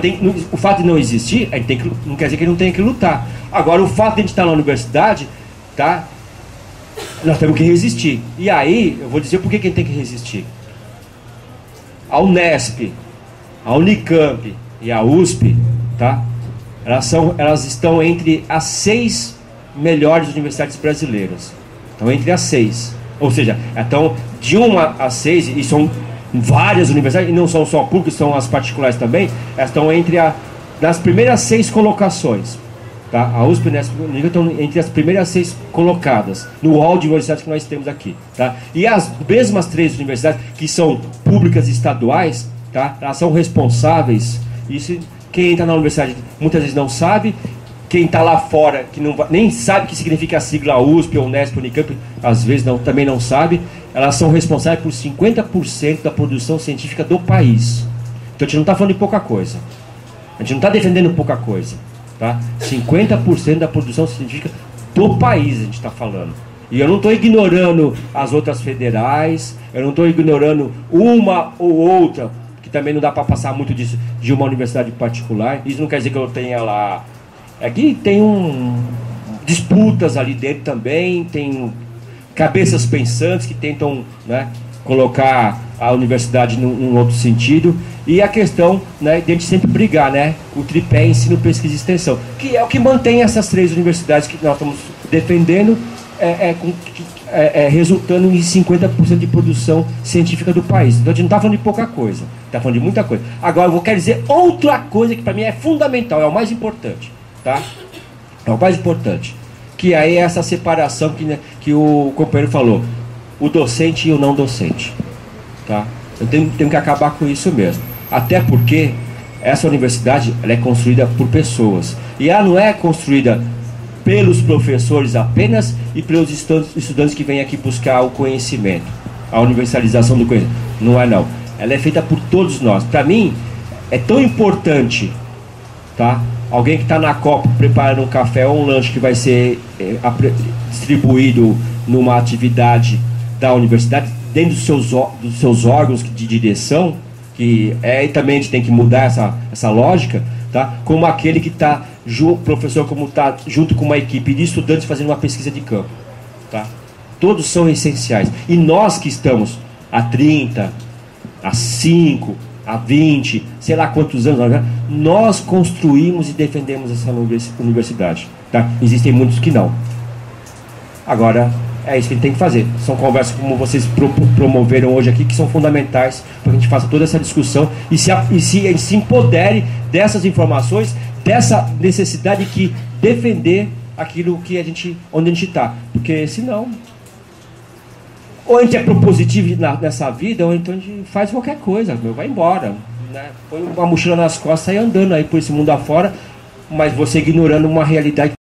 o fato de não existir, a gente não quer dizer que ele não tenha que lutar. Agora, o fato de a gente estar na universidade, tá? Nós temos que resistir. E aí, eu vou dizer por que a gente tem que resistir. A Unesp, a Unicamp e a USP, tá? Elas estão entre as 6 melhores universidades brasileiras. Estão entre as 6. Ou seja, então, de 1 a 6, e são várias universidades, e não são só públicas, são as particulares também, elas estão nas primeiras 6 colocações. Tá? A USP e a Unesp estão entre as primeiras 6 colocadas no hall de universidades que nós temos aqui. Tá? E as mesmas 3 universidades, que são públicas e estaduais, tá? Elas são responsáveis. Isso, quem entra na universidade muitas vezes não sabe. Quem está lá fora, que nem sabe o que significa a sigla USP, ou Unesp, Unicamp, às vezes também não sabe. Elas são responsáveis por 50% da produção científica do país. Então a gente não está falando de pouca coisa. A gente não está defendendo pouca coisa. Tá? 50% da produção científica do país a gente está falando. E eu não estou ignorando as outras federais, eu não estou ignorando uma ou outra, que também não dá para passar muito disso de uma universidade particular. Isso não quer dizer que eu tenha lá... Aqui tem disputas ali dentro também, tem cabeças pensantes que tentam, né, colocar a universidade num outro sentido, e a questão, né, de a gente sempre brigar, né, o tripé ensino, pesquisa e extensão, que é o que mantém essas 3 universidades que nós estamos defendendo, resultando em 50% de produção científica do país. Então a gente não está falando de pouca coisa, está falando de muita coisa. Agora eu quero dizer outra coisa que para mim é fundamental, é o mais importante, tá? É o mais importante, que aí é essa separação que o companheiro falou, o docente e o não docente, tá? Eu tenho que acabar com isso mesmo, até porque essa universidade ela é construída por pessoas, e ela não é construída pelos professores apenas e pelos estudantes que vêm aqui buscar o conhecimento, a universalização do conhecimento. Não é não. Ela é feita por todos nós. Para mim, é tão importante, tá? Alguém que está na Copa preparando um café ou um lanche que vai ser distribuído numa atividade da universidade, dentro dos seus órgãos de direção, que também a gente tem que mudar essa lógica, tá? Como aquele que está, professor, como está junto com uma equipe de estudantes fazendo uma pesquisa de campo, tá? Todos são essenciais. E nós que estamos há 30, há 5, há 20, sei lá quantos anos, nós construímos e defendemos essa universidade, tá? Existem muitos que não. Agora, é isso que a gente tem que fazer. São conversas como vocês promoveram hoje aqui, que são fundamentais para que a gente faça toda essa discussão e se empodere dessas informações, dessa necessidade de defender aquilo que onde a gente está. Porque senão, ou a gente é propositivo nessa vida, ou então a gente faz qualquer coisa, vai embora, né? Põe uma mochila nas costas e sai andando aí por esse mundo afora, mas você ignorando uma realidade